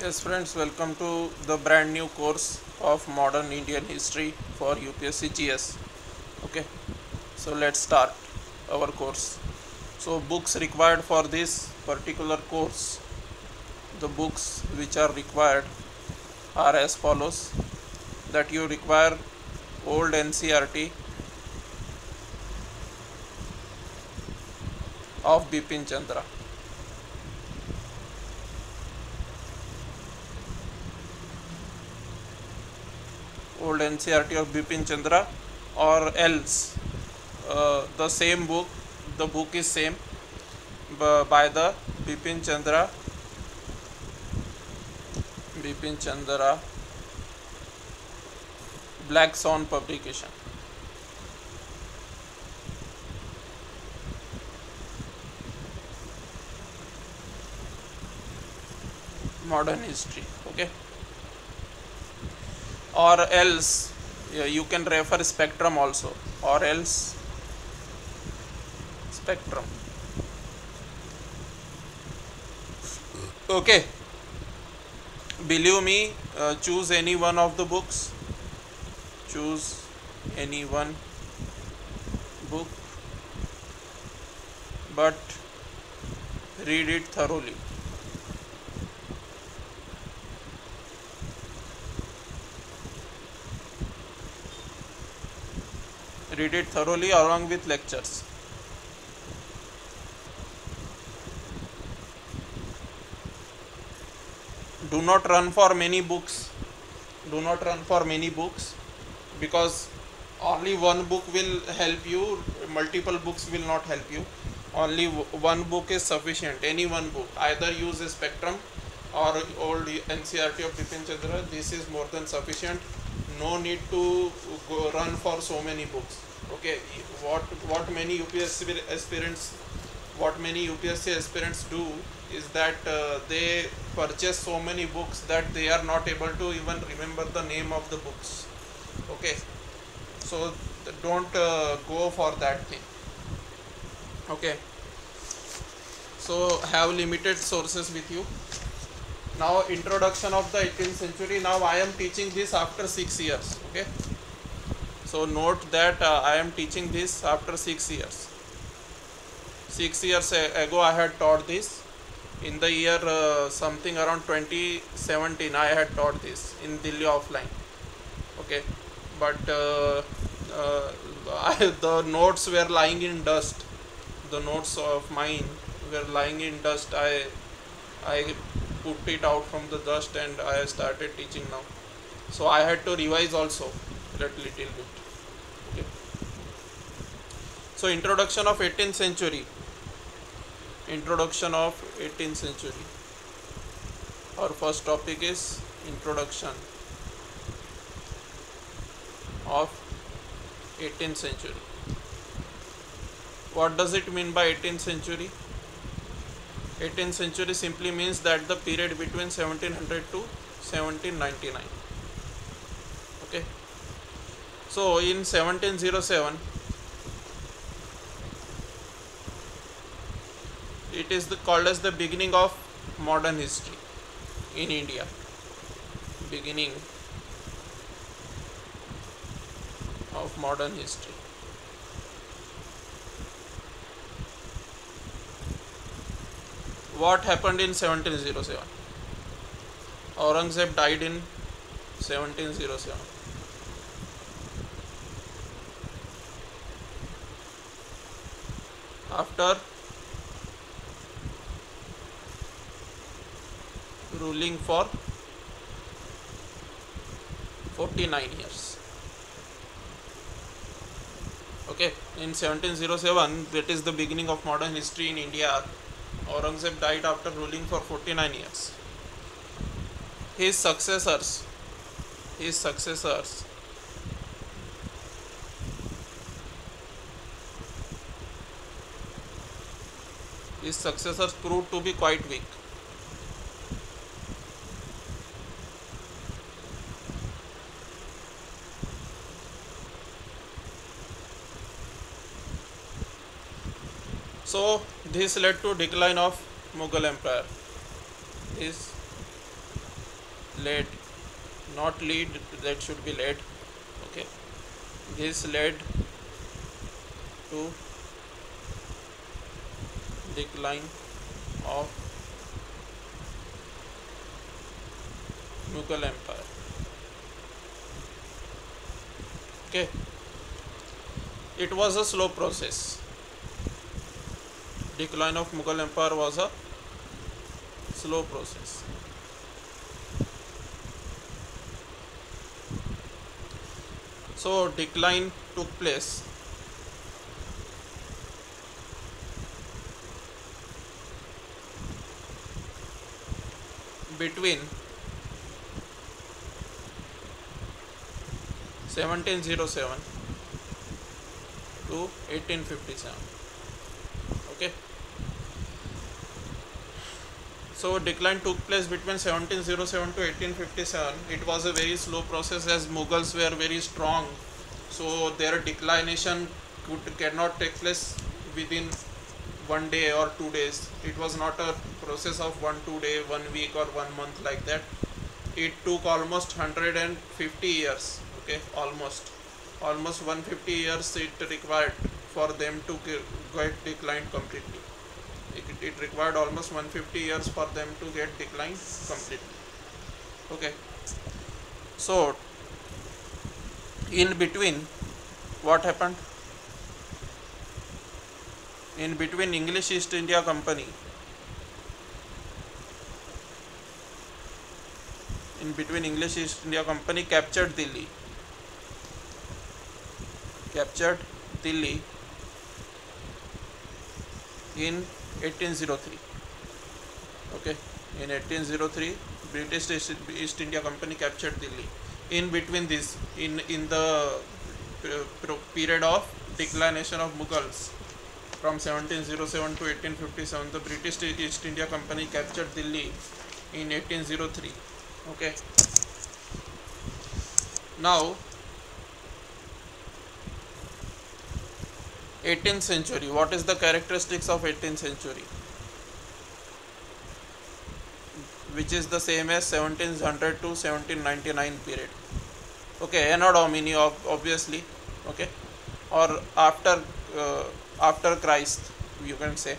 Yes friends, welcome to the brand new course of modern Indian history for UPSC GS. Okay, so let's start our course. So books required for this particular course, the books which are required are as follows: that you require old NCERT of Bipin Chandra, old NCERT of Bipin Chandra, or else the same book, the book is same by the Bipin Chandra Black Swan publication. Modern history. Okay, or else you can refer Spectrum also, or else Spectrum. Okay, believe me, choose any one of the books, choose any one book, but read it thoroughly. Read it thoroughly along with lectures. Do not run for many books. Do not run for many books, because only one book will help you, multiple books will not help you. Only one book is sufficient. Any one book, either use a Spectrum or old NCERT of Bipin Chandra. This is more than sufficient. No need to go run for so many books. Okay, what many UPSC aspirants do is that they purchase so many books that they are not able to even remember the name of the books. Okay, so don't go for that thing. Okay, so have limited sources with you. Now introduction of the 18th century. Now I am teaching this after 6 years. Okay, so note that I am teaching this after 6 years. 6 years ago I had taught this. In the year something around 2017 I had taught this in Delhi offline. Okay, but the notes were lying in dust. The notes of mine were lying in dust. I put it out from the dust and I started teaching now. So I had to revise also a little bit. Okay. So introduction of 18th century. Introduction of 18th century. Our first topic is introduction of 18th century. What does it mean by 18th century? 18th century simply means that the period between 1700 to 1799. Okay, so in 1707 it is called as the beginning of modern history in India. Beginning of modern history. What happened in 1707? Aurangzeb died in 1707. After ruling for 49 years. Okay, in 1707, that is the beginning of modern history in India. Aurangzeb died after ruling for 49 years. His successors proved to be quite weak. So this led to decline of Mughal Empire. This led, not lead, that should be led. Okay, this led to decline of Mughal Empire. Okay, it was a slow process. Decline of Mughal Empire was a slow process. So decline took place between 1707 to 1857. Okay, so decline took place between 1707 to 1857. It was a very slow process as Mughals were very strong, so their declination cannot take place within 1 day or 2 days. It was not a process of 1 2 day, 1 week or 1 month like that. It took almost 150 years. Okay, almost 150 years it required for them to get declined completely. It required almost 150 years for them to get declined completely. Okay, so in between what happened? In between English East India Company, captured Delhi in 1803. Okay, in 1803 British East India Company captured Delhi. In between this, in the period of declination of Mughals from 1707 to 1857, the British East India Company captured Delhi in 1803. Okay, now 18th century. What is the characteristics of 18th century, which is the same as 1700 to 1799 period? Okay, Anno Domini, obviously. Okay, or after Christ, you can say.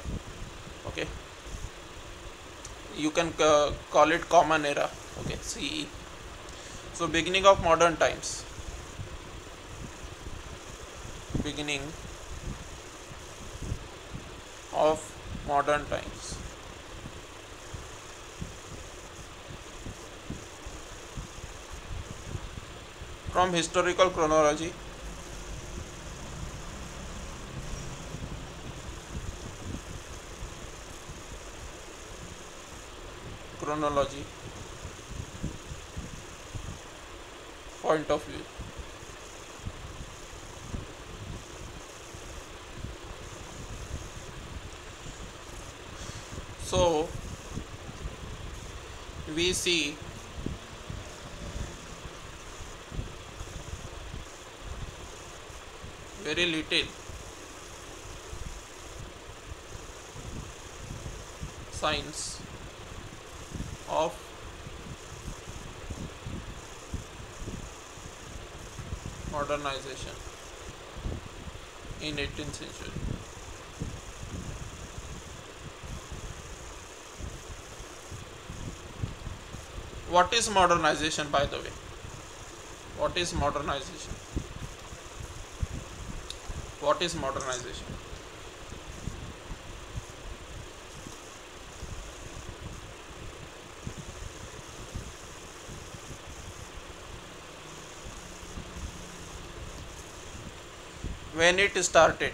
Okay, you can call it Common Era. Okay, CE. So beginning of modern times. Beginning of modern times. From historical chronology, point of view. So we see very little signs of modernization in 18th century. What is modernization, by the way? What is modernization? What is modernization? When it started?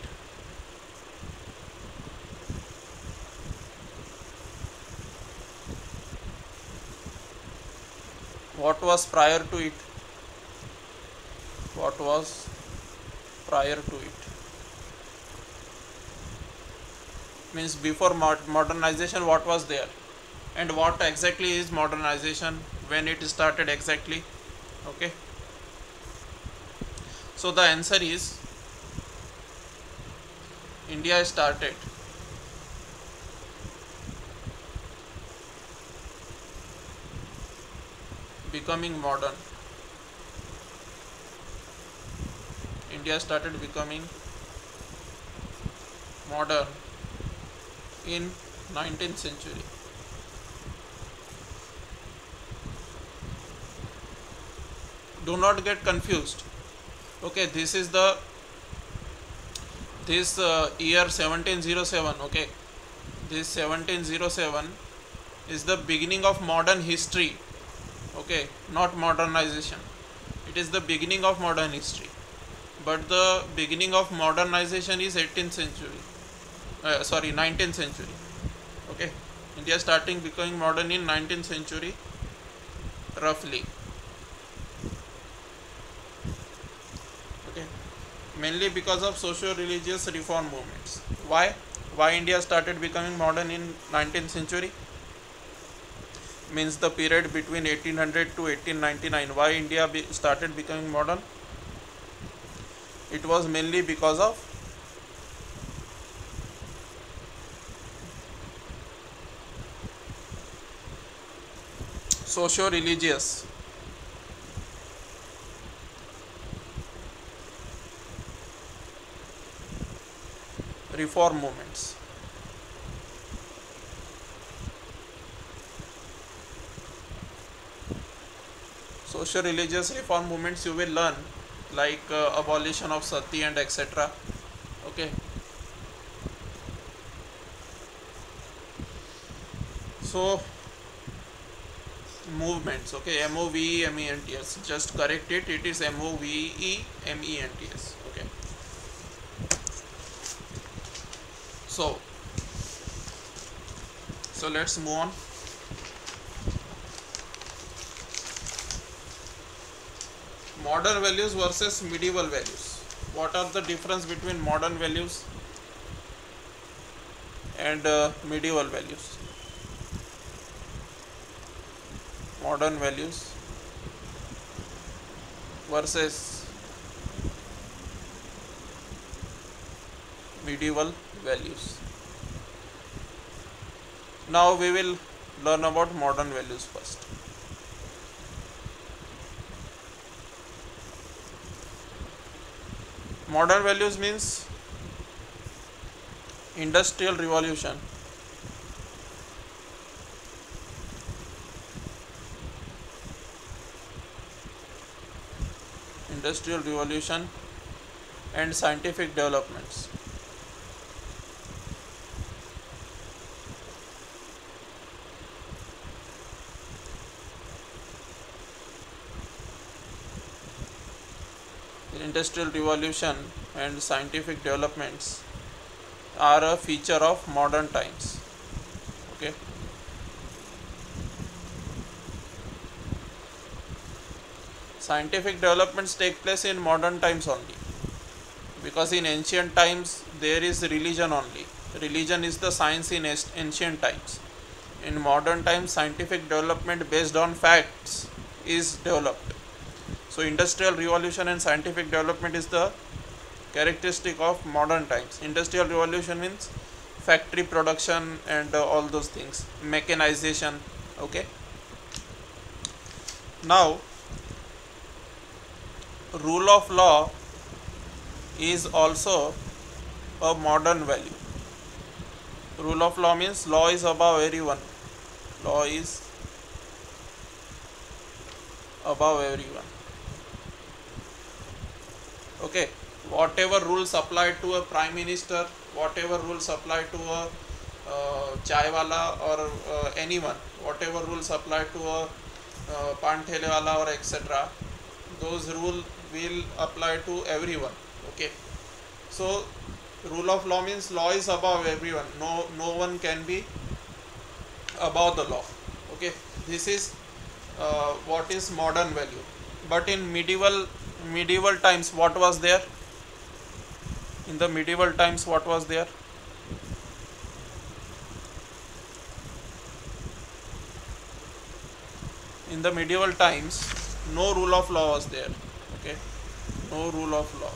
What was prior to it? What was prior to it? Means before modernization, what was there? And what exactly is modernization? When it started exactly? Okay. So the answer is India started becoming modern. India started becoming modern in 19th century. Do not get confused. Okay, this is the year 1707. Okay, this 1707 is the beginning of modern history. Okay, not modernization. It is the beginning of modern history, but the beginning of modernization is 18th century. 19th century. Okay, India starting becoming modern in 19th century roughly. Okay, mainly because of socio-religious reform movements. Why India started becoming modern in 19th century? Means the period between 1800 to 1899. Why India started becoming modern? It was mainly because of socio-religious reform movements. Socio-religious reform movements you will learn, like abolition of sati and etc. Okay, so movements. Okay, MOVEMENTS, just correct it, it is MOVEMENTS. Okay, so let's move on. Modern values versus medieval values. What are the difference between modern values and medieval values? Modern values versus medieval values. Now we will learn about modern values first. Modern values means industrial revolution, and scientific developments. Industrial revolution and scientific developments are a feature of modern times. Okay, scientific developments take place in modern times only, because in ancient times there is religion only. Religion is the science in ancient times. In modern times, scientific development based on facts is developed. So industrial revolution and scientific development is the characteristic of modern times. Industrial revolution means factory production and all those things, mechanization. Okay, now rule of law is also a modern value. Rule of law means law is above everyone. Law is above everyone. Okay, whatever rules apply to a prime minister, whatever rules apply to a chai wala or anyone, whatever rules apply to a pan thele wala or etc., those rules will apply to everyone. Okay, so rule of law means law is above everyone. No one can be above the law. Okay, this is what is modern value. But in medieval times, what was there? In the medieval times, what was there? In the medieval times, no rule of law was there. Okay, no rule of law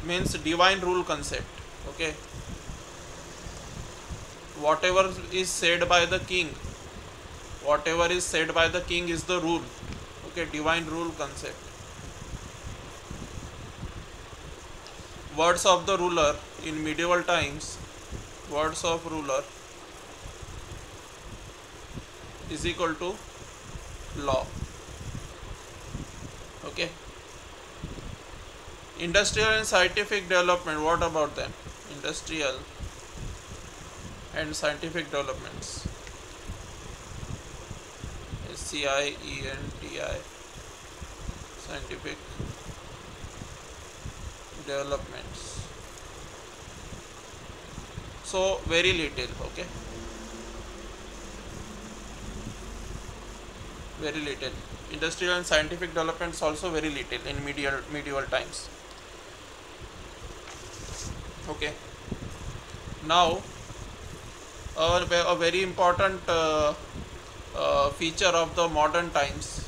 means divine rule concept. Okay, whatever is said by the king whatever is said by the king is the rule. Okay, divine rule concept. Words of the ruler in medieval times, words of ruler is equal to law. Okay. Industrial and scientific development, what about them? Industrial and scientific developments. SCIENTI, scientific developments. So very little, okay, very little. Industrial and scientific developments also very little in medieval times. Okay. Now a very important feature of the modern times,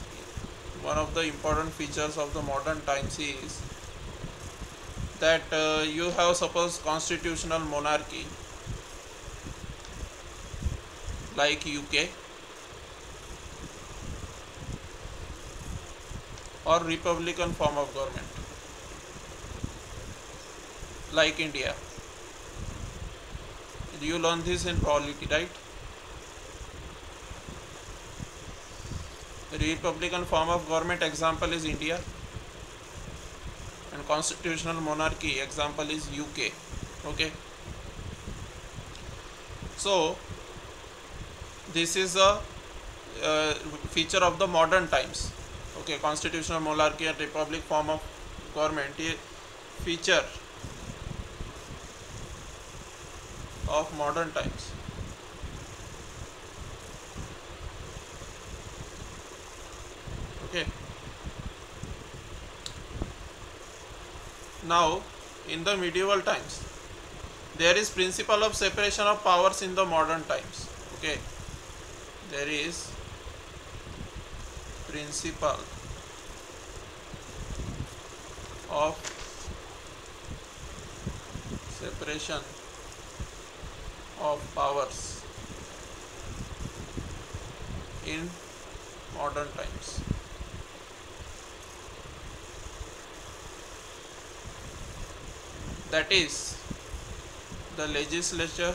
one of the important features of the modern times is that you have suppose constitutional monarchy like UK, or republican form of government like India. You learn this in polity, right? Republican form of government example is India, and constitutional monarchy example is UK. Okay, so this is a feature of the modern times. Okay, constitutional monarchy and republic form of government is feature of modern times. Okay, now in the medieval times there is principle of separation of powers in the modern times. Okay, there is principle of separation of powers in modern times. That is, the legislature,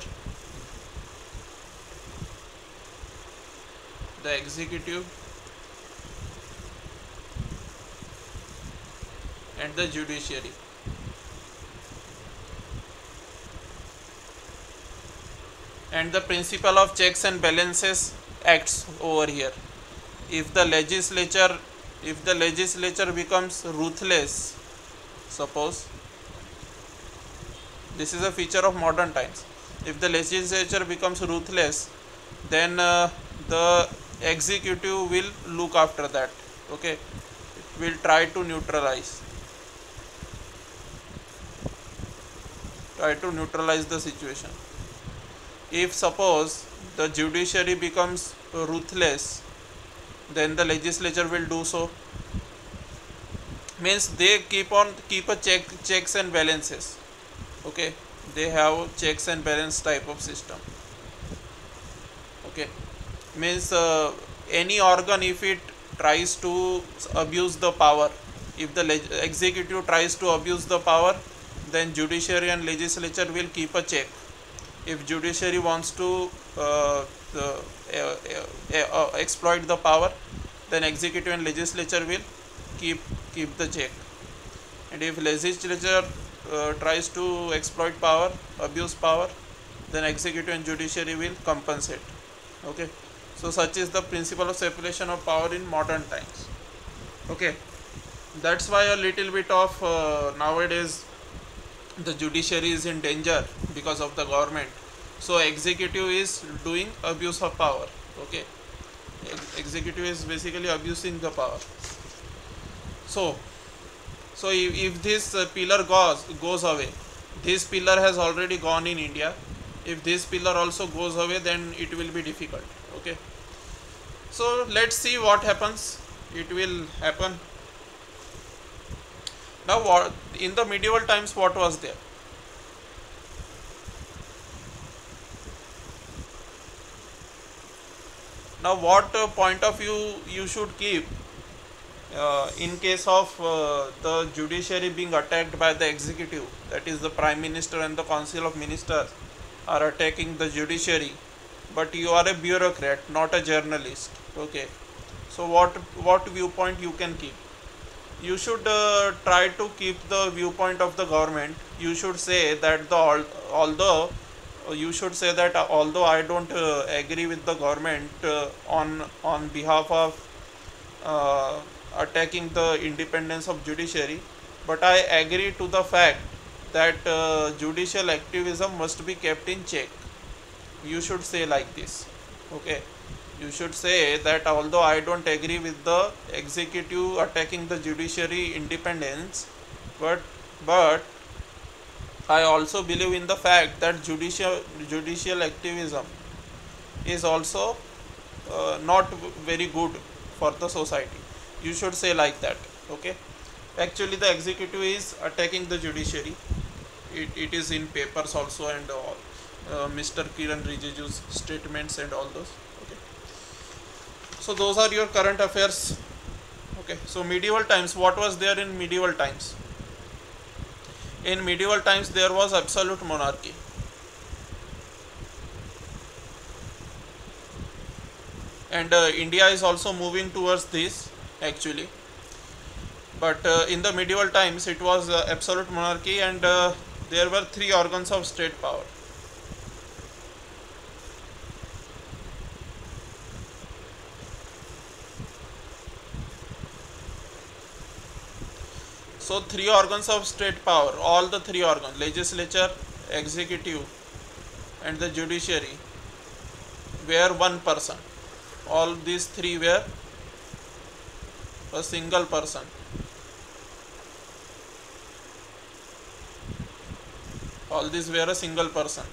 the executive, and the judiciary. And the principle of checks and balances acts over here. If the legislature becomes ruthless, suppose this is a feature of modern times, if the legislature becomes ruthless, then the executive will look after that. Okay, it will try to neutralize the situation. If suppose the judiciary becomes ruthless, then the legislature will do so. Means they keep a checks and balances. Okay, they have checks and balance type of system. Okay, means any organ, if it tries to abuse the power, if the executive tries to abuse the power, then judiciary and legislature will keep a check. If judiciary wants to exploit the power, then executive and legislature will keep the check. And if legislature tries to exploit power, abuse power, then executive and judiciary will compensate. Okay, so such is the principle of separation of power in modern times. Okay, that's why a little bit of nowadays the judiciary is in danger because of the government. So executive is doing abuse of power. Okay, executive is basically abusing the power. So if this pillar goes away, this pillar has already gone in India. If this pillar also goes away, then it will be difficult. Okay, so let's see what happens. It will happen. Now, what in the medieval times, what was there? Now, what point of view you should keep in case of the judiciary being attacked by the executive, that is the prime minister and the council of ministers are attacking the judiciary, but you are a bureaucrat, not a journalist. Okay, so what viewpoint you can keep? You should try to keep the viewpoint of the government. You should say that although you should say that although I don't agree with the government on behalf of uh, attacking the independence of judiciary, but I agree to the fact that judicial activism must be kept in check. You should say like this. Okay, you should say that although I don't agree with the executive attacking the judiciary independence, but I also believe in the fact that judicial activism is also not very good for the society. You should say like that. Okay, actually the executive is attacking the judiciary. It is in papers also, and all Mr. Kiran Rijiju's statements and all those. Okay, so those are your current affairs. Okay, so medieval times, what was there in medieval times? In medieval times there was absolute monarchy, and India is also moving towards this actually. But in the medieval times it was absolute monarchy, and there were three organs of state power. So three organs of state power, all the three organs, legislature, executive and the judiciary, were one person. All these three were a single person. All these were a single person.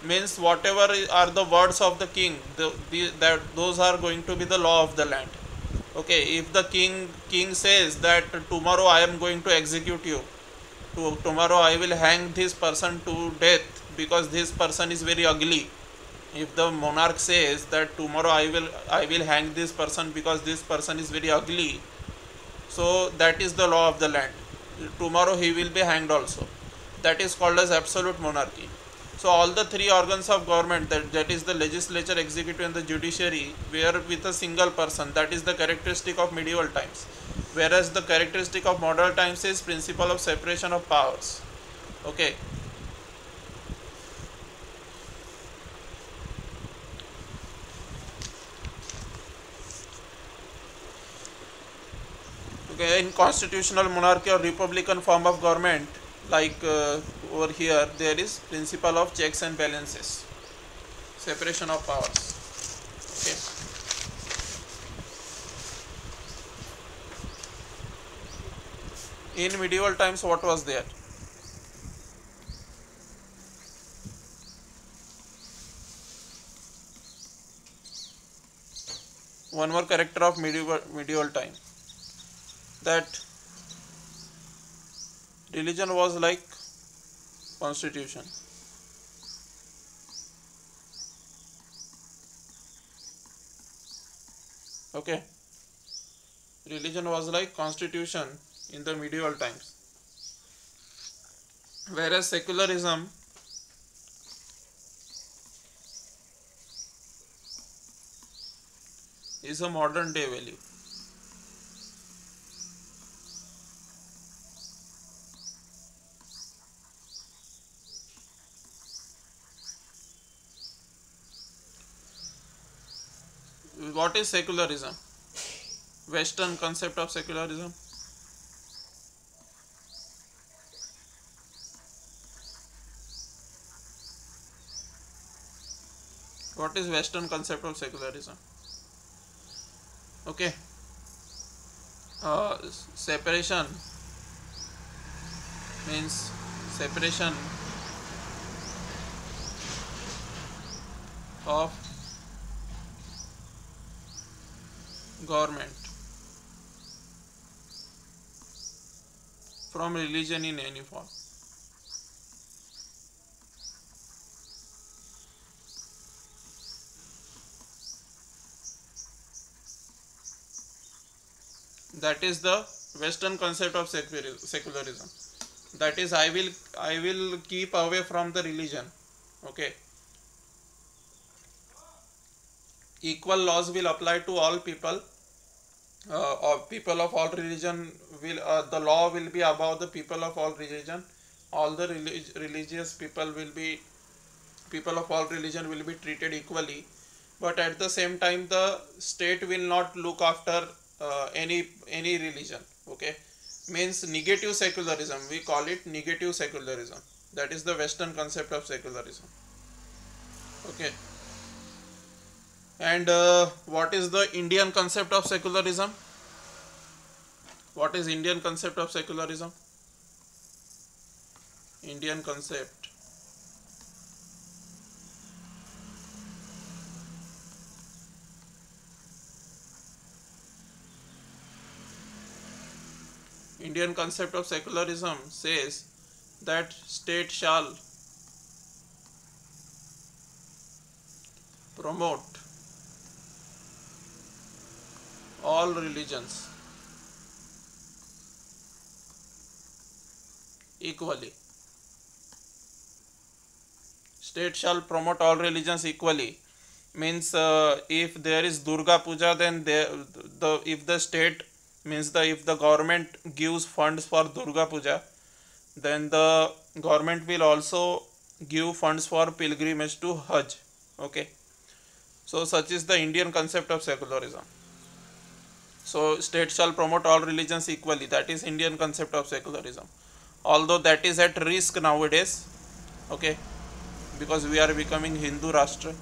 Means whatever are the words of the king, that those are going to be the law of the land. Okay, if the king says that tomorrow I am going to execute you, tomorrow I will hang this person to death because this person is very ugly. If the monarch says that tomorrow I will hang this person because this person is very ugly, so that is the law of the land. Tomorrow he will be hanged also. That is called as absolute monarchy. So all the three organs of government, that is the legislature, executive and the judiciary, were with a single person. That is the characteristic of medieval times. Whereas the characteristic of modern times is principle of separation of powers. Okay. Okay, in constitutional monarchy or republican form of government, like over here, there is principle of checks and balances, separation of powers. Okay. In medieval times, what was there? One more character of medieval time, that religion was like constitution. Okay, religion was like constitution in the medieval times, whereas secularism is a modern day value. What is secularism? Western concept of secularism. What is Western concept of secularism? Okay. Separation means separation of government from religion in any form. That is the Western concept of secularism. That is, I will keep away from the religion. Okay. Equal laws will apply to all people, or people of all religion will, the law will be above the people of all religion. All the religious people of all religion will be treated equally, but at the same time the state will not look after any religion. Okay, means negative secularism, we call it negative secularism. That is the Western concept of secularism. Okay. And what is the Indian concept of secularism? What is Indian concept of secularism? Indian concept. Indian concept of secularism says that state shall promote all religions equally. State shall promote all religions equally means, if there is Durga Puja, then if the state, means if the government gives funds for Durga Puja, then the government will also give funds for pilgrimage to Hajj. Okay, so such is the Indian concept of secularism. So state shall promote all religions equally, that is Indian concept of secularism, although that is at risk nowadays. Okay, because we are becoming Hindu Rashtra,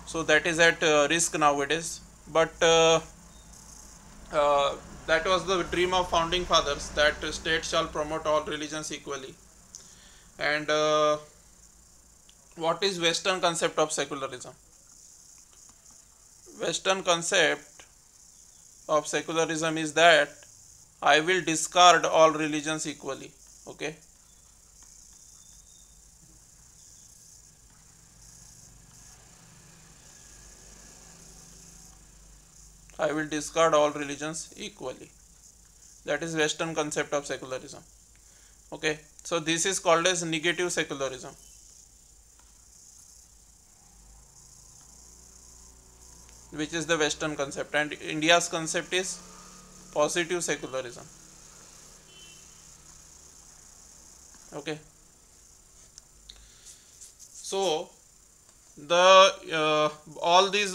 so that is at risk nowadays. But that was the dream of founding fathers, that state shall promote all religions equally. And what is Western concept of secularism? Western concept of secularism is that I will discard all religions equally. Okay, I will discard all religions equally. That is Western concept of secularism. Okay, so this is called as negative secularism, which is the Western concept, and India's concept is positive secularism. Okay, so the all these,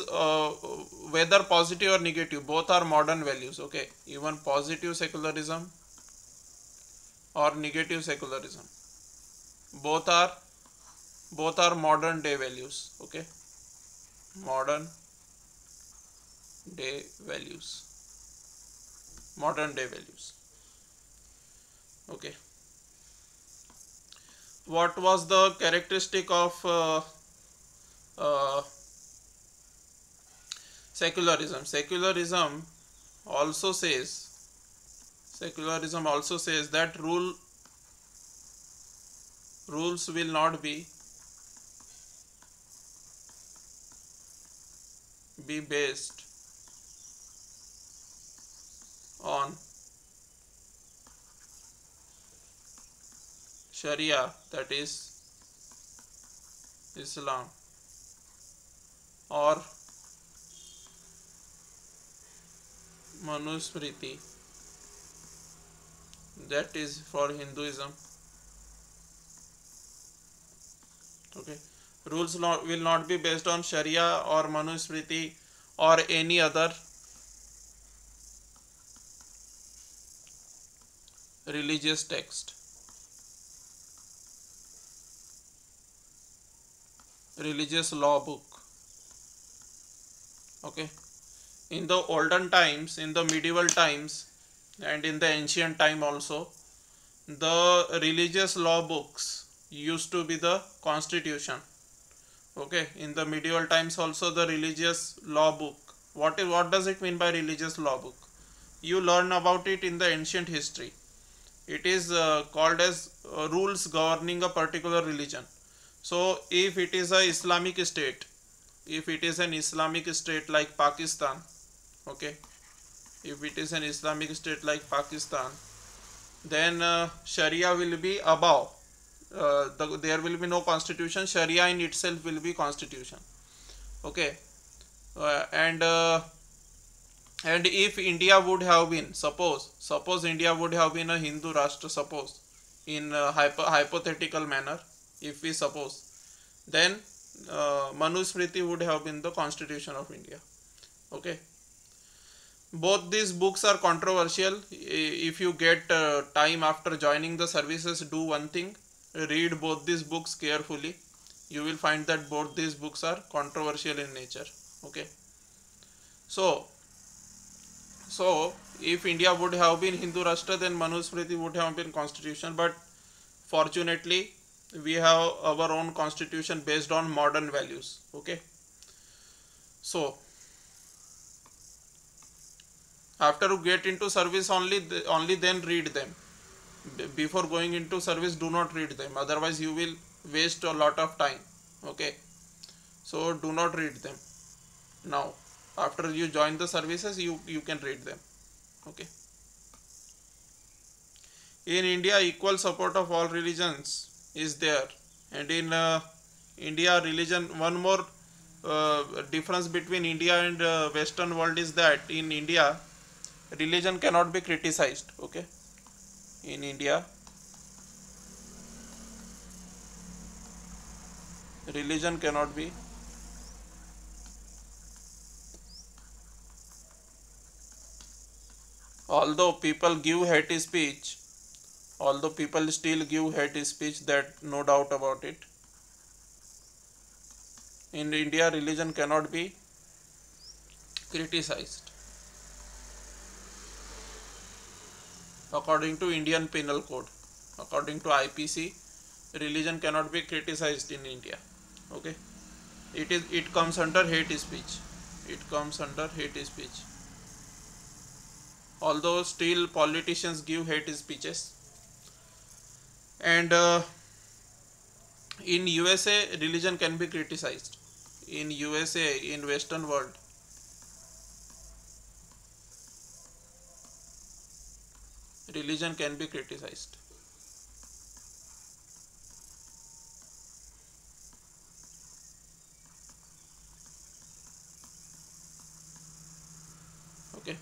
whether positive or negative, both are modern values. Okay, even positive secularism or negative secularism, both are modern day values. Okay, modern day values, modern day values. Okay, what was the characteristic of secularism? Secularism also says that rules will not be based on Sharia, that is Islam, or Manusmriti, that is for Hinduism. Okay, rules will not be based on Sharia or Manusmriti or any other religious text, religious law book. Okay, in the olden times, in the medieval times, and in the ancient time also, the religious law books used to be the constitution. Okay, in the medieval times also, the religious law book, what does it mean by religious law book? You learn about it in the ancient history. It is called as rules governing a particular religion. So if it is a Islamic state, if it is an Islamic state like Pakistan, okay, if it is an Islamic state like Pakistan, then Sharia will be above. There will be no constitution. Sharia in itself will be constitution. Okay, and if India would have been, suppose India would have been a Hindu Rashtra, suppose in a hypothetical manner, if we suppose, then Manusmriti would have been the constitution of India. Okay, both these books are controversial. If you get time after joining the services, do one thing: read both these books carefully. You will find that both these books are controversial in nature. Okay, so so if India would have been Hindu Rashtra, then Manusmriti would have been constitution. But fortunately, we have our own constitution based on modern values. Okay, so after you get into service, only then read them. Before going into service, do not read them, otherwise you will waste a lot of time. Okay, so do not read them now. After you join the services, you can read them. Okay, in India, equal support of all religions is there. And in India, religion, one more difference between India and Western world is that in India, religion cannot be criticized. Okay, in India, religion cannot be, although people give hate speech, although people still give hate speech, that no doubt about it. In India, religion cannot be criticized. According to Indian Penal Code, according to IPC, religion cannot be criticized in India. Okay, it comes under hate speech. It comes under hate speech. Although still politicians give hate speeches. And in USA, religion can be criticized. In USA, in Western world, religion can be criticized. Okay,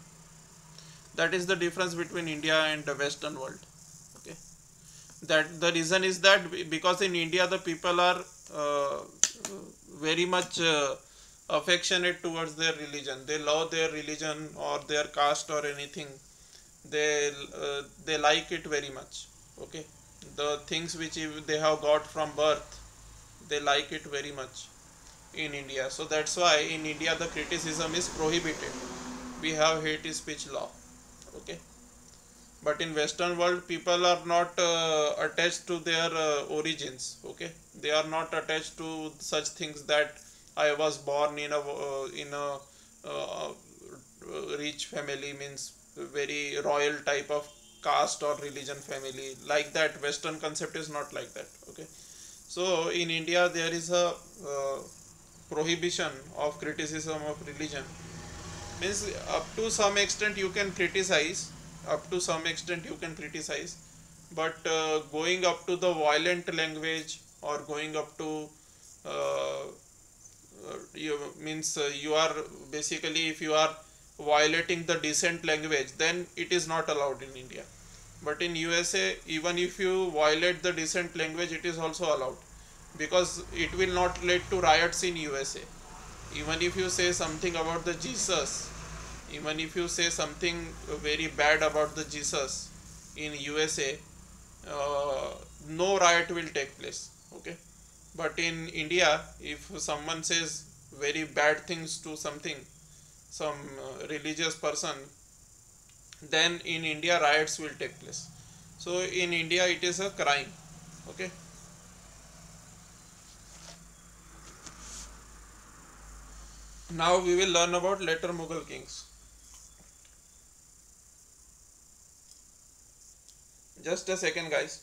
that is the difference between India and the Western world. Okay, that the reason is that because in India the people are very much affectionate towards their religion. They love their religion or their caste or anything. They like it very much. Okay, the things which they have got from birth, they like it very much in India. So that's why in India the criticism is prohibited. We have hate speech law. Okay, but in Western world, people are not attached to their origins. Okay, they are not attached to such things that I was born in a uh, rich family, means very royal type of caste or religion family. Like that, Western concept is not like that. Okay, so in India there is a prohibition of criticism of religion. Means up to some extent you can criticize, up to some extent you can criticize, but going up to the violent language or going up to uh, you means you are basically, if you are violating the decent language, then it is not allowed in India. But in USA, even if you violate the decent language, it is also allowed, because it will not lead to riots in USA. Even if you say something about the Jesus, even if you say something very bad about the Jesus in USA, no riot will take place. Okay, but in India, if someone says very bad things to something, some religious person, then in India riots will take place. So in India it is a crime. Okay, now we will learn about later Mughal kings. Just a second, guys.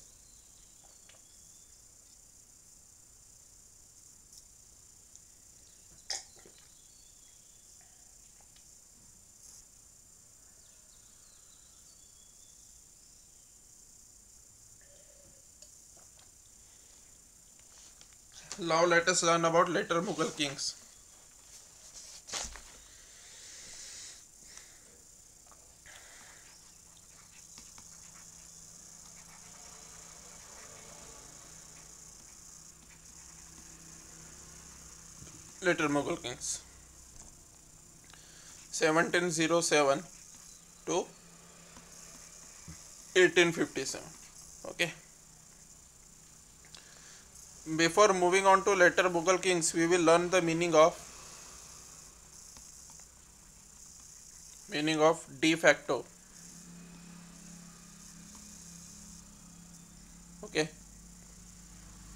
Now let us learn about later Mughal kings. Later Mughal kings. 1707 to 1857. Okay. Before moving on to later Mughal kings, we will learn the meaning of de facto. Okay.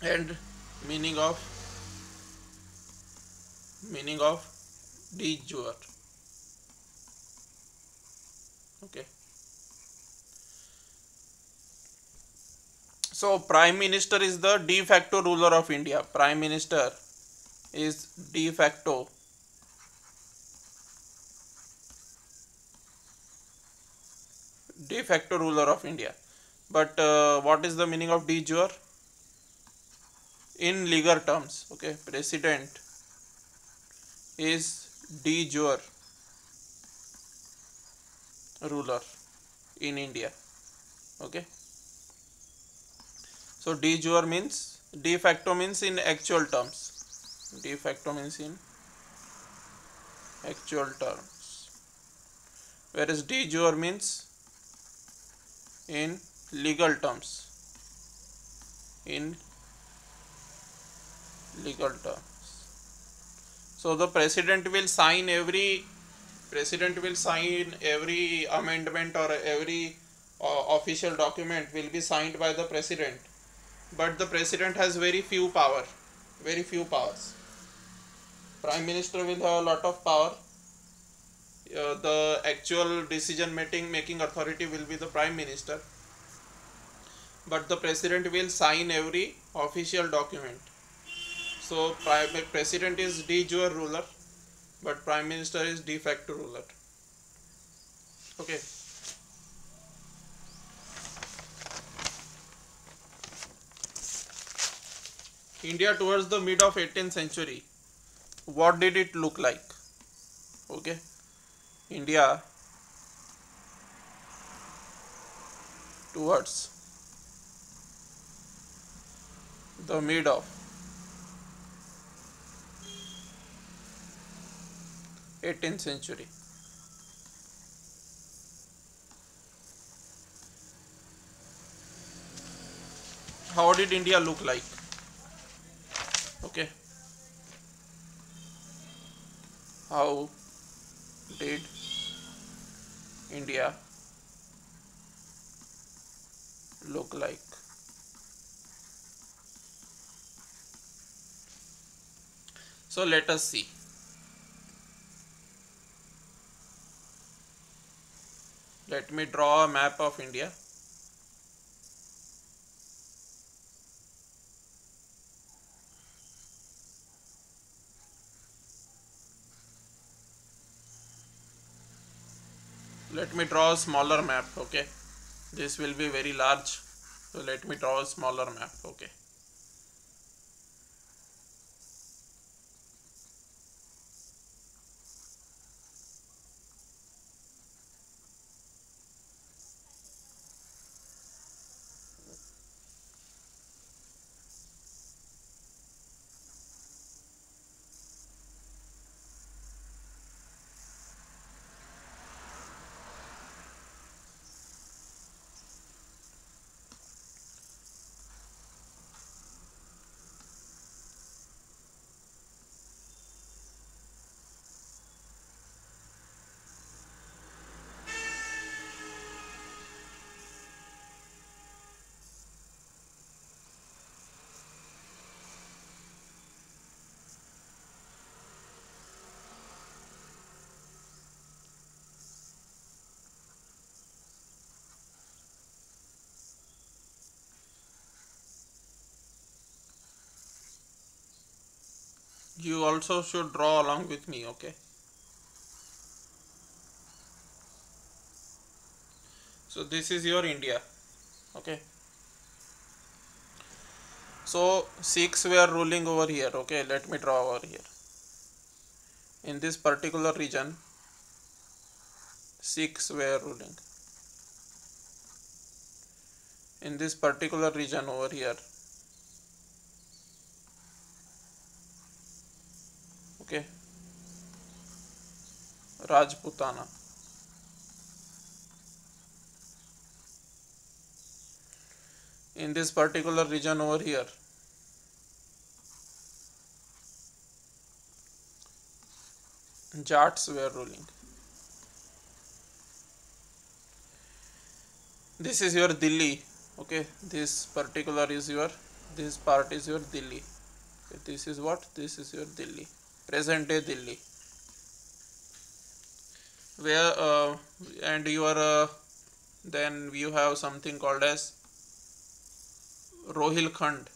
And meaning of de jure. Okay. So Prime Minister is the de facto ruler of India. Prime Minister is de facto ruler of India. But what is the meaning of de jure? In legal terms, okay, President is de jure ruler in India. Okay. So de jure means, de facto means in actual terms. De facto means in actual terms. Whereas de jure means in legal terms. In legal terms. So the president will sign every amendment, or every official document will be signed by the president, but the president has very few powers. Prime minister will have a lot of power. The actual decision making authority will be the prime minister, but the president will sign every official document. So president is de jure ruler, but prime minister is de facto ruler. Okay. India towards the mid of 18th century, what did it look like? Okay. India towards the mid of 18th century. How did India look like? Okay. How did India look like? So let us see. Let me draw a map of India. Let me draw a smaller map. Okay. This will be very large. So let me draw a smaller map. Okay. You also should draw along with me. Okay. So this is your India. Okay. So Sikhs were ruling over here. Okay, let me draw over here. In this particular region, Sikhs were ruling. In this particular region over here, okay, Rajputana. In this particular region over here, Jats were ruling. This is your Delhi. Okay, this particular is your, this part is your Delhi. Okay, this is what? This is your Delhi. Present day Delhi. Where and your then you have something called as Rohilkhand.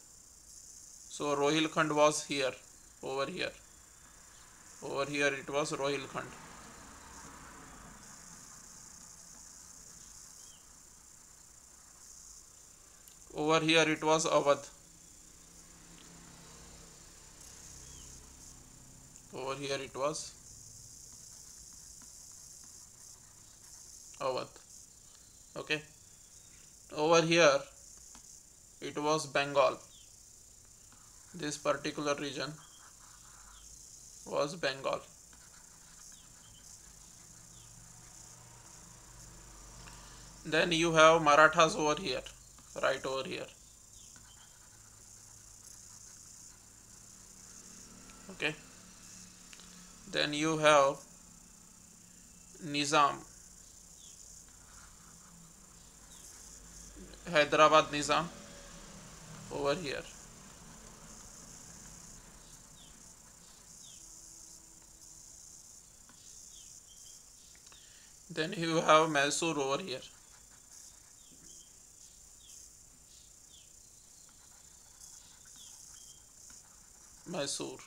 So Rohilkhand was here, over here. Over here it was Rohilkhand. Over here it was Awadh. Over here it was Awadh. Okay. Over here it was Bengal. This particular region was Bengal. Then you have Marathas over here, right over here. Okay. Then you have Nizam, Hyderabad Nizam over here. Then you have Mysore over here. Mysore.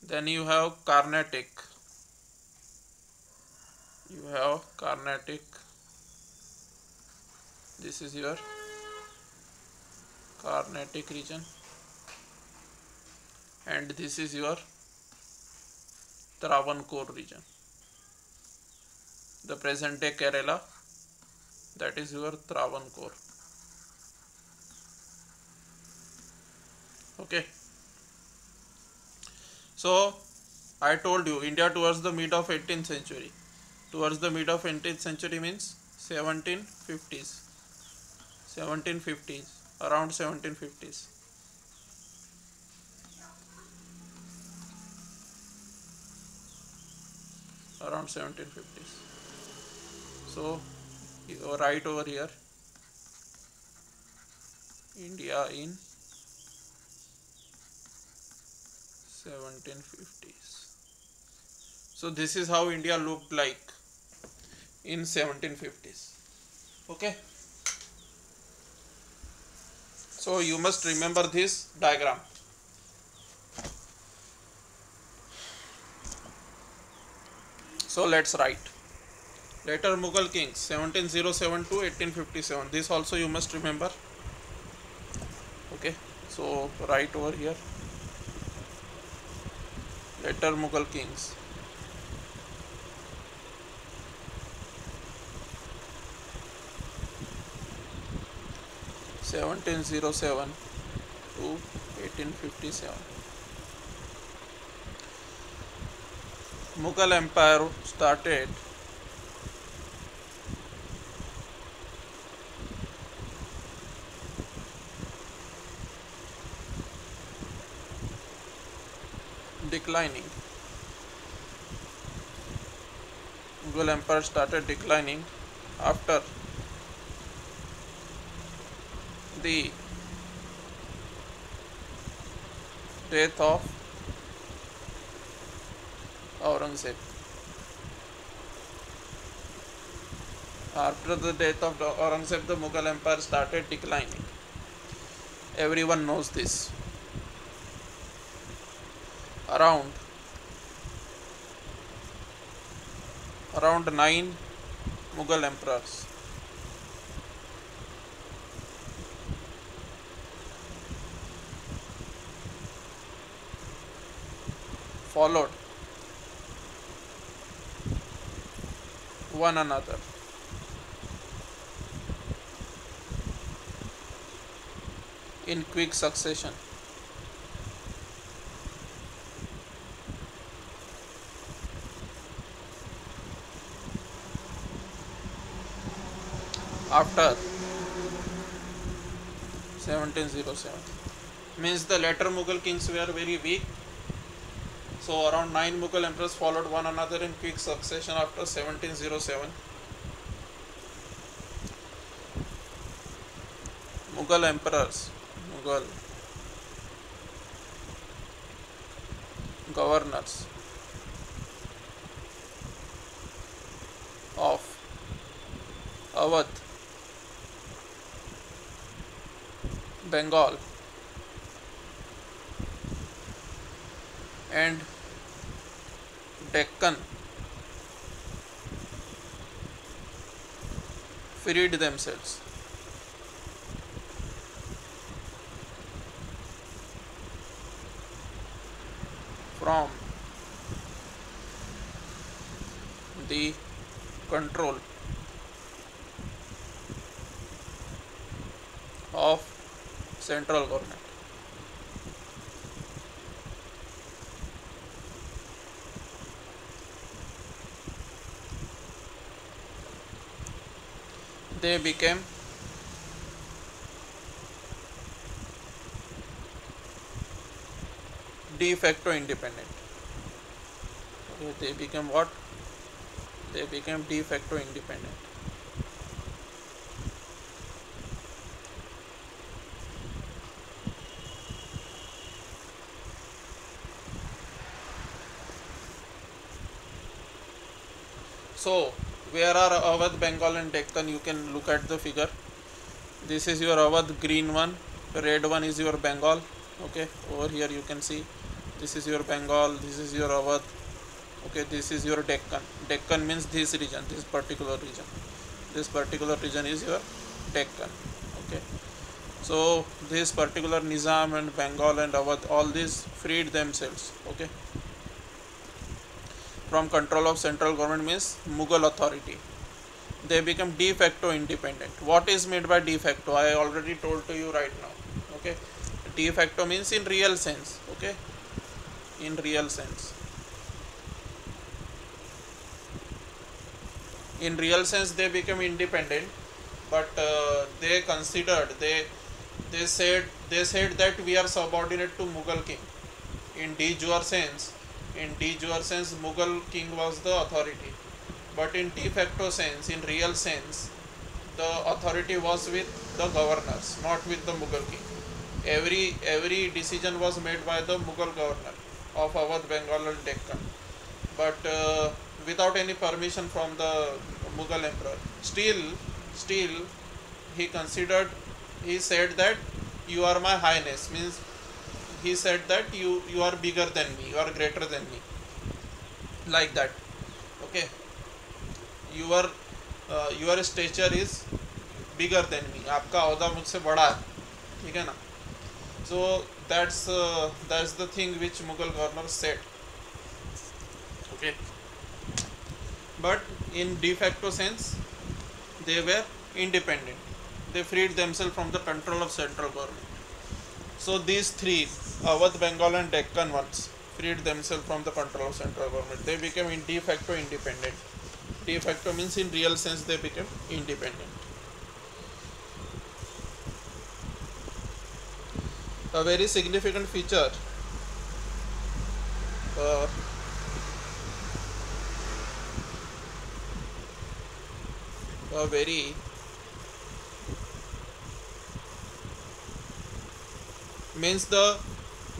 Then you have Carnatic. You have Carnatic. This is your Carnatic region. And this is your Travancore region. The present day Kerala, that is your Travancore. Okay. So I told you India towards the mid of 18th century. Towards the mid of 18th century means 1750s. 1750s. Around 1750s. Around 1750s. So you write over here India in 1750s. So this is how India looked like in 1750s. Okay. So you must remember this diagram. So let's write. Later Mughal kings 1707 to 1857. This also you must remember. Okay. So write over here. Later Mughal kings. (1707 to 1857). Mughal Empire started declining. Mughal Empire started declining after the death of Aurangzeb. After the death of Aurangzeb, the Mughal Empire started declining. Everyone knows this. Around 9 Mughal emperors followed one another in quick succession. After 1707, means the later Mughal kings were very weak, so around 9 Mughal emperors followed one another in quick succession after 1707. Mughal emperors, Mughal governors of Awadh, Bengal and Deccan freed themselves from the control of central government. They became de facto independent. Okay, they became what? They became de facto independent. So, where are Awadh, Bengal and Deccan? You can look at the figure. This is your Awadh, green one, red one is your Bengal. Okay, over here you can see this is your Bengal, this is your Awadh. Okay, this is your Deccan. Deccan means this region, this particular region. This particular region is your Deccan. Okay, so this particular Nizam and Bengal and Awadh, all these freed themselves. Okay, from control of central government means Mughal authority. They become de facto independent. What is meant by de facto? I already told to you right now. Okay, de facto means in real sense. Okay, in real sense. In real sense, they became independent, but they considered they said that we are subordinate to Mughal king. In de jure sense, Mughal king was the authority, but in de facto sense, in real sense, the authority was with the governors, not with the Mughal king. Every decision was made by the Mughal governor of Awadh, Bengal and Deccan, but without any permission from the Mughal emperor. Still he said that you are my highness, means he said that you are bigger than me, you are greater than me, like that. Okay, your stature is bigger than me, आपका ओहदा मुझसे बड़ा है, ठीक है ना. So that's the thing which Mughal governor said. Okay, but in de facto sense they were independent. They freed themselves from the control of central government. So these three, Awadh, Bengal and Deccan ones, freed themselves from the control of central government. They became in de facto independent. De facto means in real sense they became independent. A very significant feature a very means the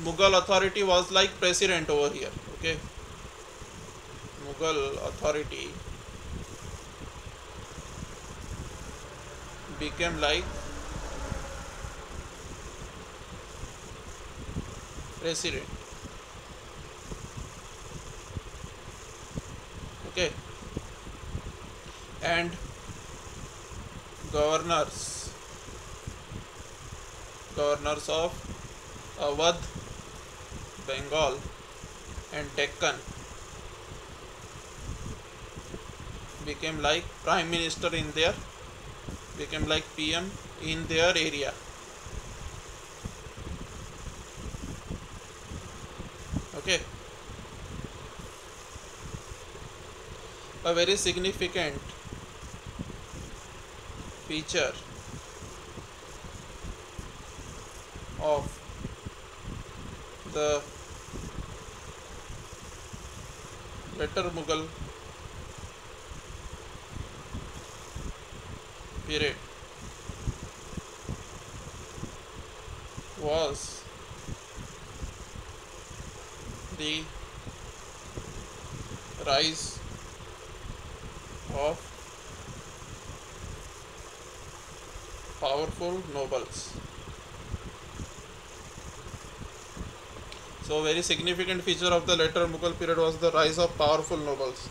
Mughal authority was like president over here. Okay, Mughal authority became like president. Okay, and governors of Awadh, Bengal and Deccan became like prime minister in their, became like PM in their area. Okay, a very significant feature of the later Mughal period was the rise of powerful nobles. So very significant feature of the later Mughal period was the rise of powerful nobles.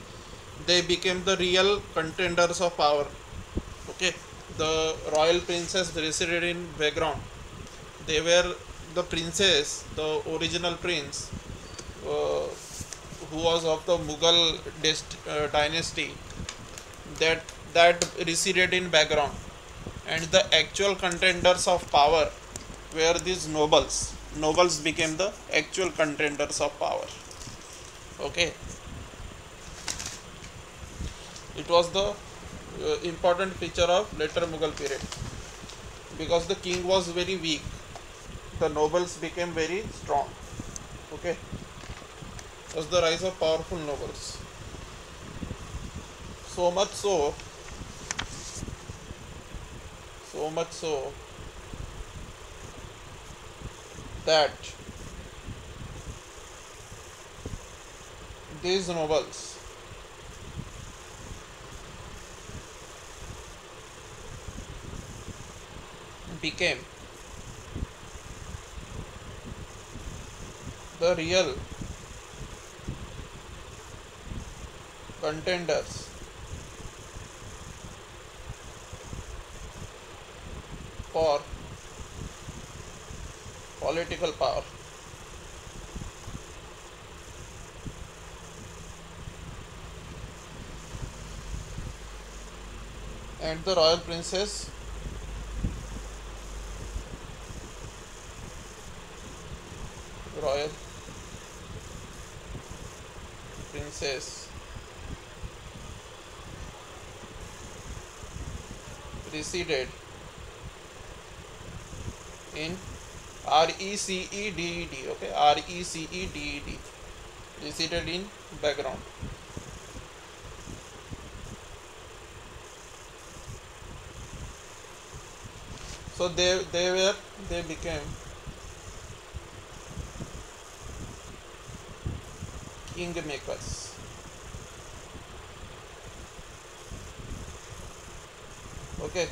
They became the real contenders of power. Okay, the royal princess resided in background. They were the princess, the original prince, who was of the Mughal dynasty, that resided in background, and the actual contenders of power were these nobles. Nobles became the actual contenders of power. Okay, it was the important feature of later Mughal period, because the king was very weak, the nobles became very strong. Okay, it was the rise of powerful nobles. So much so that these nobles became the real contenders for political power. And the royal princess resided in RECEDED. Okay, RECEDED, resided in background. So they became kingmakers. Okay,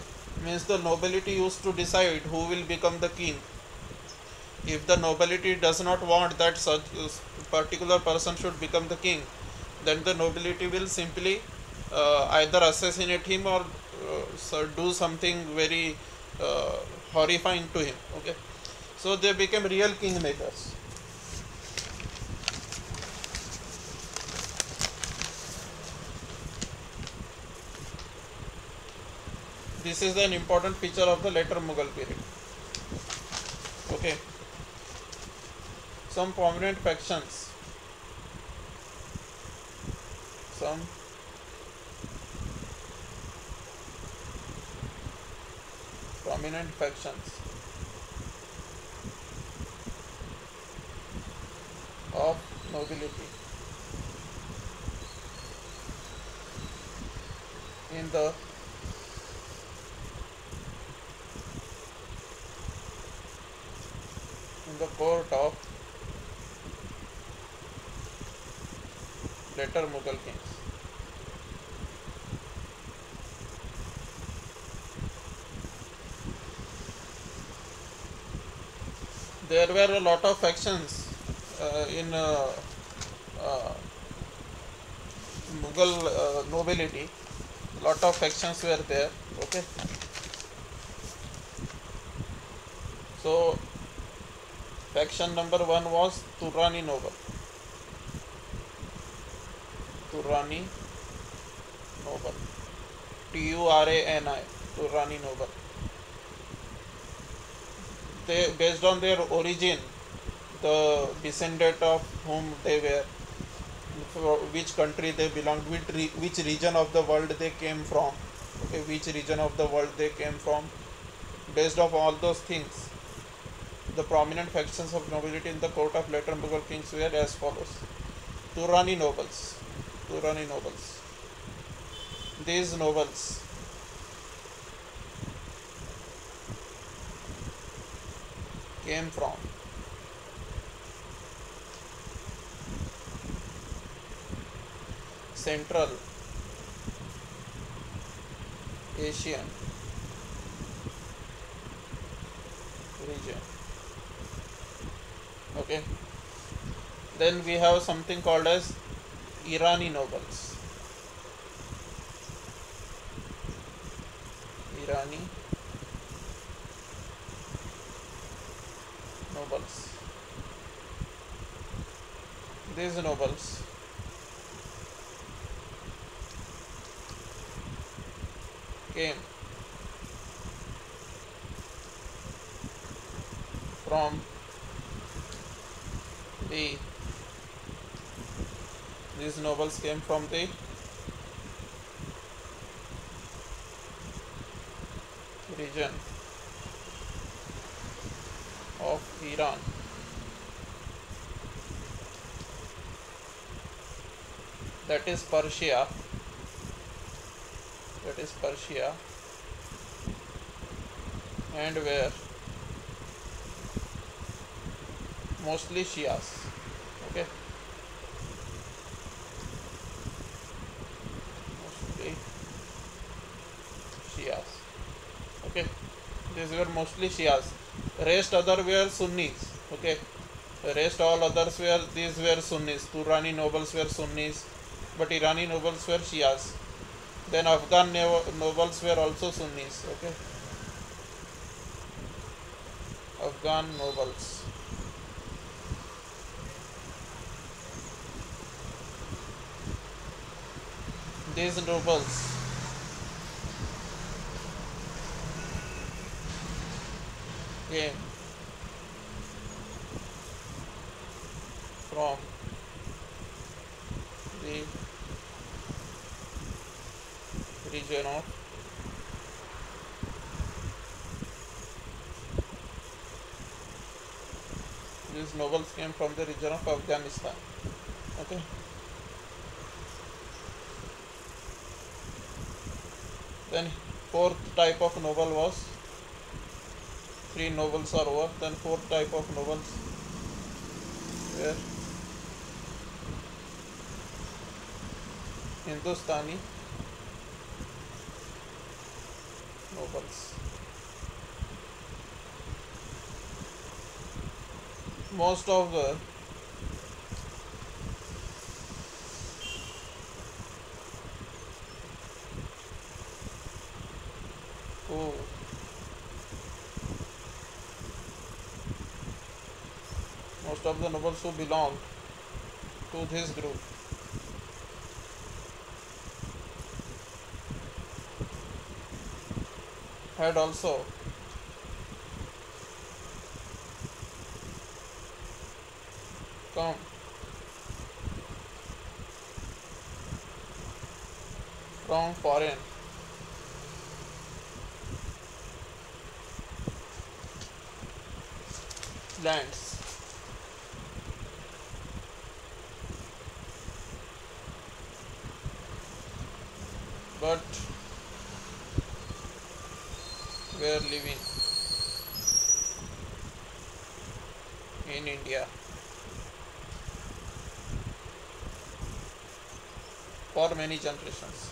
means the nobility used to decide who will become the king. If the nobility does not want that such particular person should become the king, then the nobility will simply either assassinate him or do something very horrifying to him. Okay, so they became real kingmakers. This is an important feature of the later Mughal period. Okay, some prominent factions, of nobility in the court of later Mughal kings. There were a lot of factions in Mughal nobility. Lot of factions were there. Okay, so faction number 1 was Turani noble. Turani noble. Turani, Turani noble. They, based on their origin, the descendant of whom they were, which country they belonged, which region of the world they came from, okay, which region of the world they came from. Based on all those things, the prominent factions of nobility in the court of later Mughal kings were as follows. Turani nobles. Turani nobles. These nobles came from Central Asian region. Okay. Then we have something called as Irani nobles. Irani nobles. These nobles came from the these nobles came from the region of Iran. That is Persia. That is Persia, and were mostly Shias. Okay, mostly Shias. Okay, these were mostly Shias. Rest other were Sunnis. Okay, the rest all others were, these were Sunnis. Turani nobles were Sunnis, but Irani nobles were Shias. Then Afghan nobles were also Sunnis. Okay, Afghan nobles. These nobles came from the region of these nobles came from the region of Afghanistan. Okay, then fourth type of noble was, three nobles are over, then fourth type of nobles were Hindustani nobles. Most of the who most of the nobles who belonged to this group had also come from foreign lands. But were living in India for many generations.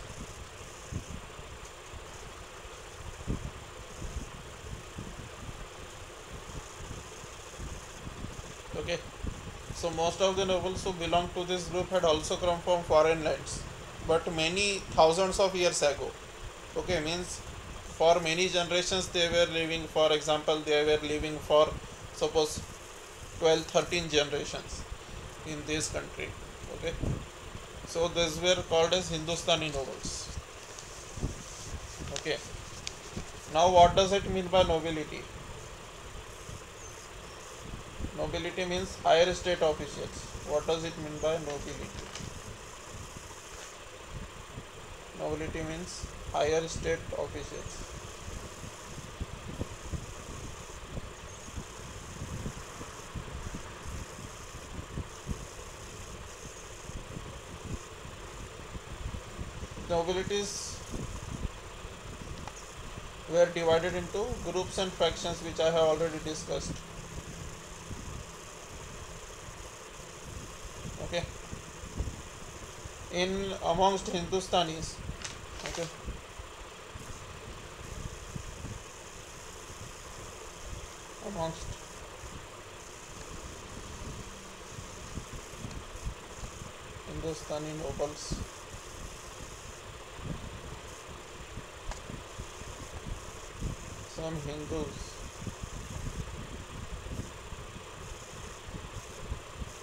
Okay, so most of the nobles who belong to this group had also come from foreign lands, but many thousands of years ago. Okay, means for many generations they were living, for example, they were living for suppose 12-13 generations in this country. Okay, So these were called as Hindustani nobles. Okay. Now what does it mean by nobility? Nobility means higher state officials. What does it mean by nobility? Nobility means higher state officials. Nobilities were divided into groups and factions, which I have already discussed. Okay. In amongst Hindustanis, okay, amongst Hindustani nobles, some Hindus,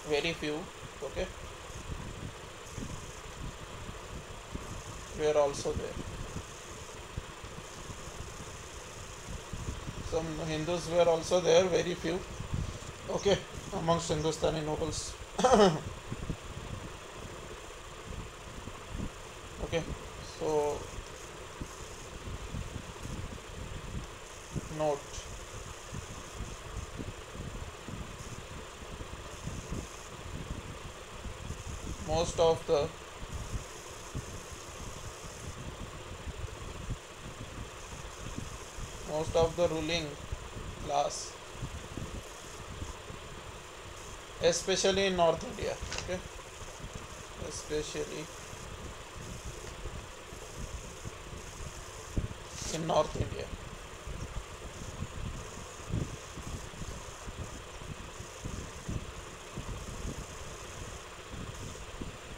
very few, okay, were also there. Some Hindus were also there, very few, okay, amongst Hindustani nobles. Okay, so note, most of the ruling class, especially in North India, okay, especially in North India,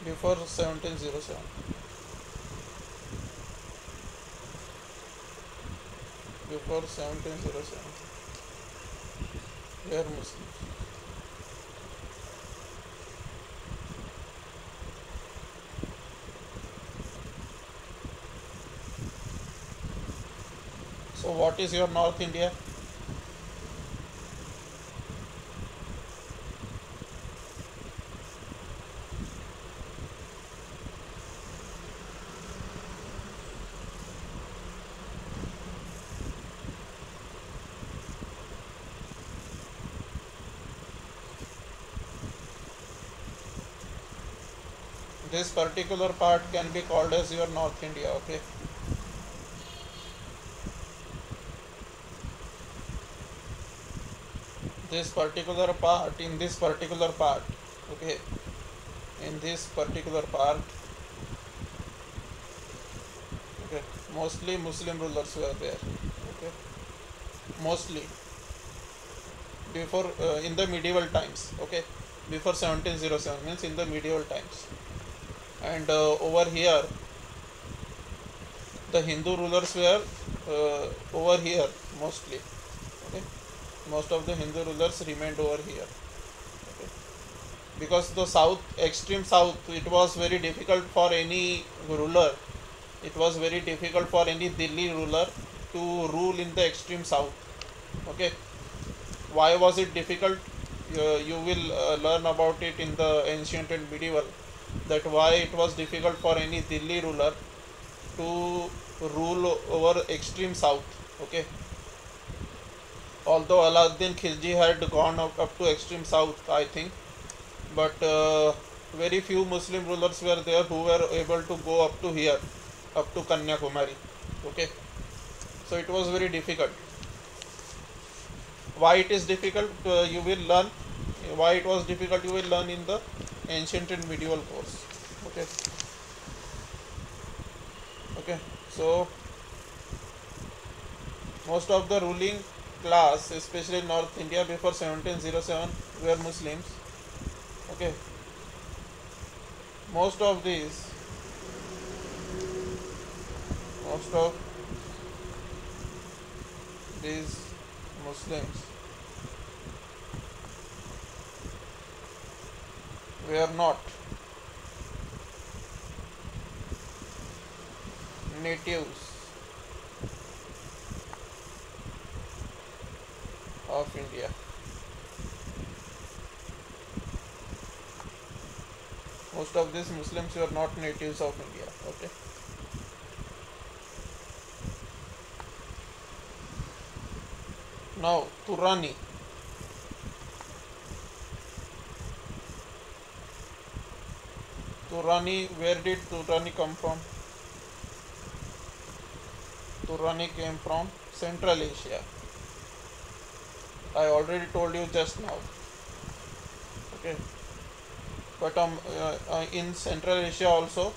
before 1707, before 1707 were Muslims. So what is your North India? This particular part can be called as your North India, okay. This particular part, in this particular part, okay, in this particular part, okay, mostly Muslim rulers were there, okay, mostly before in the medieval times, okay, before 1707 means in the medieval times. And over here the Hindu rulers were over here mostly, okay, most of the Hindu rulers remained over here, okay, because the south, extreme south, it was very difficult for any ruler, it was very difficult for any Delhi ruler to rule in the extreme south, okay. Why was it difficult? You will learn about it in the ancient and medieval, that why it was difficult for any Delhi ruler to rule over extreme south, okay. Although Alauddin Khilji had gone up to extreme south, I think, but very few Muslim rulers were there who were able to go up to here, up to Kanyakumari, okay. So it was very difficult. Why it is difficult, you will learn. Why it was difficult, you will learn in the ancient and medieval course, okay. Okay, so most of the ruling class, especially in North India before 1707, were Muslims, okay. Most of these Muslims were not natives of India. Most of these Muslims were not natives of India. Okay. Now Turani. Turani, where did Turani come from? Turani came from Central Asia. I already told you just now. Okay. But in Central Asia also,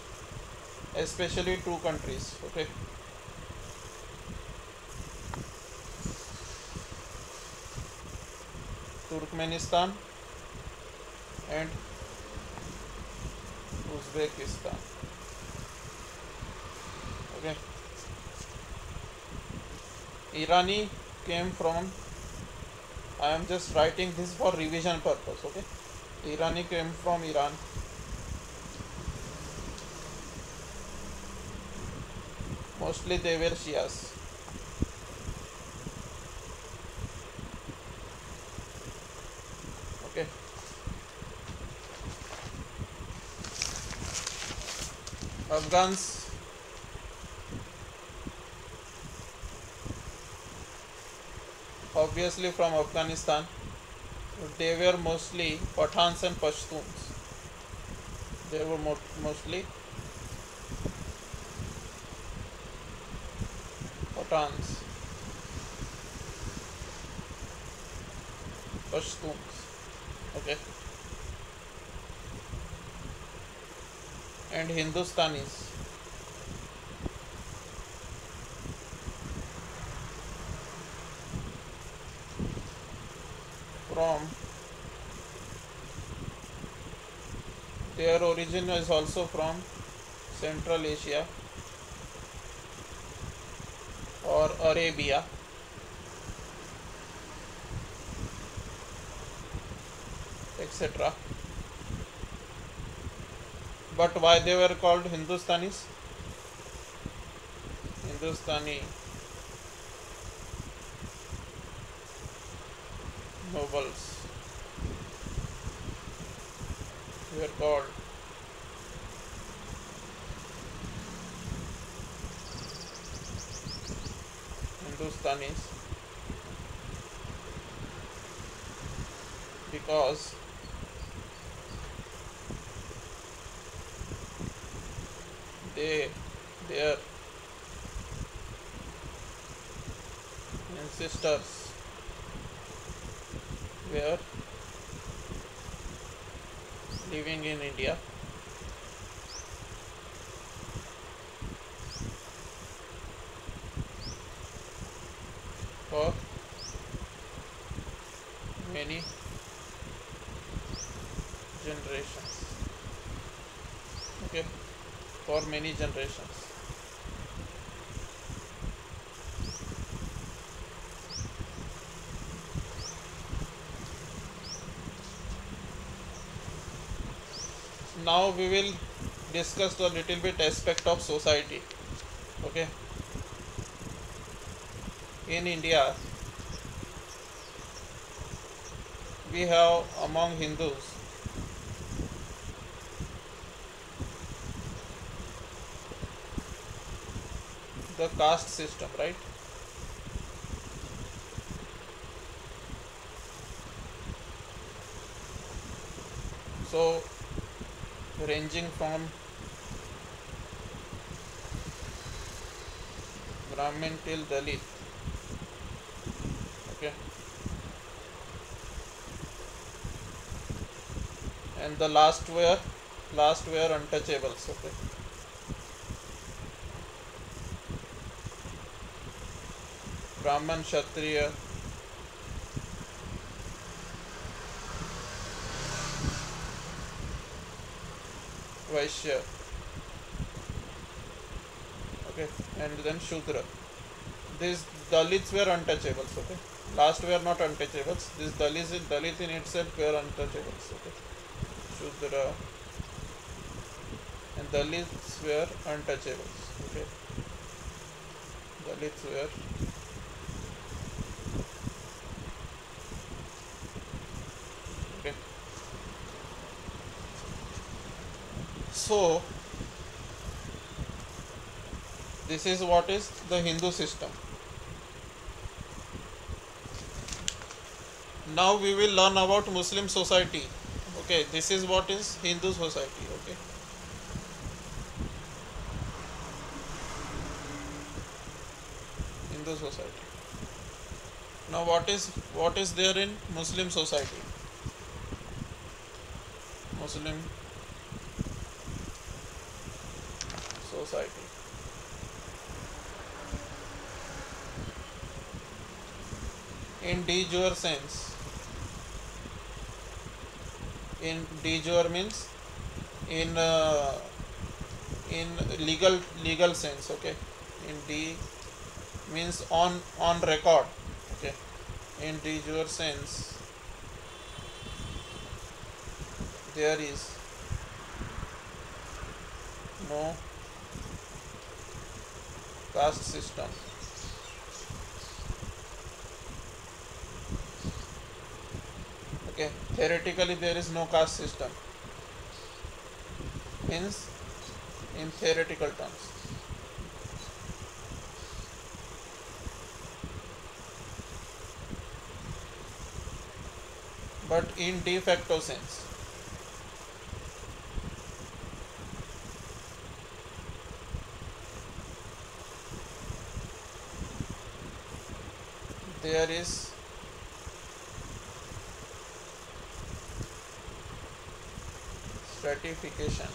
especially two countries. Okay. Turkmenistan and Uzbekistan. Okay. Irani came from, I am just writing this for revision purpose. Okay. Irani came from Iran. Mostly they were Shias. Okay. Afghans, obviously from Afghanistan. They were mostly Pathans and Pashtuns. They were mostly Pathans, Pashtuns. Okay. And Hindustanis. From their origin is also from Central Asia or Arabia. Etc. But why they were called Hindustanis? Hindustani nobles were called Hindustanis because their ancestors were living in India for many generations. Okay, for many generations. Now we will discuss a little bit aspect of society. Okay. In India, we have among Hindus the caste system, right? So ranging from Brahmin till Dalit. Okay. And the last were untouchables. Okay. Brahman, Kshatriya, Vaishya. Okay, and then Shudra. These Dalits were untouchables. Okay, last were not untouchables. These Dalit in itself were untouchables. Okay, Shudra and Dalits were untouchables. Okay, Dalits were okay. So this is what is the Hindu system. Now we will learn about Muslim society. Okay, this is what is Hindu society. Okay, Hindu society. Now what is there in Muslim society? Muslim society. In de jure sense, in de jure means in legal sense. Okay, in de means on record. Okay, in de jure sense there is no caste system. Okay, theoretically there is no caste system, means in theoretical terms. But in de facto sense, there is stratification.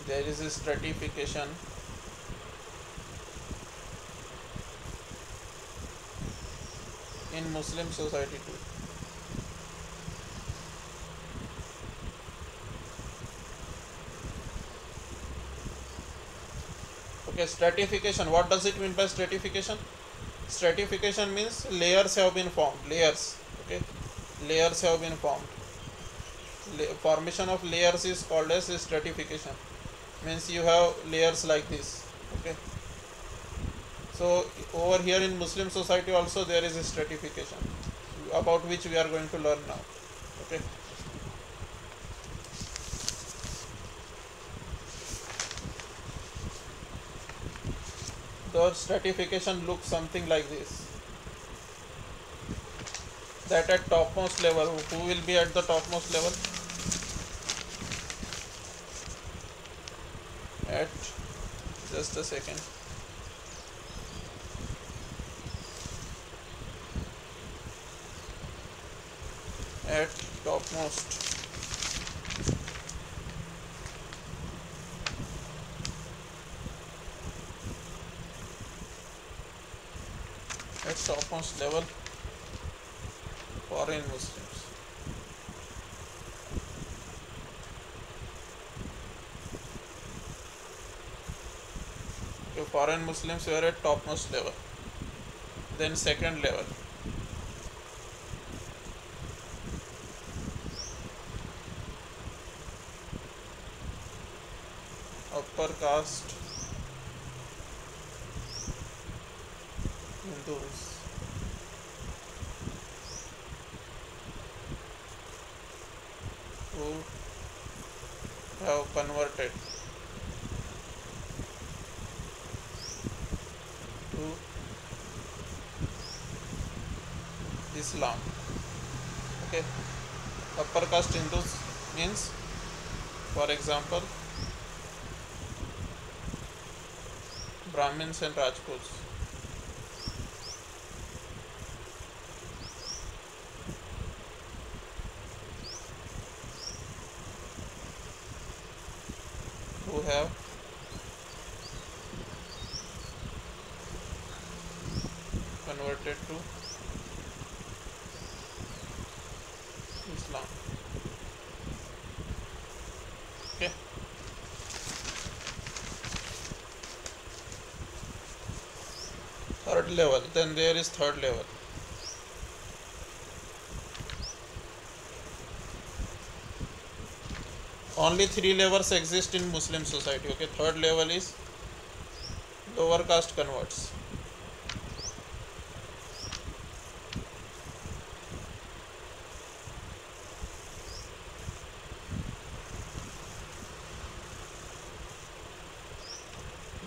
There is a stratification in Muslim society too. Okay, stratification. What does it mean by stratification? Stratification means layers have been formed. Layers. Okay, layers have been formed. Formation of layers is called as stratification. Means you have layers like this. Okay. So over here in Muslim society also there is a stratification, about which we are going to learn now. Okay. The stratification looks something like this. That at topmost level, who will be at the topmost level? At just a second. At topmost, level, foreign Muslims. So foreign Muslims were at topmost level. Then second level, upper caste Hindus. Who have converted to Islam. Okay, upper caste Hindus means, for example, Brahmins and Rajputs. Who have converted to Islam. Okay. Third level, then there is third level. Only three levels exist in Muslim society. Okay, third level is lower caste converts.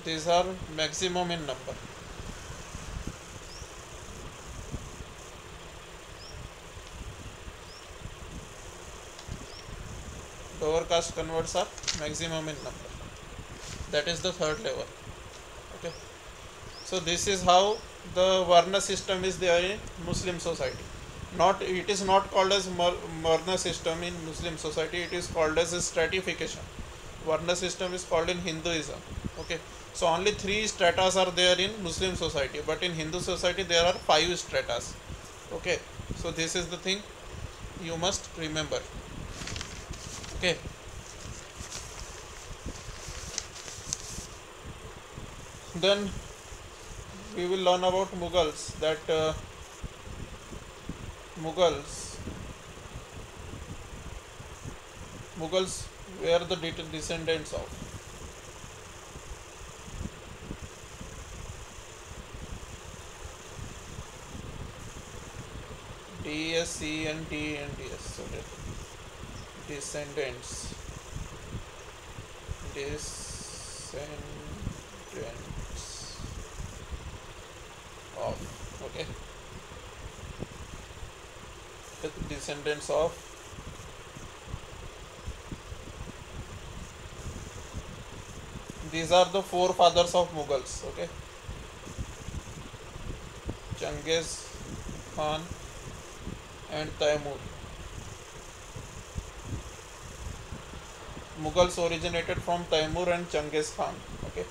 These are maximum in number. Lower caste converts are maximum in number. That is the third level. Okay. So this is how the Varna system is there in Muslim society. It is not called as Varna system in Muslim society. It is called as a stratification. Varna system is called in Hinduism. Okay. So only 3 stratas are there in Muslim society, but in Hindu society there are 5 stratas. Okay. So this is the thing you must remember. Okay. Then we will learn about Mughals, that Mughals were the descendants of DSCNDNDS. So descendants of, okay, the descendants of these are the forefathers of Mughals. Okay, Genghis Khan and Taimur. Mughals originated from Taimur and Genghis Khan. Okay,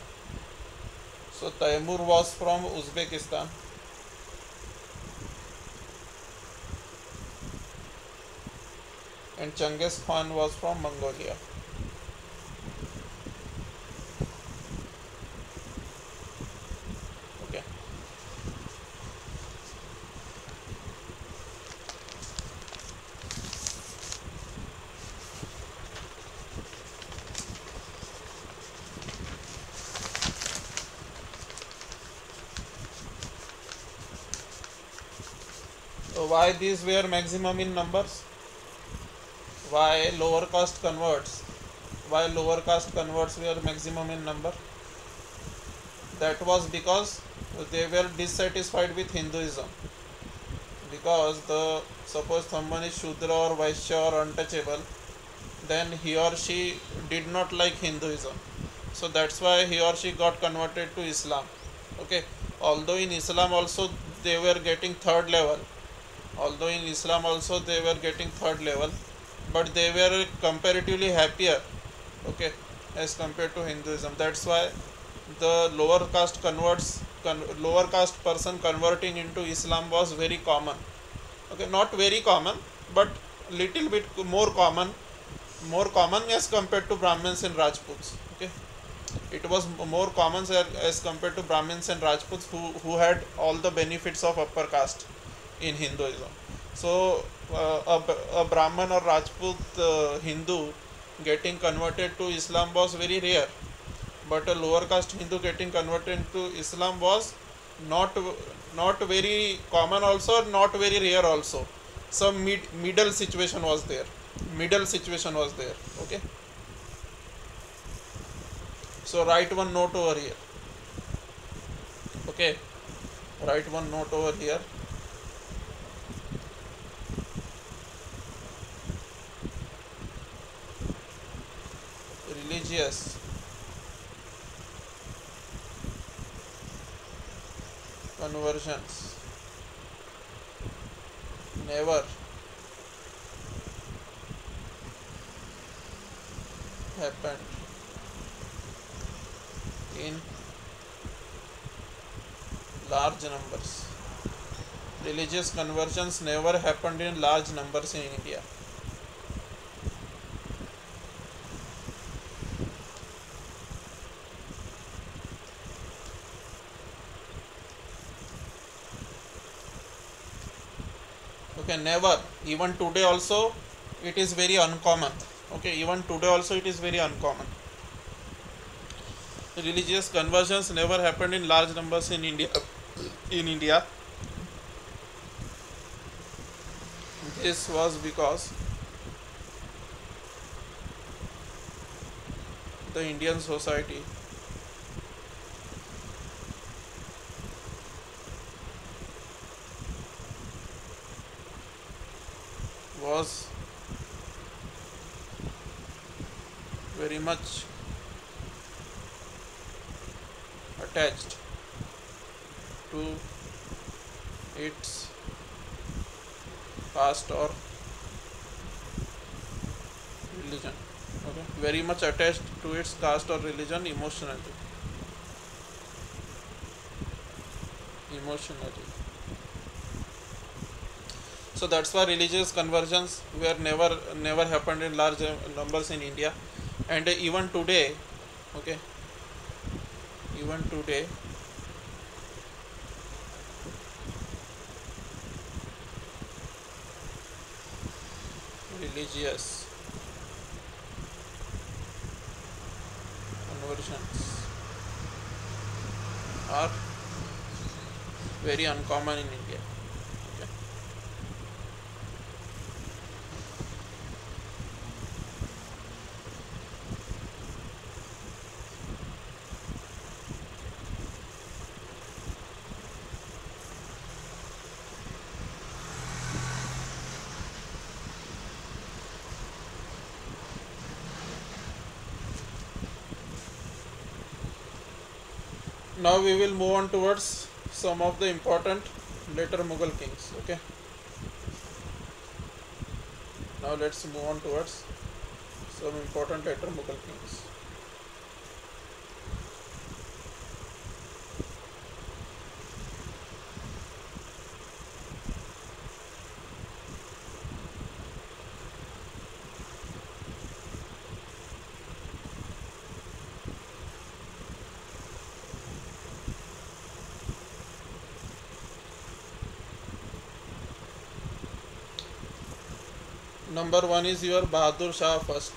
so Taimur was from Uzbekistan, and Genghis Khan was from Mongolia. Okay. So why these were maximum in numbers? Why lower caste converts were maximum in number? That was because they were dissatisfied with Hinduism. Because suppose someone is Shudra or Vaishya or untouchable, then he or she did not like Hinduism. So that's why he or she got converted to Islam. Okay. Although in Islam also they were getting third level, but they were comparatively happier, okay, as compared to Hinduism. That's why the lower caste person converting into Islam was very common. Okay, not very common, but little bit more common as compared to Brahmins and Rajputs. Okay, it was more common as compared to Brahmins and Rajputs who had all the benefits of upper caste in Hinduism. So a Brahman or Rajput Hindu getting converted to Islam was very rare, but a lower caste Hindu getting converted to Islam was not very common also, not very rare also. Some middle situation was there. Okay. So write one note over here. Okay, write one note over here. Religious conversions never happened in large numbers. Religious conversions never happened in large numbers in India. Okay, never. Even today also it is very uncommon. Okay, even today also it is very uncommon. religious conversions never happened in large numbers in India. In India, this was because the Indian society was very much attached to its caste or religion. Okay, very much attached to its caste or religion emotionally. Emotionally. So that's why religious conversions were never happened in large numbers in India, and even today, okay, even today, religious conversions are very uncommon in India. Okay. Now we will move on towards some of the important later Mughal kings. Okay. Now let's move on towards some important later Mughal kings. Number one is your Bahadur Shah first.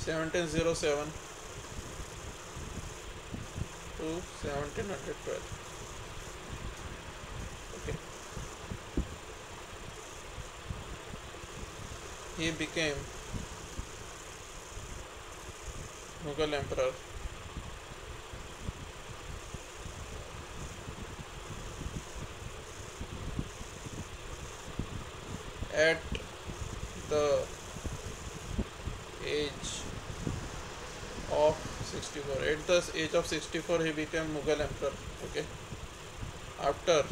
(1707 to 1712). Okay. He became Mughal emperor at the age of 64. At the age of 64, he became Mughal emperor. Okay. After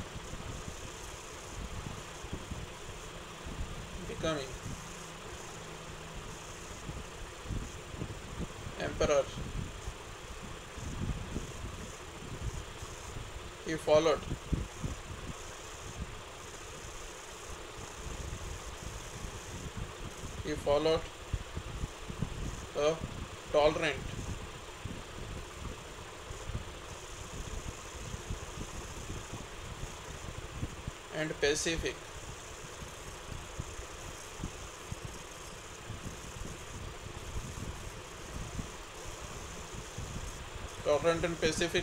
becoming emperor, he followed a tolerant and pacific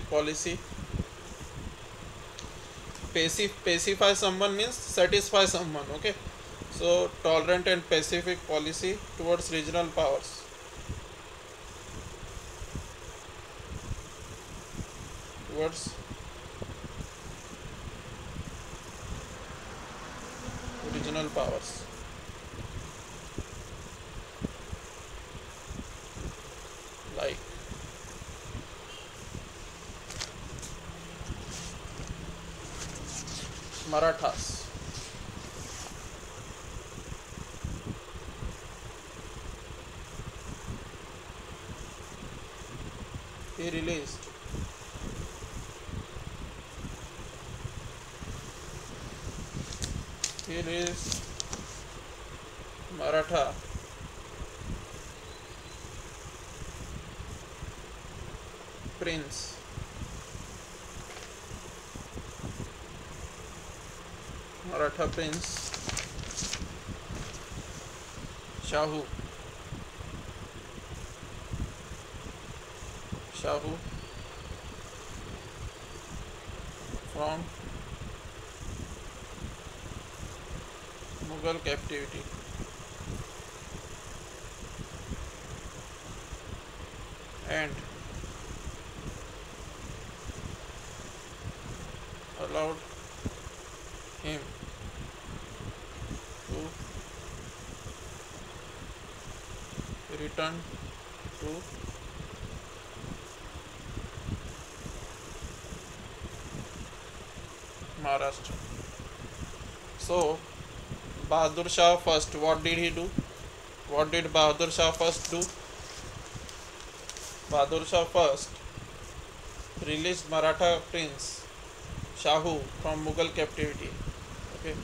policy. Pacify someone means satisfy someone. Okay, so tolerant and pacific policy towards regional powers. Towards regional powers. Like Marathas. He released Maratha prince Maratha prince Shahu from Mughal captivity and allowed him to return to Maharashtra. So Bahadur Shah first, what did he do? What did Bahadur Shah first do? Bahadur Shah first released Maratha prince Shahu from Mughal captivity. Okay,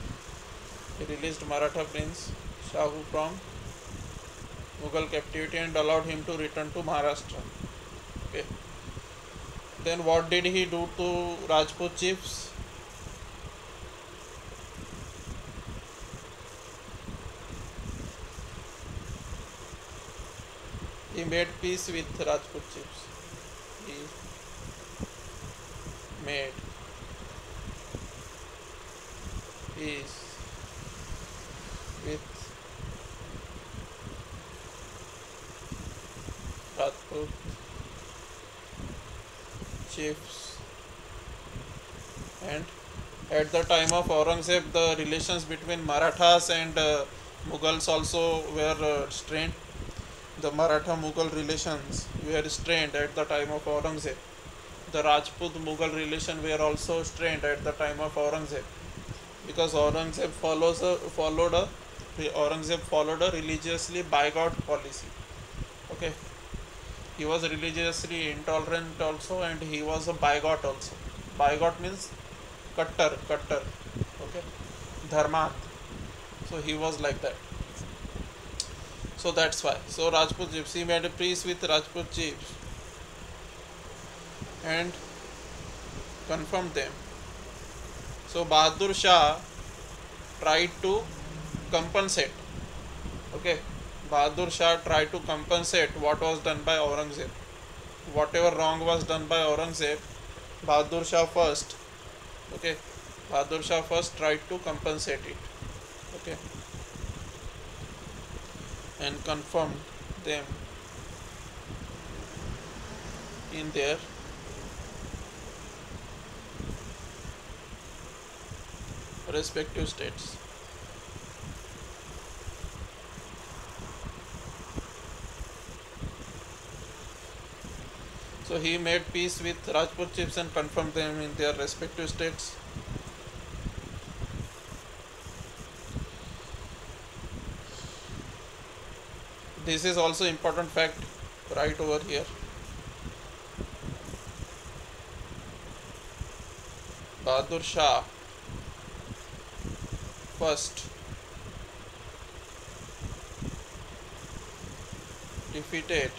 he released Maratha prince Shahu from Mughal captivity and allowed him to return to Maharashtra. Okay. Then what did he do to Rajput chiefs? He made peace with Rajput chiefs. He made peace with Rajput chiefs, and at the time of Aurangzeb the relations between Marathas and Mughals also were strained. The Maratha-Mughal relations were strained at the time of Aurangzeb. The Rajput-Mughal relations were also strained at the time of Aurangzeb, because Aurangzeb followed a religiously bigot policy. Okay, he was religiously intolerant also, and he was a bigot also. Bigot means cutter. Okay, dharmat. So he was like that. So that's why. So Rajput chiefs, he made a peace with Rajput chiefs and confirmed them. So Bahadur Shah tried to compensate. Okay, Bahadur Shah tried to compensate what was done by Aurangzeb. Whatever wrong was done by Aurangzeb, Bahadur Shah first. Okay, Bahadur Shah first tried to compensate it. Okay, and confirmed them in their respective states. So he made peace with Rajput chiefs and confirmed them in their respective states. This is also important fact right over here. Bahadur Shah first defeated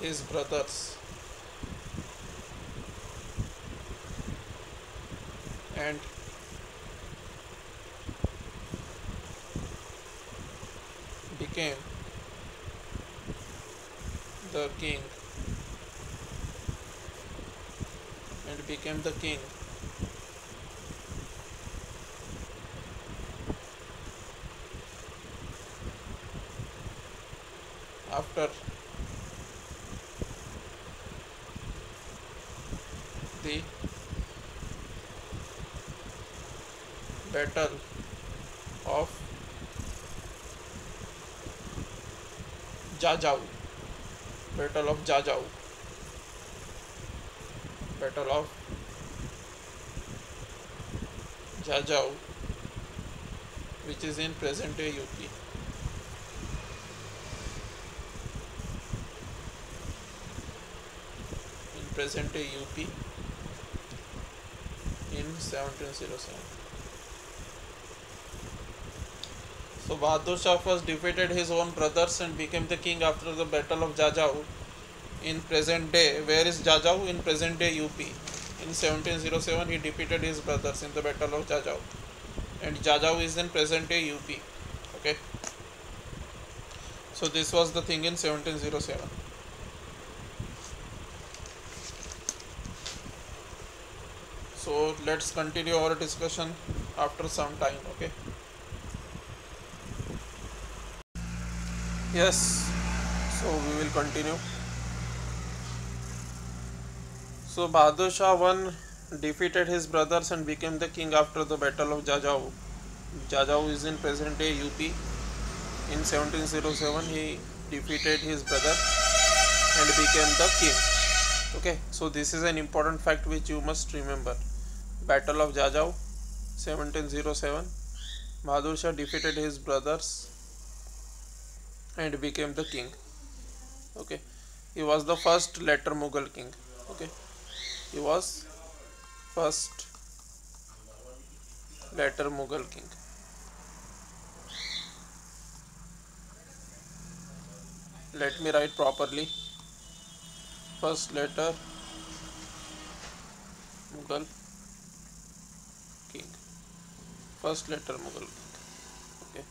his brothers and became the king after the battle of Jajau. Battle of Jajau. Battle of Jajau, which is in present day UP. In present day UP in 1707. So Bahadur Shah first defeated his own brothers and became the king after the battle of Jajau in present day. Where is Jajau? In present day UP. In 1707 he defeated his brothers in the battle of Jajau, and Jajau is in present day UP. Okay, so this was the thing in 1707. So let's continue our discussion after some time. Okay. Yes, so we will continue. So Bahadur Shah one defeated his brothers and became the king after the battle of Jajau. Jajau is in present day UP. In 1707 he defeated his brother and became the king. Okay, so this is an important fact which you must remember. Battle of Jajau, 1707. Bahadur Shah defeated his brothers and became the king. Okay, he was the first later Mughal king. Okay, he was first later Mughal king. Let me write properly. First later Mughal king. First later Mughal king. Okay.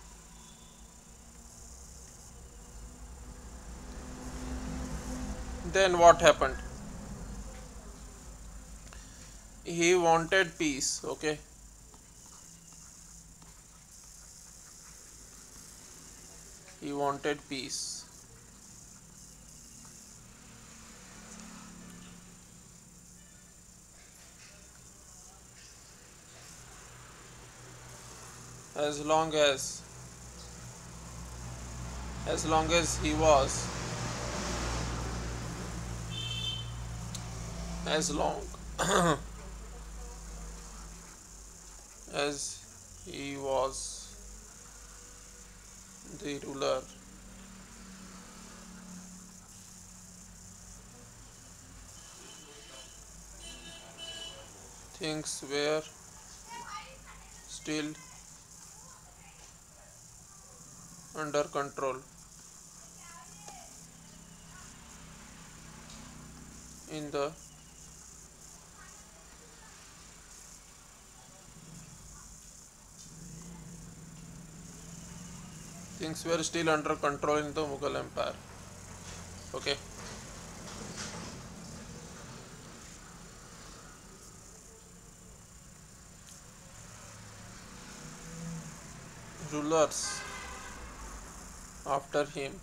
Then what happened? He wanted peace. Okay. He wanted peace. As long as he was as long as he was the ruler, things were still under control in the Mughal Empire. Okay. Rulers after him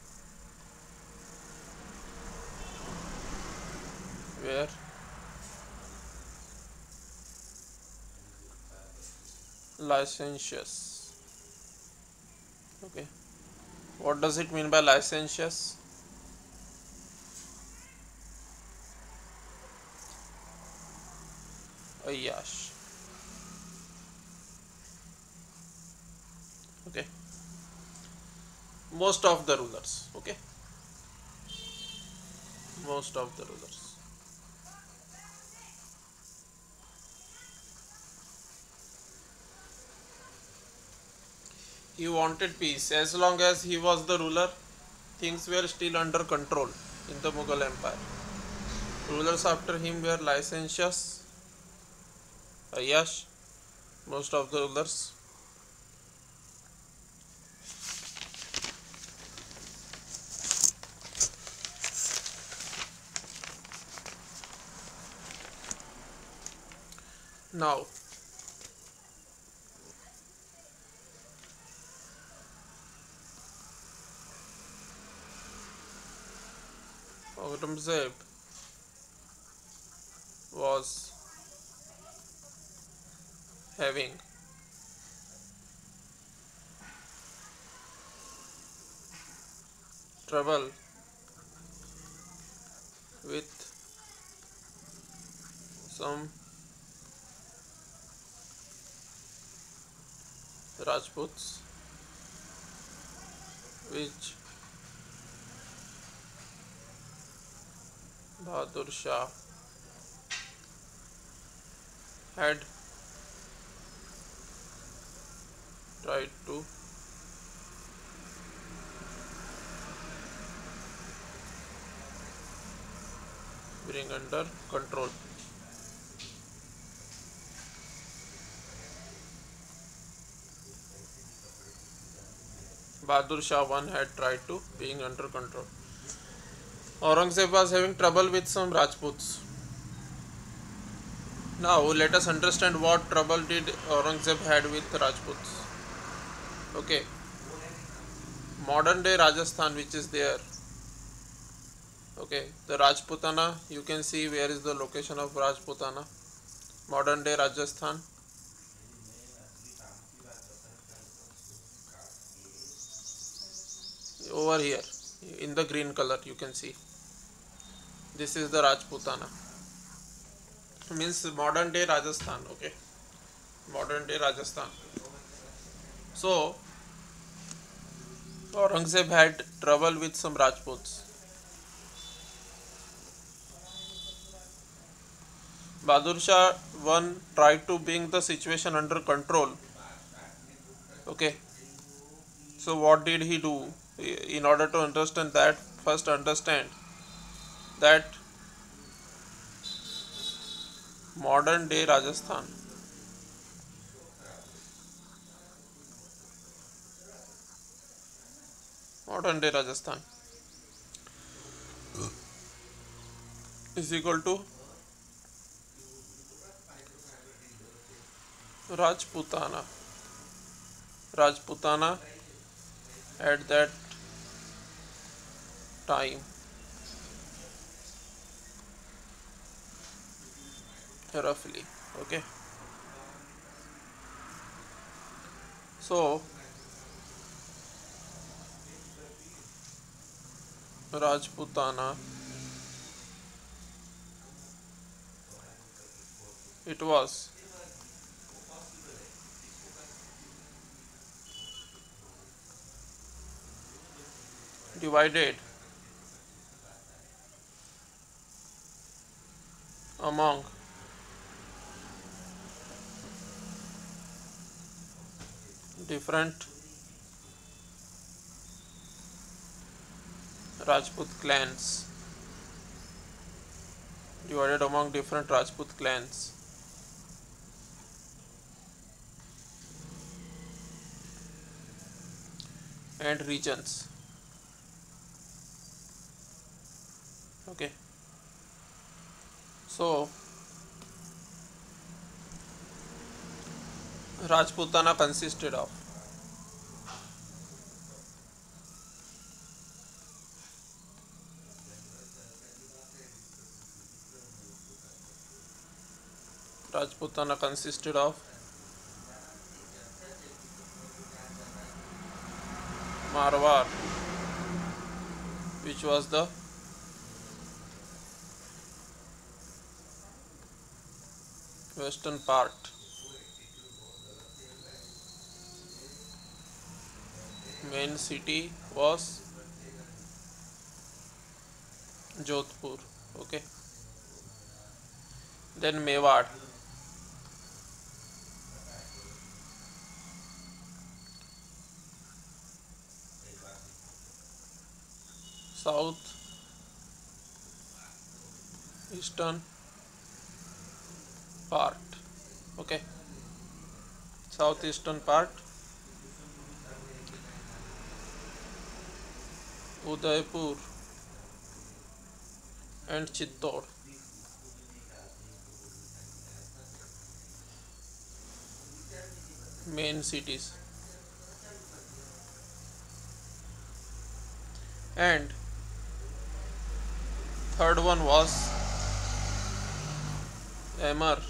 were licentious. Okay. What does it mean by licentious? Ayyash. Okay. Most of the rulers. Okay. Most of the rulers. He wanted peace. As long as he was the ruler, things were still under control in the Mughal Empire. Rulers after him were licentious, Ayyash, most of the rulers. Now, Aurangzeb was having trouble with some Rajputs, which Bahadur Shah had tried to bring under control. Bahadur Shah I had tried to being under control. Aurangzeb was having trouble with some Rajputs. Now let us understand what trouble did Aurangzeb had with Rajputs. Okay, modern day Rajasthan, which is there. Okay, the Rajputana, you can see where is the location of Rajputana. Modern day Rajasthan. Over here in the green color you can see. This is the Rajputana. Means modern day Rajasthan. Okay, modern day Rajasthan. So Aurangzeb had trouble with some Rajputs. Bahadur Shah I tried to bring the situation under control. Okay, so what did he do? In order to understand that, first understand that modern day Rajasthan, modern day Rajasthan is equal to Rajputana. Rajputana at that time, roughly. Okay, so Rajputana, it was divided among different Rajput clans. Divided among different Rajput clans. And regions. Okay, so Rajputana consisted of Marwar, which was the western part. Main city was Jodhpur. Okay, then Mewar, south eastern part. Okay, southeastern part. Udaipur and Chittor. Main cities. And third one was Amber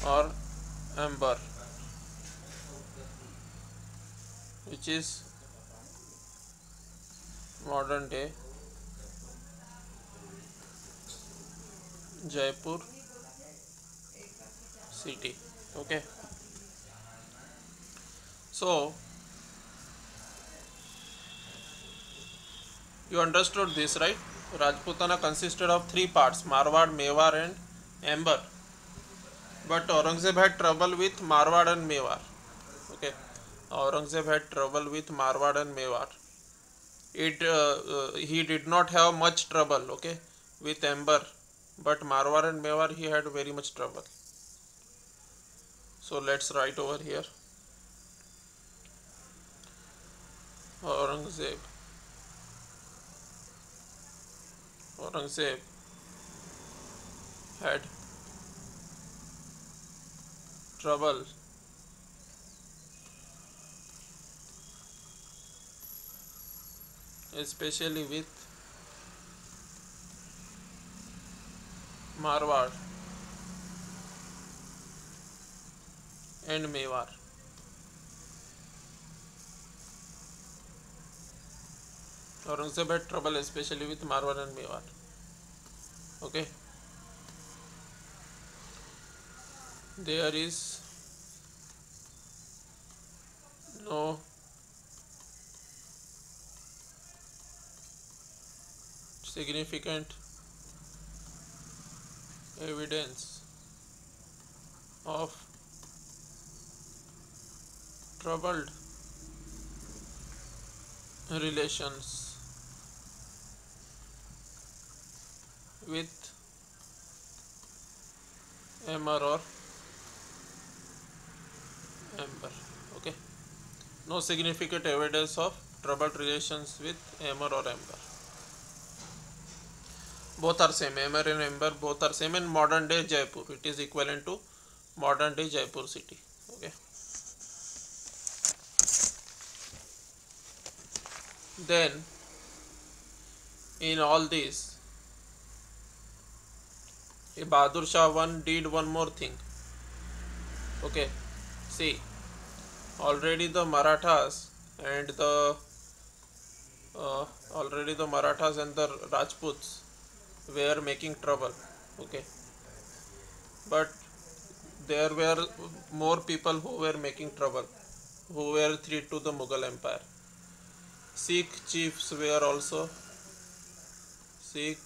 or Amber, which is modern day Jaipur city. Okay, so you understood this, right? Rajputana consisted of three parts: Marwar, Mewar and Amber. But Aurangzeb had trouble with Marwar and Mewar. Okay, Aurangzeb had trouble with Marwar and Mewar. He did not have much trouble, okay, with Amber, but Marwar and Mewar he had very much trouble. So let's write over here. Aurangzeb. Aurangzeb had trouble especially with Marwar and Mewar. Aurangzeb had trouble especially with Marwar and Mewar. Okay, there is no significant evidence of troubled relations with Amber or Amber. Okay, no significant evidence of troubled relations with Amber or Amber. Both are same. Amber and Amber both are same in modern day Jaipur. It is equivalent to modern day Jaipur city. Okay. Then in all this, Bahadur Shah did one more thing. Okay, see, already the Marathas and the already the Marathas and the Rajputs were making trouble. Okay, but there were more people who were making trouble, who were threat to the Mughal Empire. Sikh chiefs were also Sikh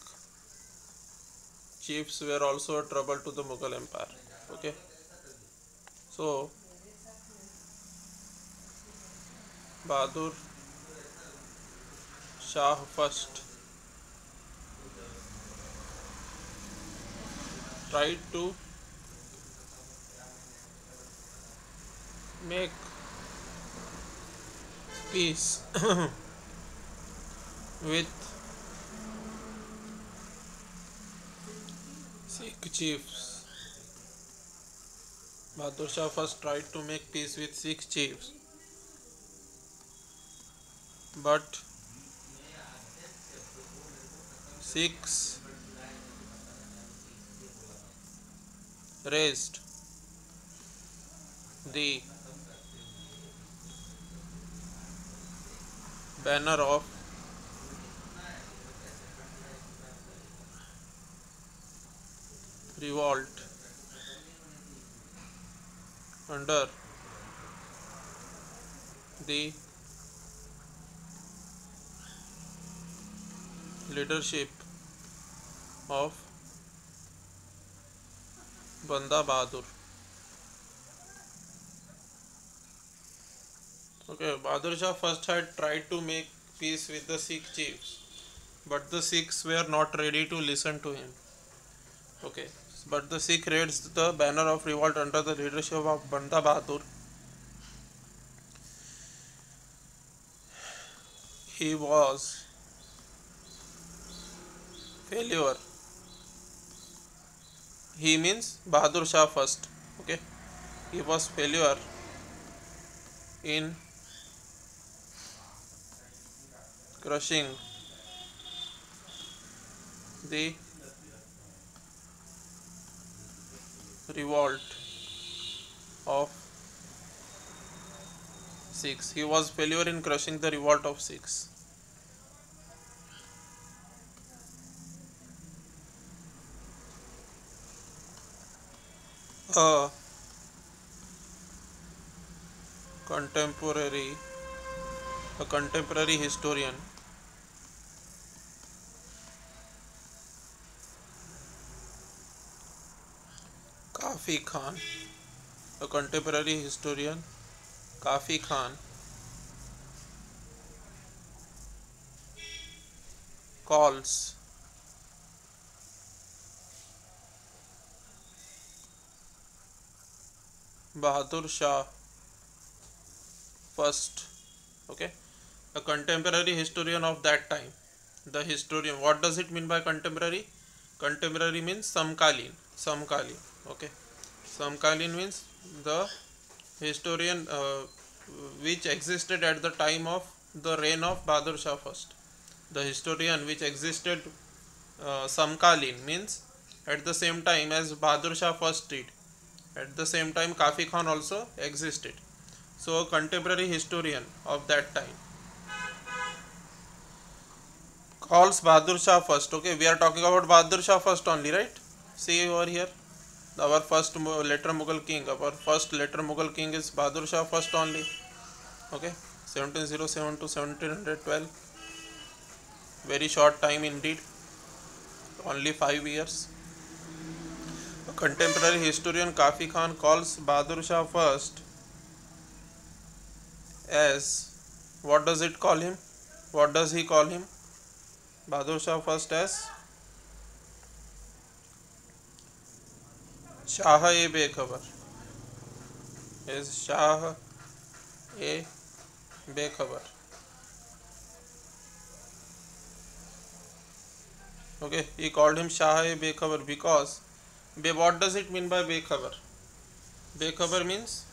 chiefs were also a trouble to the Mughal Empire. Okay, so Bahadur Shah first tried to make peace with Sikh chiefs. Bahadur Shah first tried to make peace with Sikh chiefs, but Sikhs raised the banner of revolt under the leadership of Banda Bahadur. Okay, Bahadur Shah first had tried to make peace with the Sikh chiefs, but the Sikhs were not ready to listen to him. Okay, but the Sikh raised the banner of revolt under the leadership of Banda Bahadur. He was failure. He means Bahadur Shah first. Okay, he was failure in crushing the revolt of Sikhs. He was failure in crushing the revolt of Sikhs. A contemporary a contemporary historian Kafi Khan, a contemporary historian Kafi Khan calls Bahadur Shah first. Okay, a contemporary historian of that time. The historian, what does it mean by contemporary? Contemporary means samkalin. Okay, samkalin means the historian which existed at the time of the reign of Bahadur Shah first. The historian which existed samkalin means at the same time as Bahadur Shah first did. At the same time Kafi Khan also existed. So a contemporary historian of that time calls Bahadur Shah first. Okay, we are talking about Bahadur Shah first only, right? See over here, our first later Mughal king, our first later Mughal king is Bahadur Shah first only. Okay, 1707 to 1712, very short time indeed, only 5 years. A contemporary historian Kafi Khan calls Bahadur Shah first as, what does it call him? What does he call him? Bahadur Shah first as Shah-e Bekhabar, is Shah-e Bekhabar. Okay, he called him Shah-e Bekhabar because, what does it mean by Bekhabar? Bekhabar means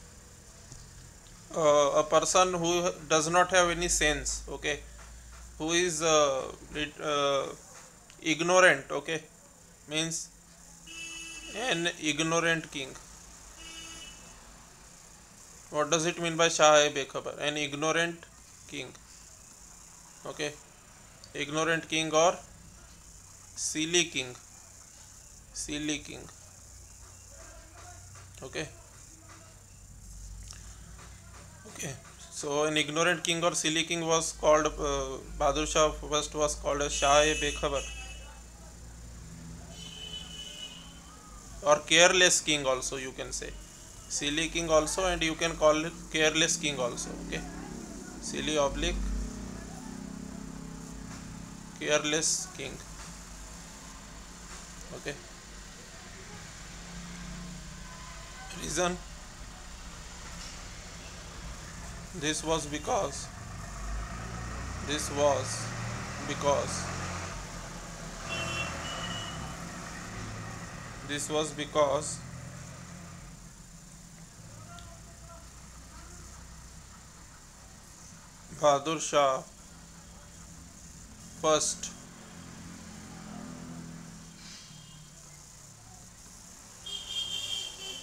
a person who does not have any sense. Okay, who is ignorant. Okay, means an ignorant king. What does it mean by Shah-e-Bekhabar? An ignorant king. Okay, ignorant king or silly king. Silly king. Okay. Okay. So an ignorant king or silly king was called, Bahadur Shah first was called as Shah-e-Bekhabar, or careless king also you can say. Silly king also, and you can call it careless king also. Okay, silly oblique careless king. Okay, reason, this was because Bahadur Shah first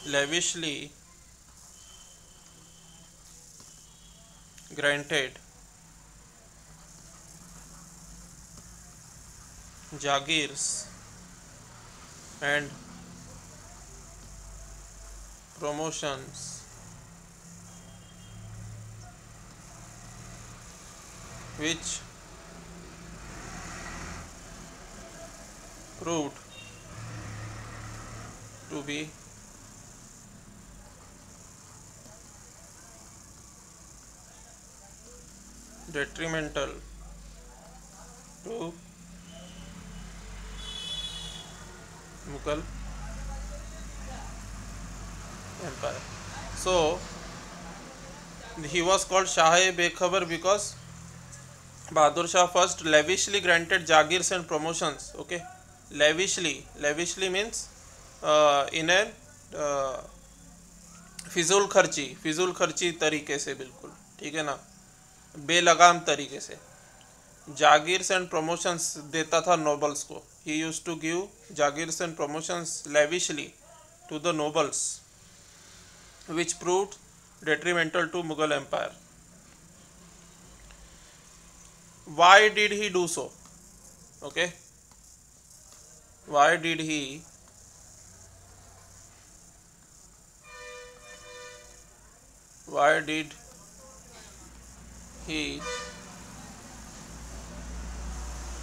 lavishly granted Jagirs and promotions which proved to be detrimental to Mughal Empire. So he was called Shah-e-Bekhabar because Bahadur Shah first lavishly granted Jagirs and promotions. Okay, lavishly means in a फिजूल खर्ची तरीके से, बिल्कुल ठीक है ना, बेलगाम तरीके से जागीर्स एंड प्रमोशंस देता था नोबल्स को. ही यूज्ड टू गिव जागीर्स and promotions lavishly to the nobles which proved detrimental to Mughal Empire. Why did he do so? Okay, why did he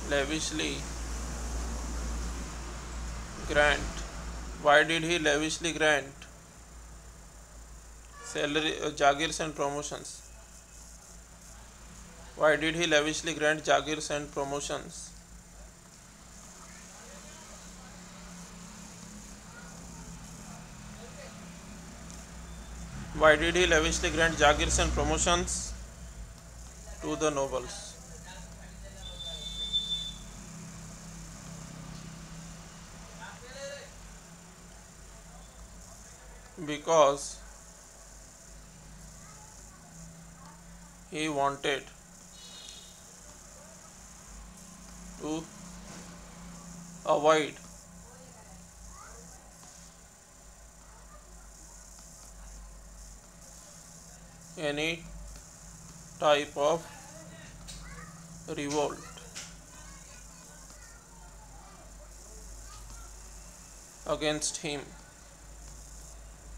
lavishly grant salary, Jagirs and promotions? Why did he lavishly grant Jagirs and promotions? Why did he lavishly grant Jagirs and promotions to the nobles. Because he wanted to avoid any type of revolt against him.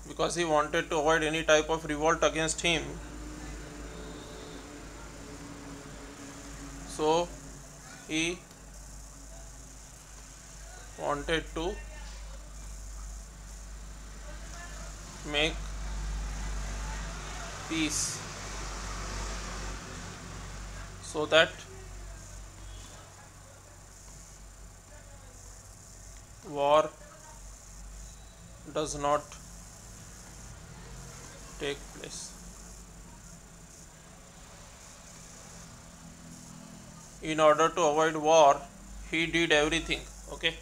Because he wanted to avoid any type of revolt against him, so he wanted to make peace so that war does not take place. In order to avoid war, he did everything. Okay.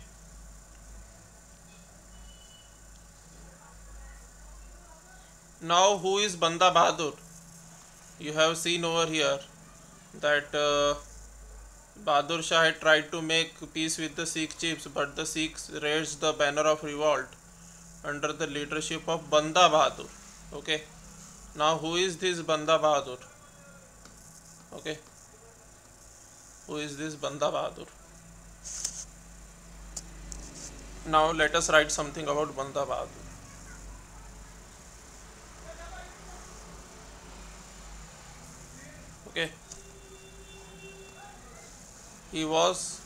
Now, who is Banda Bahadur? You have seen over here that Bahadur Shah had tried to make peace with the Sikh chiefs, but the Sikhs raised the banner of revolt under the leadership of Banda Bahadur. Okay. Now, who is this Banda Bahadur? Okay. Who is this Banda Bahadur? Now, let us write something about Banda Bahadur. Okay. He was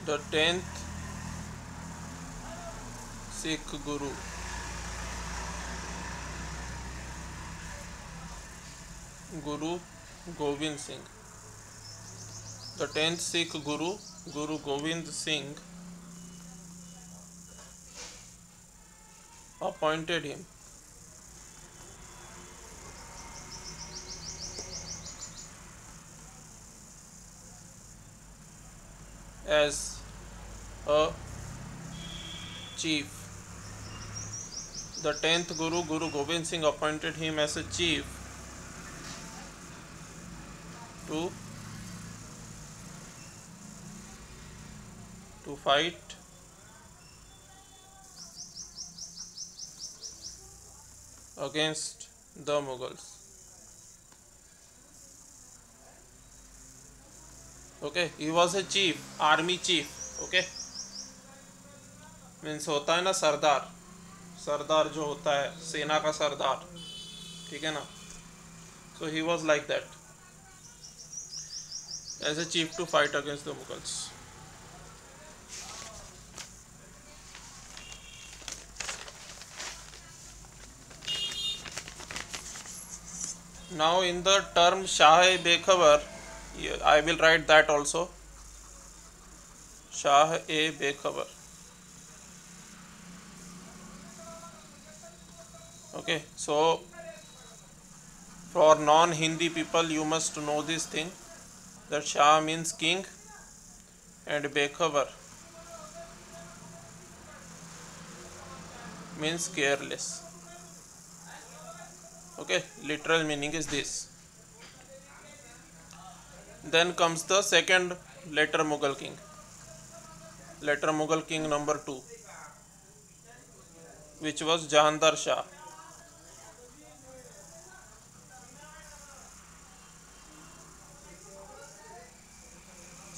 the 10th Sikh Guru. Guru Gobind Singh. The 10th Sikh Guru, Guru Gobind Singh, appointed him as a chief. The 10th Guru, Guru Gobind Singh, appointed him as a chief to fight against the Mughals. Okay, he was a chief, army chief. Okay, means होता है ना सरदार, सरदार जो होता है सेना का सरदार, ठीक है ना. So he was like that, as a chief to fight against the Mughals. Now in the term Shah-e-Bekhabar, I will write that also. Shah-e-Bekhabar. Okay, so for non-Hindi people, you must know this thing, that Shah means king and Bekhabar means careless. Okay, literal meaning is this. Then comes the second later Mughal king. Later Mughal king number 2, which was Jahandar Shah.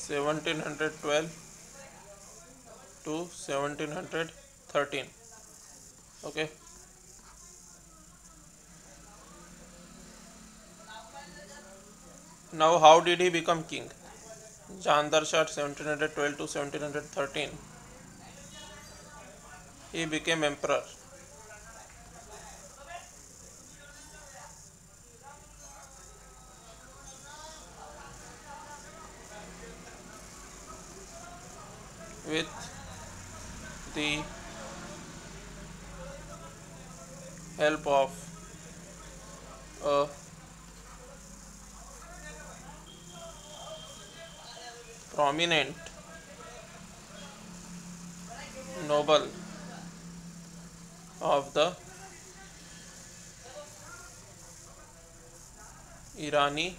(1712 to 1713). Okay. Now, how did he become king? Jahandar Shah 1712 to 1713. He became emperor. With the help of a prominent noble of the Irani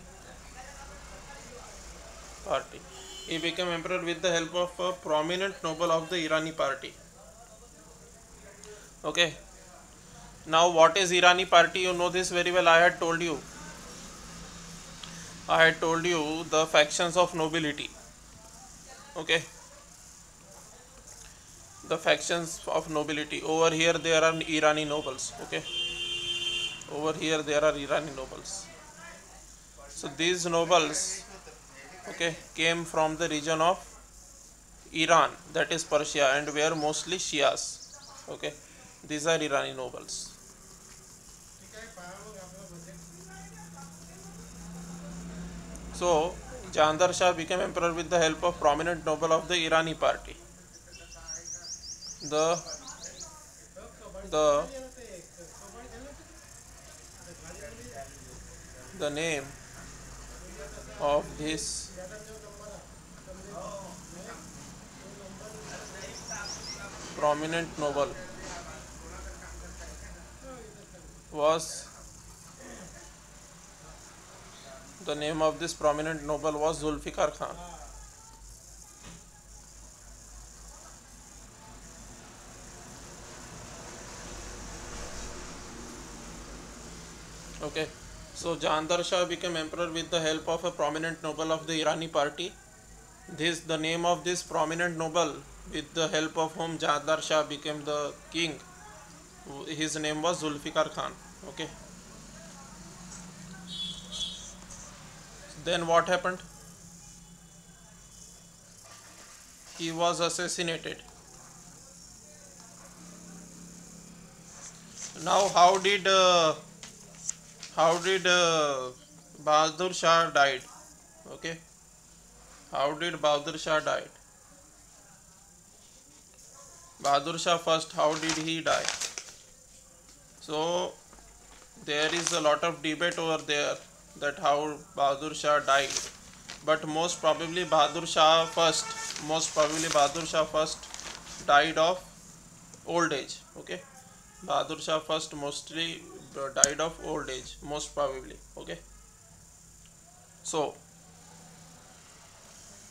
party. He became emperor with the help of a prominent noble of the Irani party. Okay. Now what is Irani party? You know this very well. I had told you the factions of nobility. Okay. The factions of nobility. Over here there are Irani nobles. Okay. Over here there are Irani nobles. So these nobles, okay, came from the region of Iran, that is Persia, and were mostly Shias. Okay. These are Irani nobles. So Jahandar Shah became emperor with the help of prominent noble of the Irani party. The the the name of this prominent noble was Zulfikar Khan. Okay. So Jahandar Shah became emperor with the help of a prominent noble of the Irani party. The name of this prominent noble with the help of whom Jahandar Shah became the king, his name was Zulfikar Khan. Okay. Then what happened? He was assassinated. Now how did Bahadur Shah died? Okay. How did Bahadur Shah died? Bahadur Shah first, how did he die? So there is a lot of debate over there that how Bahadur Shah died. But most probably Bahadur Shah first died of old age. Okay. Bahadur Shah first mostly died of old age, most probably. Okay. So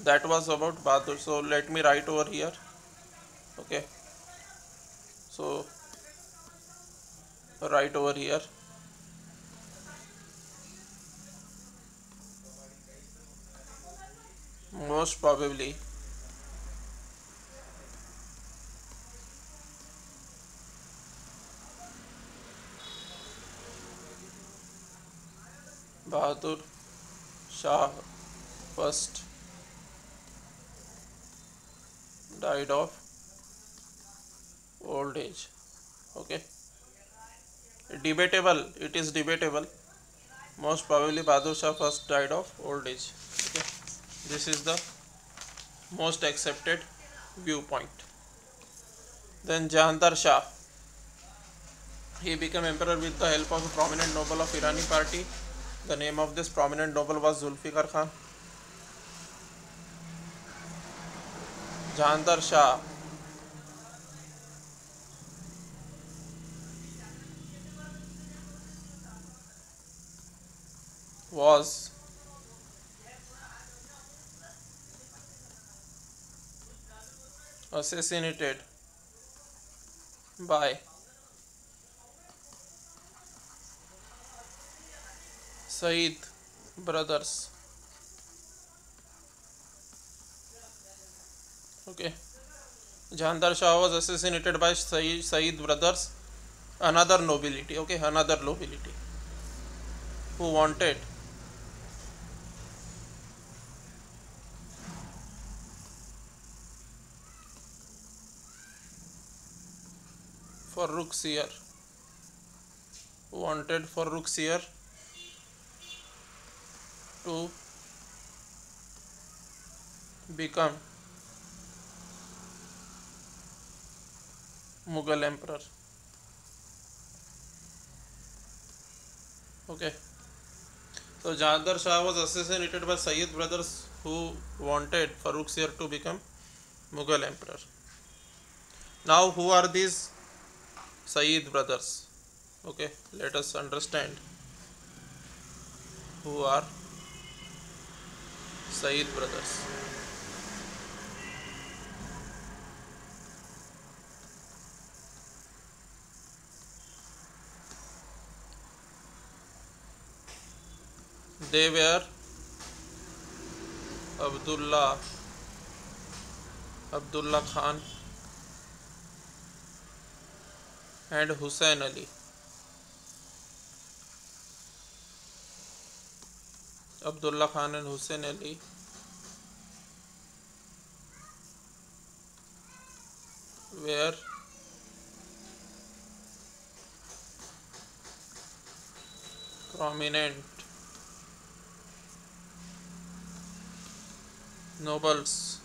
that was about Bahadur. So let me write over here. Okay. So write over here. Most probably Bahadur Shah first died of old age. Okay. Debatable. It is debatable. Most probably Bahadur Shah first died of old age. Okay. This is the most accepted viewpoint. Then Jahandar Shah. He became emperor with the help of a prominent noble of Irani party. The name of this prominent noble was Zulfikar Khan. Jahandar Shah was assassinated by Said brothers. Okay. Jahandar Shah was assassinated by Said brothers, another nobility. Okay, another nobility who wanted Farrukhsiyar, to become Mughal emperor. Okay. So Bahadur Shah was assassinated by Sayyid brothers who wanted Farooq Sir to become Mughal emperor. Now who are these Sayyid brothers? Okay, let us understand who are Sayyid brothers. They were Abdullah, Abdullah Khan and Hussain Ali. Abdullah Khan and Hussain Ali were prominent nobles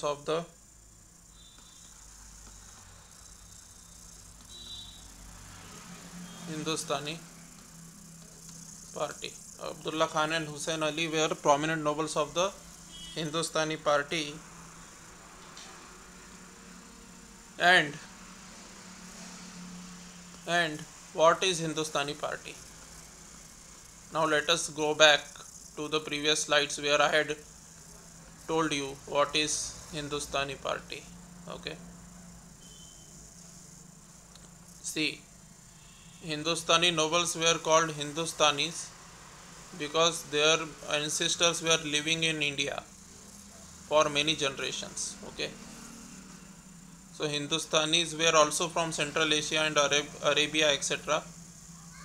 of the Hindustani party. Abdullah Khan and Hussain Ali were prominent nobles of the Hindustani party, and what is Hindustani party? Now let us go back to the previous slides where I had told you what is Hindustani party. Okay. See, Hindustani nobles were called Hindustanis because their ancestors were living in India for many generations. Okay. So Hindustanis were also from Central Asia and Arabia, etc.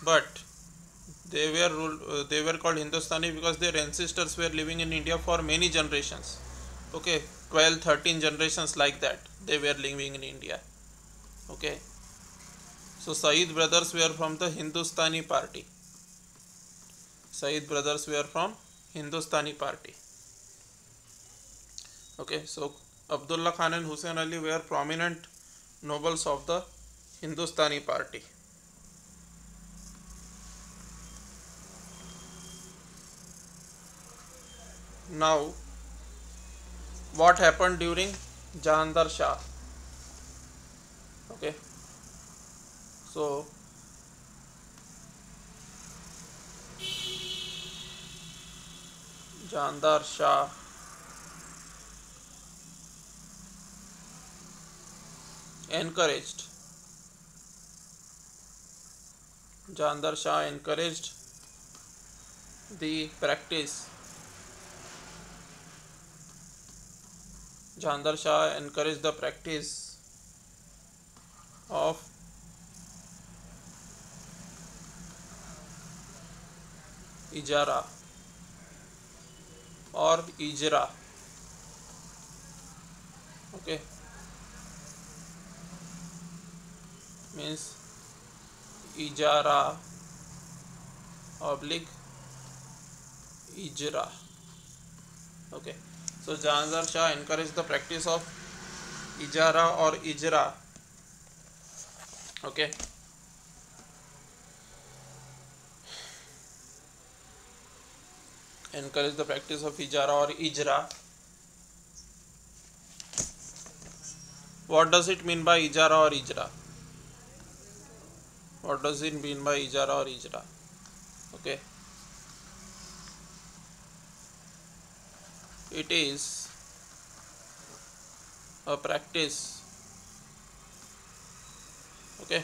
But they were called Hindustani because their ancestors were living in India for many generations. Okay, 12, 13 generations like that they were living in India. Okay. So Sayyid brothers were from the Hindustani party. Sayyid brothers were from Hindustani party. Okay, so Abdullah Khan and Hussain Ali were prominent nobles of the Hindustani party. Now, what happened during Jahandar Shah? Okay, so Jahandar Shah encouraged the practice. Jahandar Shah encouraged the practice of ijara or ijra. Okay, means ijara oblique ijra. Okay, so Jahandar Shah encouraged the practice of ijara or ijra. Okay, encourage the practice of ijara or ijra. What does it mean by ijara or ijra? What does it mean by ijara or ijra? Okay, it is a practice. Okay,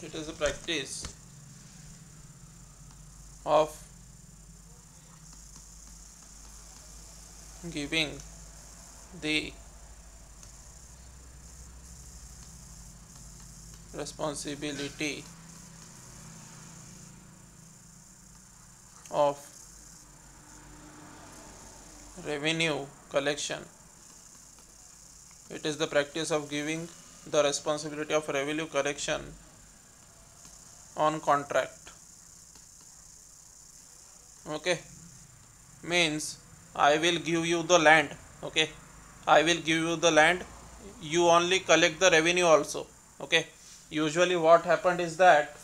it is a practice of giving the responsibility of revenue collection. It is the practice of giving the responsibility of revenue collection on contract. Okay, means I will give you the land. Okay, I will give you the land, you only collect the revenue also. Okay, usually what happened is that,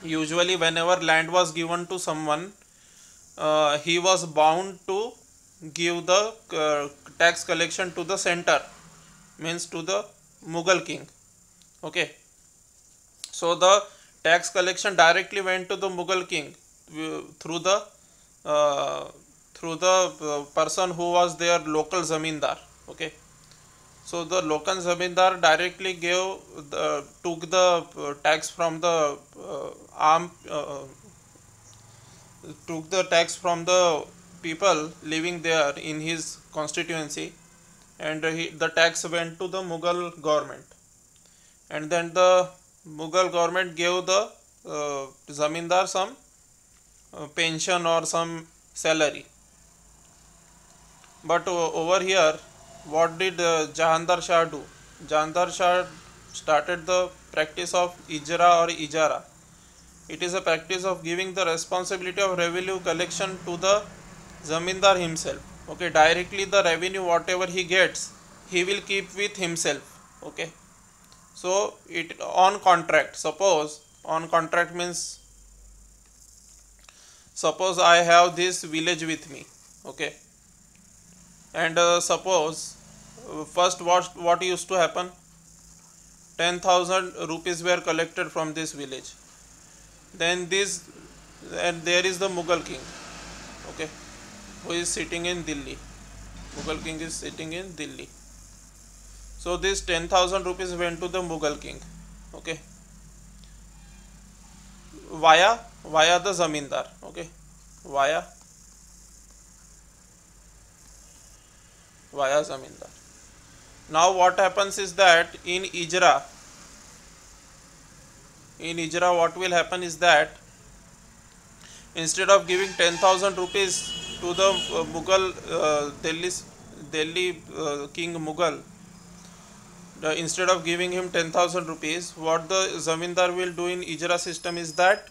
usually whenever land was given to someone, he was bound to give the tax collection to the center, means to the Mughal king. Okay, so the tax collection directly went to the Mughal king through the uh, person who was their local zamindar. Okay, so the local zamindar directly took the tax from the arm took the tax from the people living there in his constituency, and the tax went to the Mughal government, and then the Mughal government gave the zamindar some pension or some salary. But over here, what did Jahandar Shah do? Jahandar Shah started the practice of ijra or ijara. It is a practice of giving the responsibility of revenue collection to the zamindar himself. Okay, directly the revenue whatever he gets, he will keep with himself. Okay, so it on contract. Suppose on contract means, suppose I have this village with me. Okay, and suppose first what used to happen, 10,000 rupees were collected from this village. Then this, and there is the Mughal king. Okay, who is sitting in Delhi. Mughal king is sitting in Delhi. So this 10,000 rupees went to the Mughal king. Okay, via the zamindar. Okay, via zamindar. Now what happens is that in ijra what will happen is that, instead of giving 10,000 rupees to the Mughal Delhi king Mughal, instead of giving him 10,000 rupees, what the zamindar will do in ijra system is that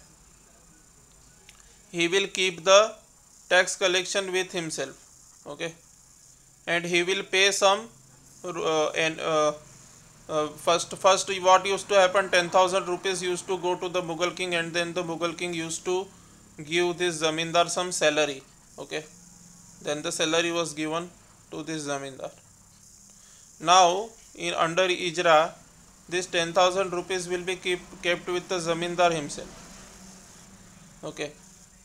he will keep the tax collection with himself. Okay, and he will pay some and first what used to happen, 10,000 rupees used to go to the Mughal king, and then the Mughal king used to give this zamindar some salary. Okay, then the salary was given to this zamindar. Now in under ijra, this 10,000 rupees will be kept with the zamindar himself. Okay,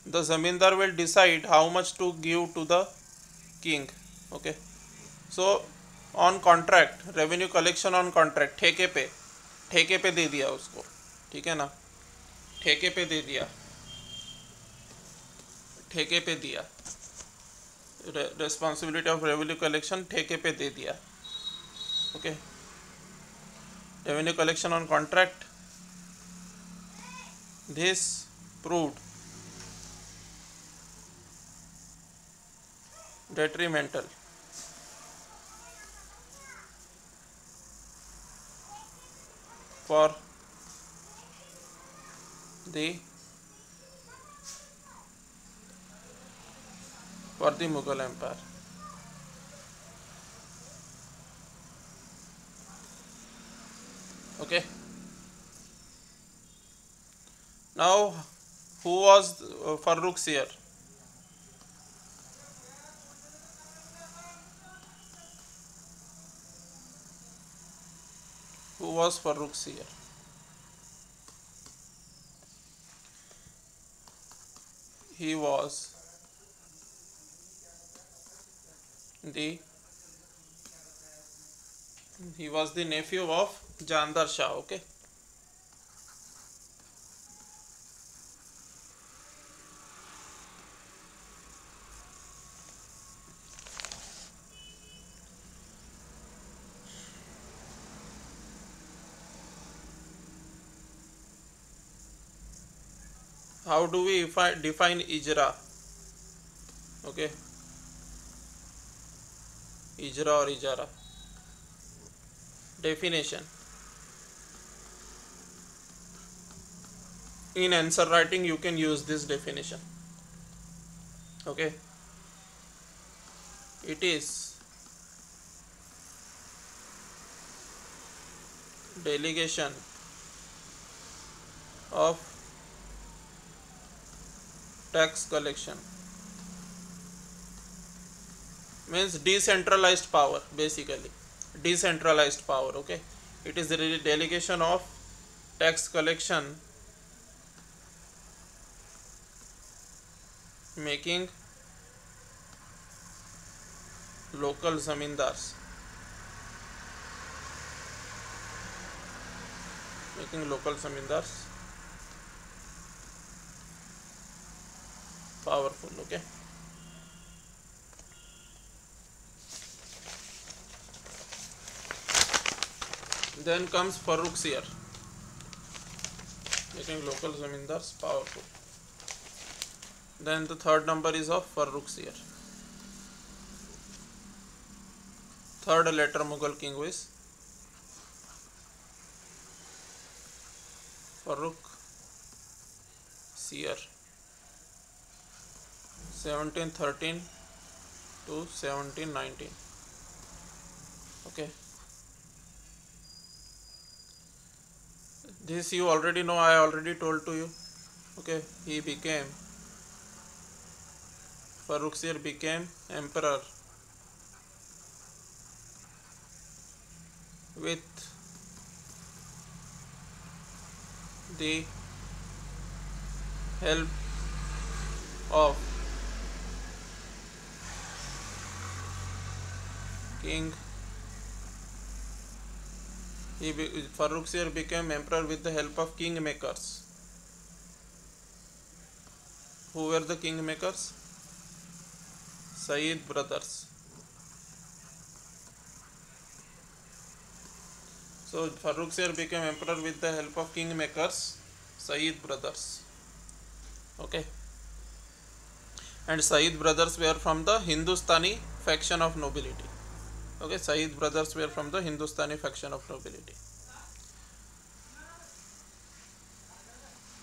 the zamindar will decide how much to give to the king. Okay, so on contract, revenue collection on contract, ठेके पे दे दिया उसको. ठीक है ना, ठेके पे दे दिया, ठेके पे दिया, रेस्पॉन्सिबिलिटी ऑफ रेवेन्यू कलेक्शन ठेके पे दे दिया. Okay, revenue collection on contract, this proved detrimental for the Mughal Empire. Okay, now who was Farrukh Seer? Who was Farrukh Seer? He was the nephew of Jahandar Shah. Okay, how do we define ijra? Okay, ijra or ijara. Definition: in answer writing you can use this definition. Okay, It is delegation of tax collection, means decentralized power, basically decentralized power. Okay, it is the delegation of tax collection, making local zamindars, making local zamindars powerful. Okay, then comes Farrukh Seer, making local zamindars powerful. Then the third number is of Farrukh Seer. Third later Mughal king who is Farrukh Seer, 1713 to 1719. Okay, this you already know, I already told to you. Okay, he became, Farrukh Seer became emperor with the help of king. Farrukh Seer became emperor with the help of kingmakers. Who were the kingmakers? Sayyid brothers. So Farrukh Seer became emperor with the help of kingmakers, Sayyid brothers. Okay, and Sayyid brothers were from the Hindustani faction of nobility. Okay, Sayyid brothers were from the Hindustani faction of nobility.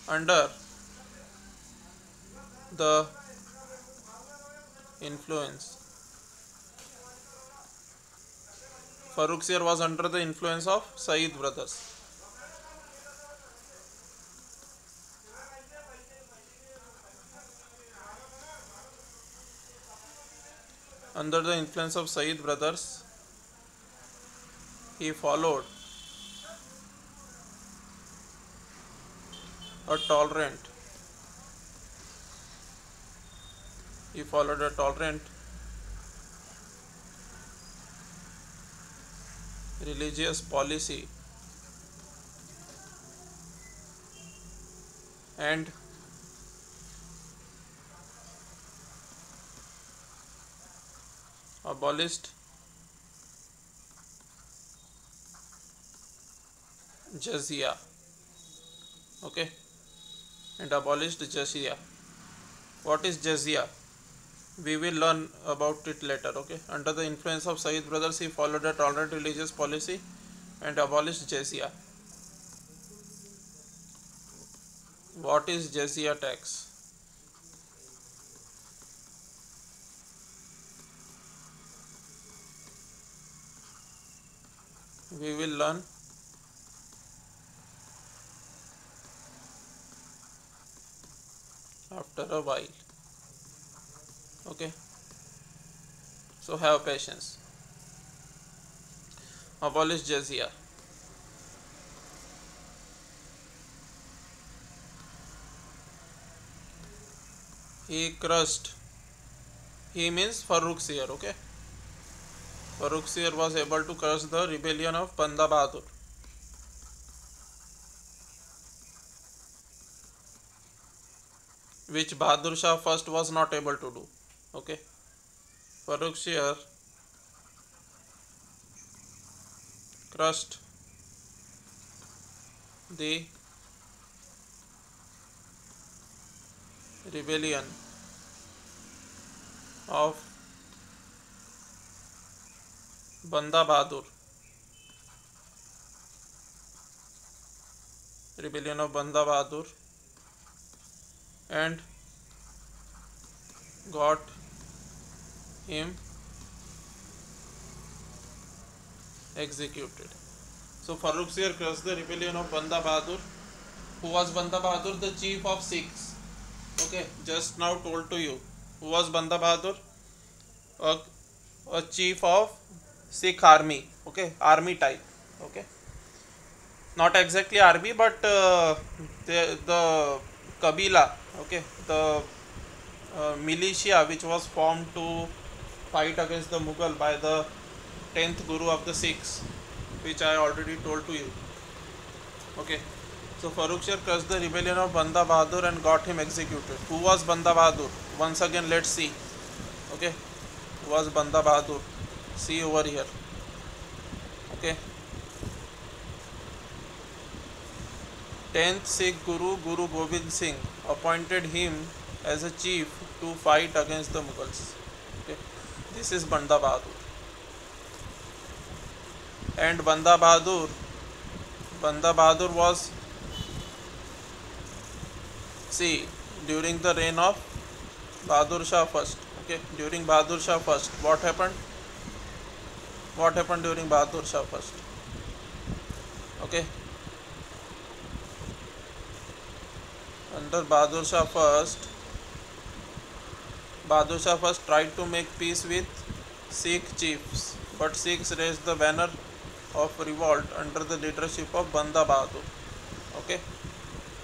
Under the influence, Farrukh Seer was under the influence of Sayyid brothers. Under the influence of Sayyid brothers, he followed a tolerant religious policy and abolished jizya. Okay, and abolished jizya. What is jizya? We will learn about it later. Okay, under the influence of Sayyid brothers, he followed a tolerant religious policy and abolished jizya. What is jizya tax? We will learn after a while. Okay, so have patience. Abolish jizya. He crushed. He means Farrukh Seer. Okay, Farrukh Seer was able to crush the rebellion of Banda Bahadur, which Bahadur Shah first was not able to do. Okay, Farrukh Seer crushed the rebellion of Banda Bahadur, and got him executed. So Farrukhsiyar crushed the rebellion of Banda Bahadur. Who was Banda Bahadur? The chief of Sikhs. Okay, just now told to you. Who was Banda Bahadur? A, a chief of Sikh army. Okay, army type. Okay, not exactly army, but the Kabila. Okay, the militia which was formed to fight against the Mughal by the 10th Guru of the Sikhs, which I already told to you. Okay, so Farrukhsiyar crushed the rebellion of Banda Bahadur and got him executed. Who was Banda Bahadur? Once again, let's see. Okay, who was Banda Bahadur? See over here. Okay, 10th Sikh Guru, Guru Gobind Singh, appointed him as a chief to fight against the Mughals. Okay, this is Banda Bahadur. And Banda Bahadur was, see, during the reign of Bahadur Shah first. Okay, during Bahadur Shah first, what happened? What happened during Bahadur Shah first? Okay, under Bahadur Shah first tried to make peace with Sikh chiefs, but Sikhs raised the banner of revolt under the leadership of Banda Bahadur. Okay,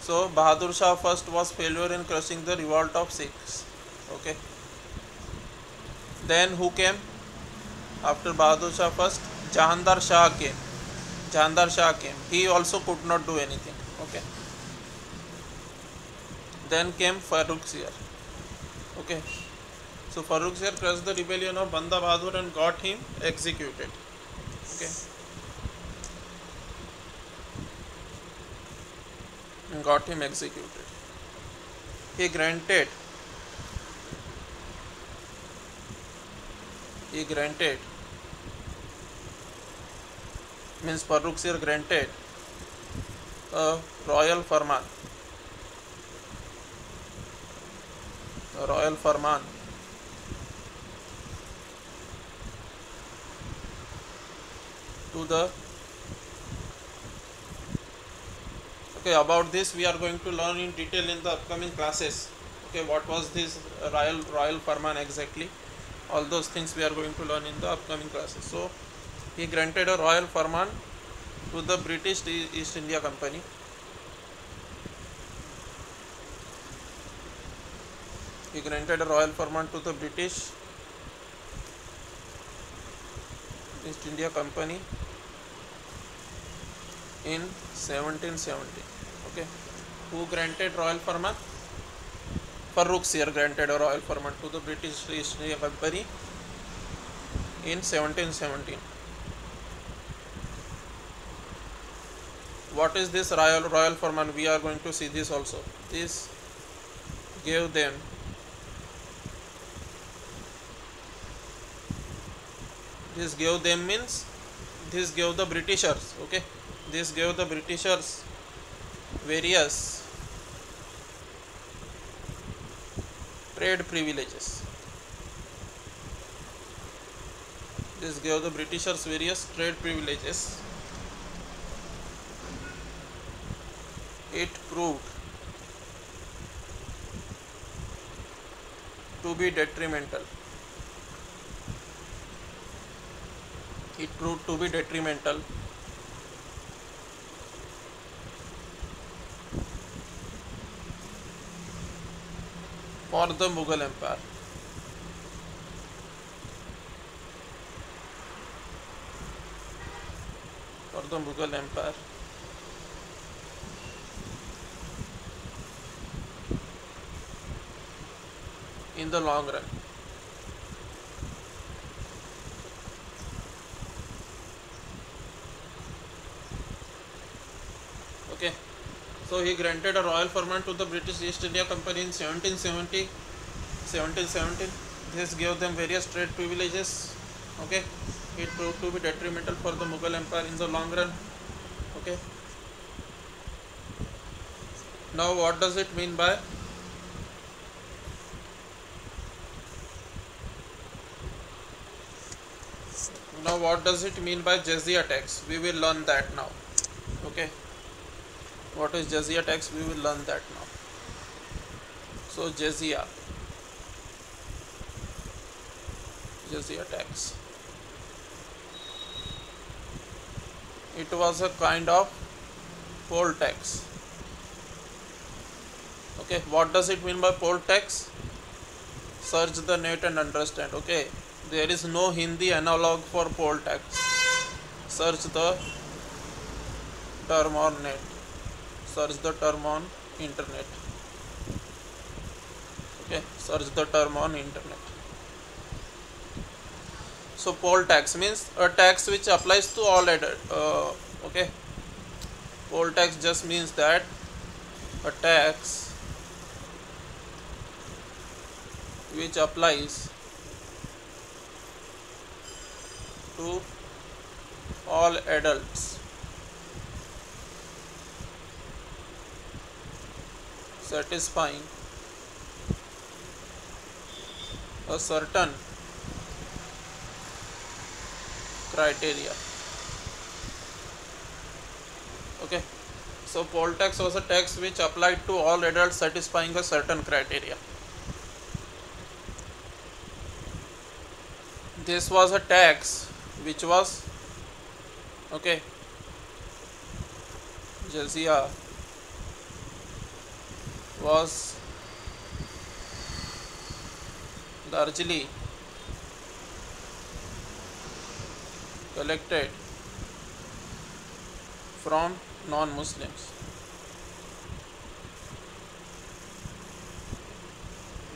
so Bahadur Shah first was failure in crushing the revolt of Sikhs. Okay, then who came after Bahadur Shah first? Jahandar Shah came. He also could not do anything. Okay, then came Farrukhsiyar. Okay, so Farrukhsiyar crushed the rebellion of Banda Bahadur and got him executed. Okay, and got him executed. He granted means Farrukhsiyar granted a royal farman to the, okay, about this we are going to learn in detail in the upcoming classes. Okay, what was this royal farman exactly? All those things we are going to learn in the upcoming classes. So he granted a royal farman to the British East India Company. He granted a royal farman to the British East India Company in 1770. Okay, who granted royal farman? Farrukhsiyar granted a royal farman to the British East India Company in 1717. What is this royal farman? We are going to see this also. This gave them means this gave the Britishers. Okay, this gave the Britishers various trade privileges. This gave the Britishers various trade privileges. It proved to be detrimental. For the Mughal Empire. In the long run. Okay, so he granted a royal farman to the British East India Company in 1717. This gave them various trade privileges. Okay, it proved to be detrimental for the Mughal Empire in the long run. Okay, now what does it mean by what does it mean by jizya tax? We will learn that now. Okay, what is jizya tax? We will learn that now. So jizya tax, it was a kind of poll tax. Okay, what does it mean by poll tax? Search the net and understand. Okay, there is no Hindi analog for poll tax. Search the term on net. Search the term on internet. Okay, search the term on internet. So poll tax means a tax which applies to all okay, poll tax just means that a tax which applies to all adults, satisfying a certain criteria. Okay, so poll tax was a tax which applied to all adults satisfying a certain criteria. This was a tax which was, okay, jizya was largely collected from non-Muslims.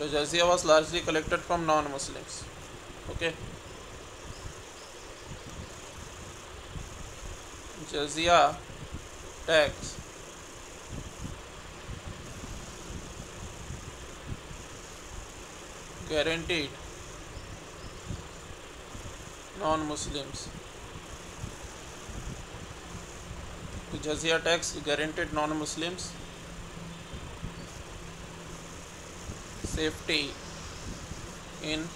The jizya was largely collected from non-Muslims. Okay, jizya tax guaranteed non-Muslims. The jizya tax guaranteed non-Muslims safety in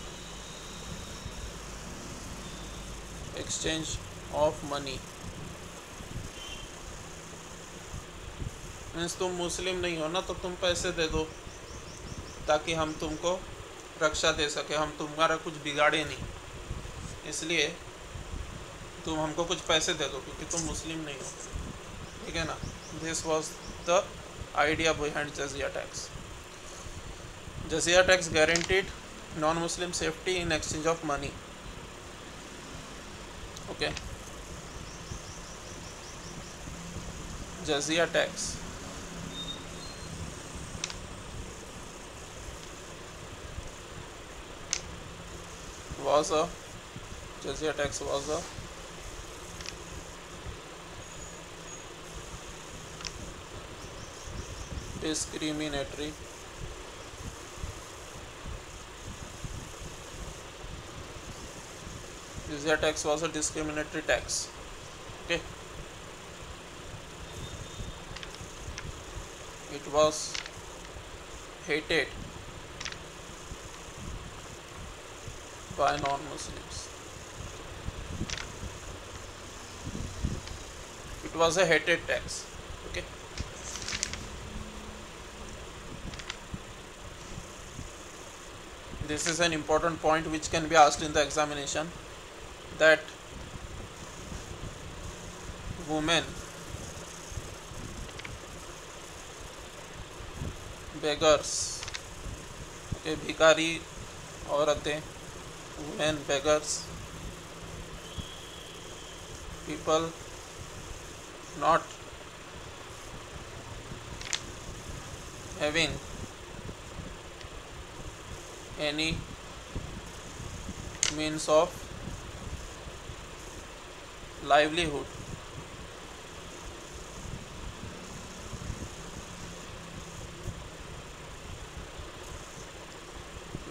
exchange of money. Means तुम मुस्लिम नहीं हो ना, तो तुम पैसे दे दो ताकि हम तुमको रक्षा दे सके, हम तुम्हारा कुछ बिगाड़े नहीं, इसलिए तुम हमको कुछ पैसे दे दो क्योंकि तुम मुस्लिम नहीं हो, ठीक है ना. This was the idea behind jizya tax. Jizya tax guaranteed non Muslim safety in exchange of money. Okay, jizya tax was a jizya tax was a discriminatory jizya tax was a discriminatory tax. Okay, it was hated by non-Muslims. It was a hated tax. Okay, this is an important point which can be asked in the examination, that women, beggars, okay, भिखारी औरतें, women, beggars, people not having any means of livelihood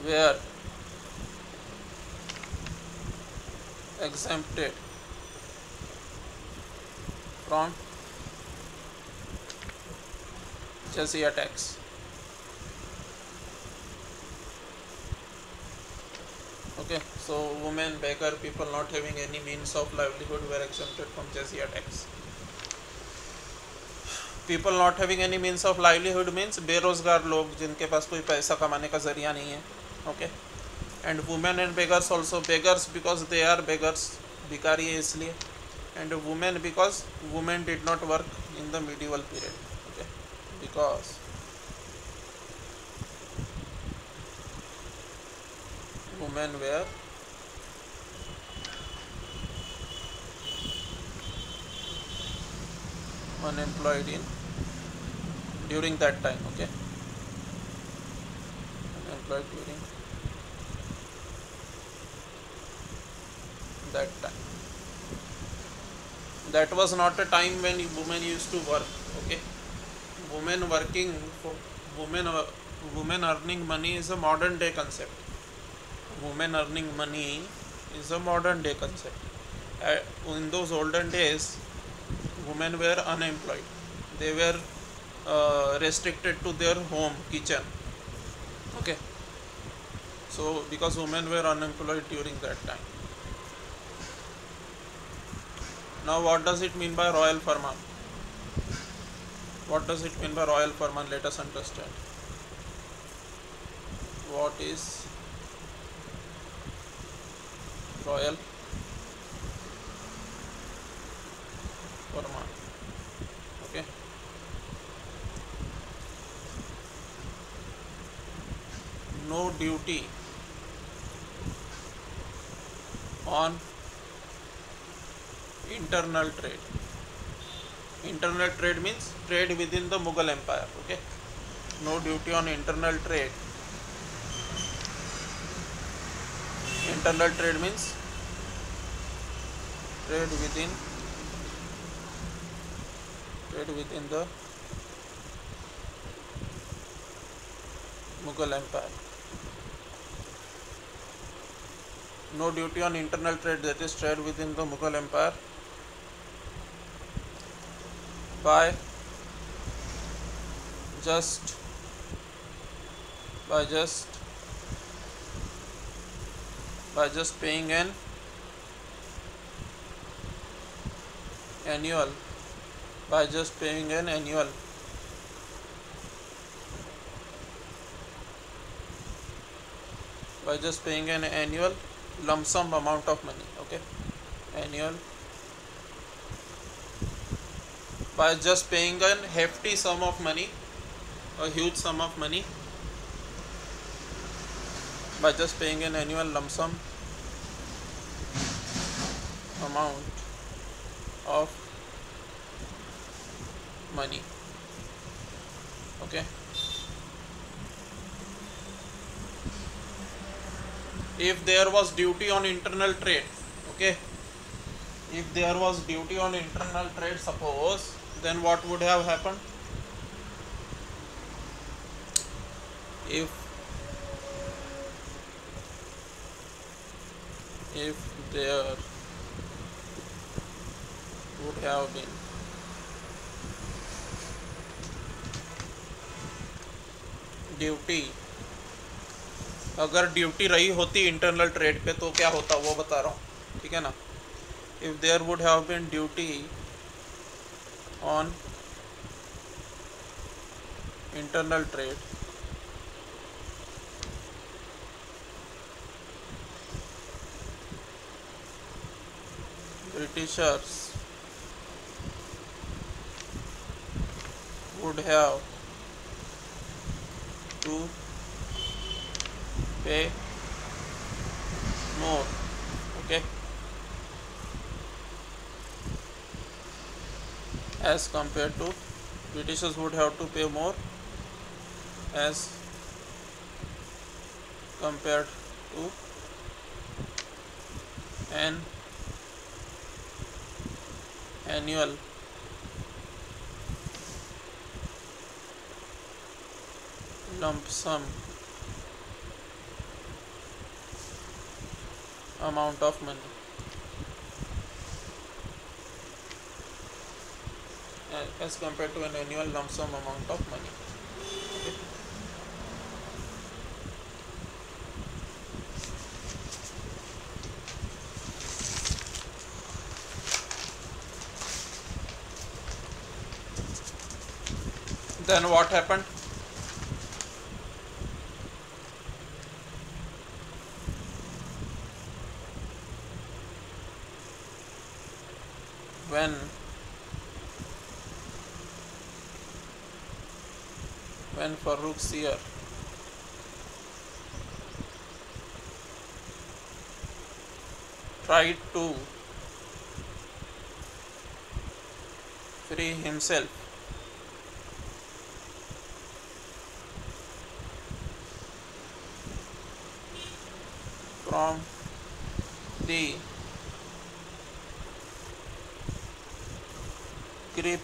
were exempted from jizya tax. Okay, so women, beggar, people not having any means of livelihood were exempted from jizya tax. People not having any means of livelihood means बेरोजगार लोग जिनके पास कोई पैसा कमाने का जरिया नहीं है. Okay, and women and beggars also. Beggars because they are beggars, भिखारी है इसलिए, and women because women did not work in the medieval period. Okay, because women were unemployed in during that time. Okay, unemployed during that time. That was not a time when women used to work. Okay, women working for women earning money is a modern day concept. Women earning money is a modern day concept. In those olden days, women were unemployed. They were restricted to their home kitchen. Okay, so because women were unemployed during that time. Now what does it mean by royal firman? What does it mean by royal firman? Let us understand. What is royal firman? Okay, no duty on internal trade. Internal trade means trade within the Mughal Empire. Okay, no duty on internal trade. Internal trade means trade within the Mughal Empire. No duty on internal trade, that is trade within the Mughal Empire, by just paying an annual lump sum amount of money. Okay, annual, by just paying an hefty sum of money, a huge sum of money, by just paying an annual lump sum amount of money. Okay, if there was duty on internal trade, okay, if there was duty on internal trade, suppose, then what would have happened? If there would have been duty, अगर duty रही होती internal trade पे तो क्या होता वो बता रहा हूँ. ठीक है ना. If there would have been duty on internal trade, Britishers would have to pay more. Okay, as compared to, Britishers would have to pay more as compared to an annual lump sum amount of money, as compared to an annual lump sum amount of money. Okay. Then what happened? When Farooq Seer tried to free himself from the grip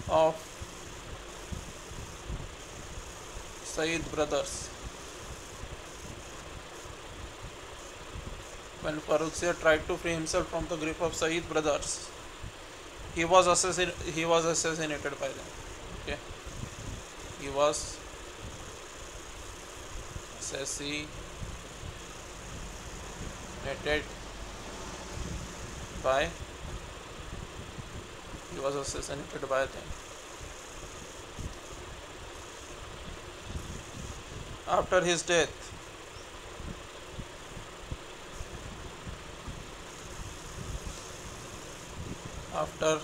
of Said brothers. When Farooq Seer tried to free himself from the grip of Said brothers, he was assassinated by them. Okay, he was assassinated by them. After his death, after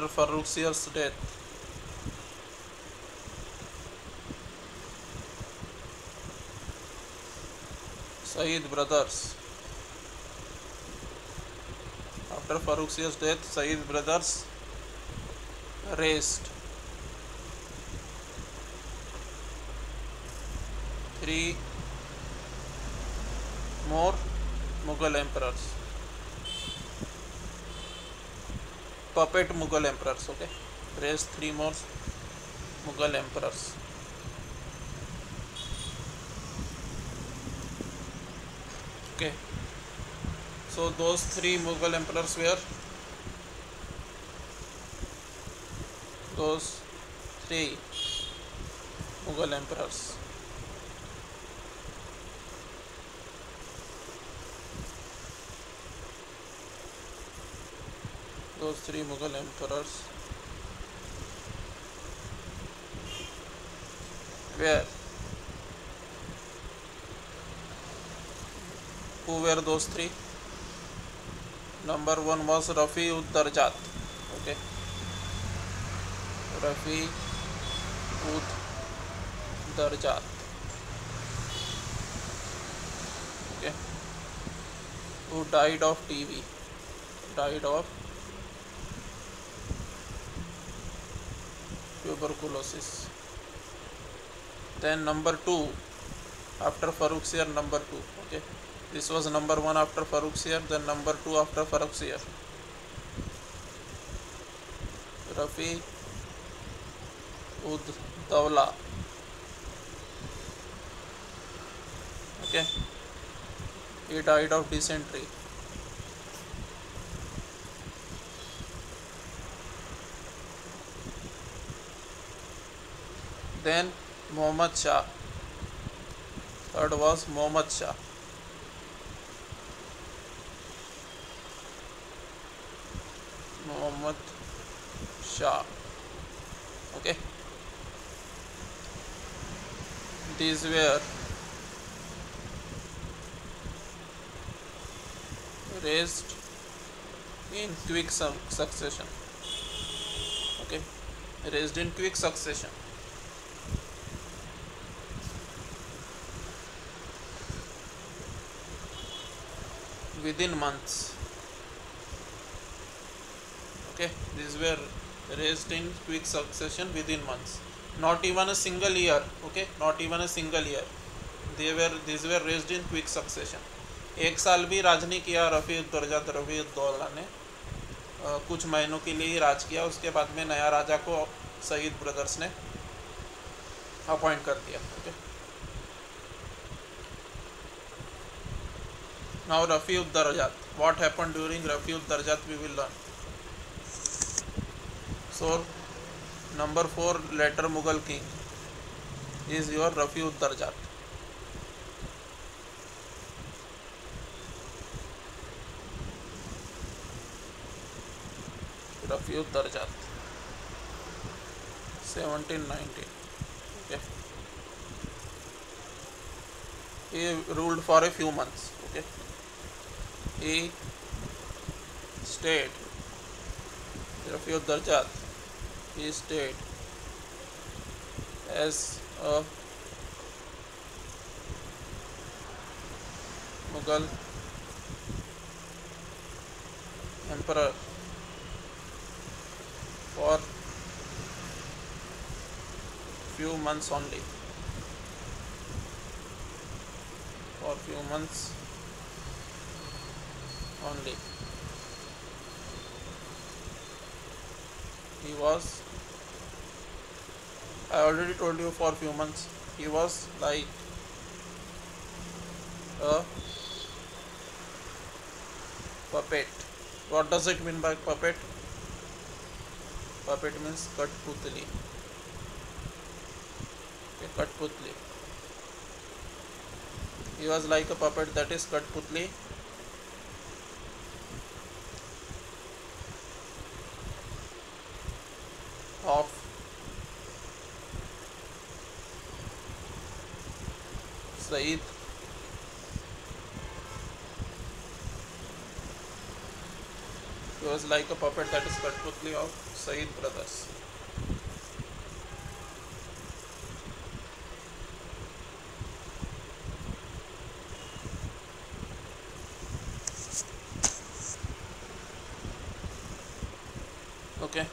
Farooq Seer's death, Said brothers raised 3 more Mughal emperors, puppet Mughal emperors. Okay, raised 3 more Mughal emperors. Okay, so those 3 Mughal emperors were those 3 Mughal emperors. Those 3 Mughal emperors were, who were those 3? Number 1 was Rafi-ud-Darjat. Okay, Rafi-ud-Darjat. Okay, who died of TB, died of tuberculosis. Then number 2 after Farooq Seer, number 2. Okay, this was number 1 after Farooq Seer, then number 2 after Farooq Seer. Rafi-ud-Dawla. Okay, he died of dysentery. Then Muhammad Shah. Third was Muhammad Shah. Okay, these were raised in quick succession. Okay, raised in quick succession. Within months. Okay, these were raised in quick succession within months. Not even a single year. Okay, not even a single year. These were raised in quick succession. 1 साल भी राज नहीं किया रफ़ी-उद-दौला ने, कुछ महीनों के लिए ही राज किया. उसके बाद में नया राजा को सईद ब्रदर्स ने अपॉइंट कर दिया. Okay, now Rafi-ud-Darjat. What happened during Rafi-ud-Darjat we will learn. So number 4 later Mughal king is your Rafi-ud-Darjat. Rafiud Darjat, 1719. Okay, he ruled for a few months. Okay, he stayed. Rafiud Darjat, he stayed as a Mughal emperor for few months only. For few months only. He was, I already told you, for few months. He was like a puppet. What does it mean by puppet? Puppet means Katputli. Okay, Katputli. He was like a puppet, that is Katputli. Of Said He was like a puppet, that is Katputli of Said brothers. Okay,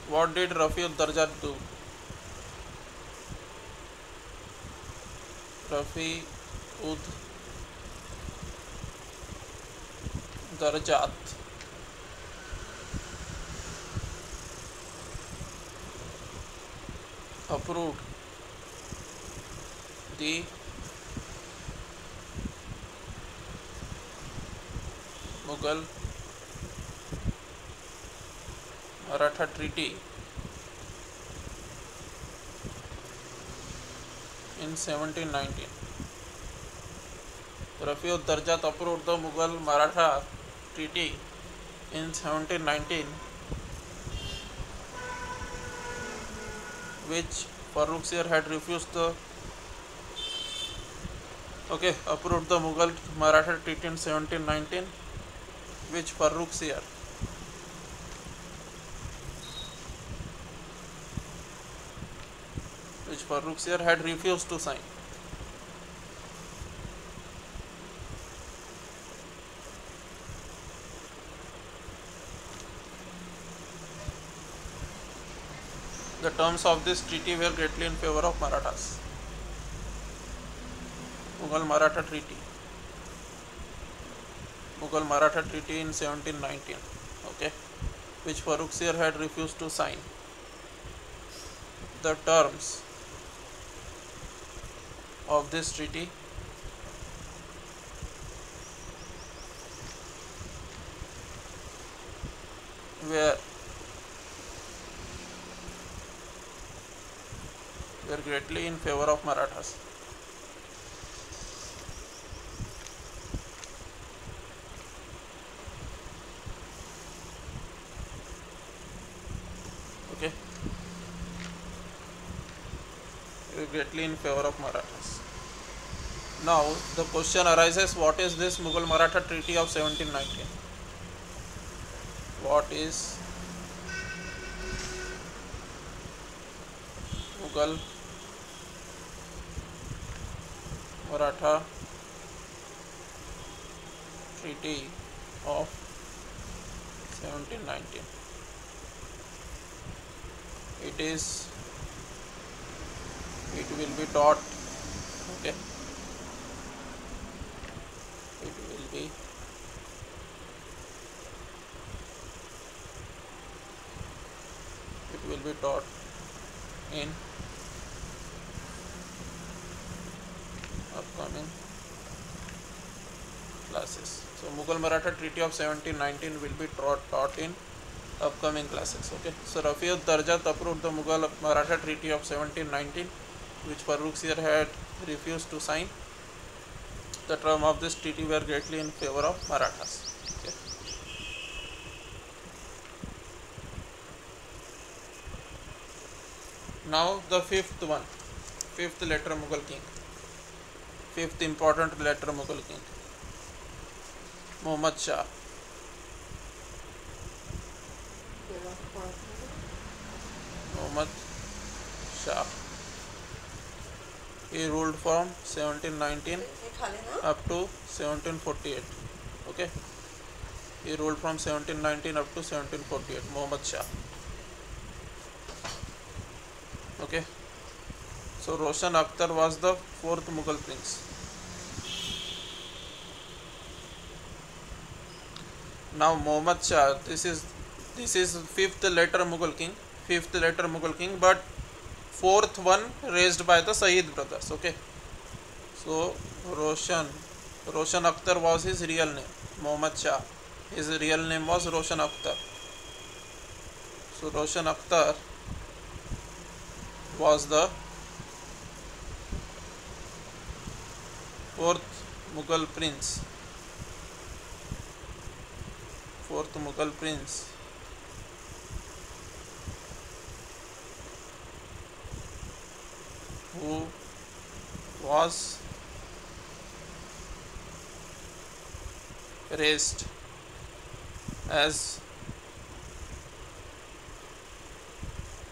what did Rafiud Darjat do? Rafiud Darjat approved the Mughal Maratha Treaty in 1719. Rafiud Darjat approved the Mughal Maratha Treaty in 1719, which Farrukh Sir had refused the approved the Mughal Maratha Treaty in 1719, which Farrukh Sir had refused to sign. The terms of this treaty were greatly in favor of Marathas. Mughal Maratha Treaty in 1719, which Farrukh Sir had refused to sign. The terms of this treaty were greatly in favor of Marathas. Okay, greatly in favor of Marathas. Now the question arises, what is this Mughal Maratha Treaty of 1719? What is Mughal Maratha Treaty of 1719? It will be taught, it will be taught in upcoming classes. So Mughal Maratha Treaty of 1719 will be taught in upcoming classes. So Rafiud Darjat approved the Mughal Maratha Treaty of 1719, which Farrukh Sir had refused to sign. The terms of this treaty were greatly in favor of Marathas. Now the fifth one, fifth later Mughal king, fifth important later Mughal king, Muhammad Shah. Muhammad Shah. He ruled from 1719 up to 1748. Okay. He ruled from 1719 up to 1748. Muhammad Shah. Okay. So Roshan Akhtar was the fourth Mughal prince. Now Muhammad Shah. This is fifth later Mughal king. Fifth later Mughal king, but fourth one raised by the Saeed brothers. Okay. So Roshan Akhtar was his real name. Muhammad Shah. His real name was Roshan Akhtar. So Roshan Akhtar was the fourth Mughal prince. Fourth Mughal prince who was raised as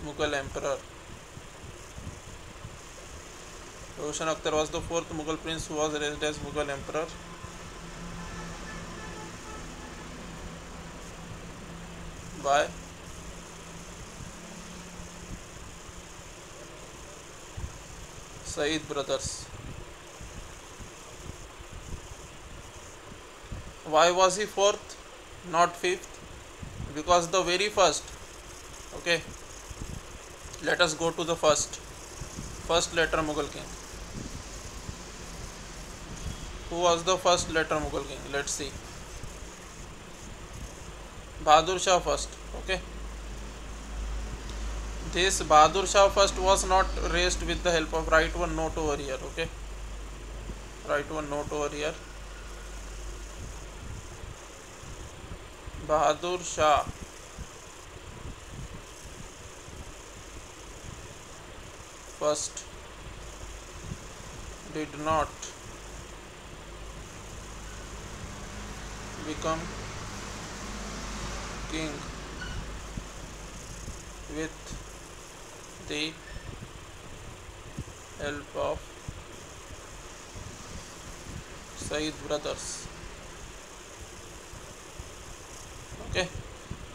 Mughal emperor. Roshan Akhtar was the fourth Mughal prince who was raised as Mughal emperor by Saeed brothers. Why was he fourth, not fifth? Because the very first. Okay. Let us go to the first later Mughal king. Who was the first later Mughal king? Let's see. Bahadur Shah first. Okay. This Bahadur Shah first was not raised with the help of, write one note over here. Okay. Write one note over here. Bahadur Shah first did not become king with the help of Saeed brothers. Okay.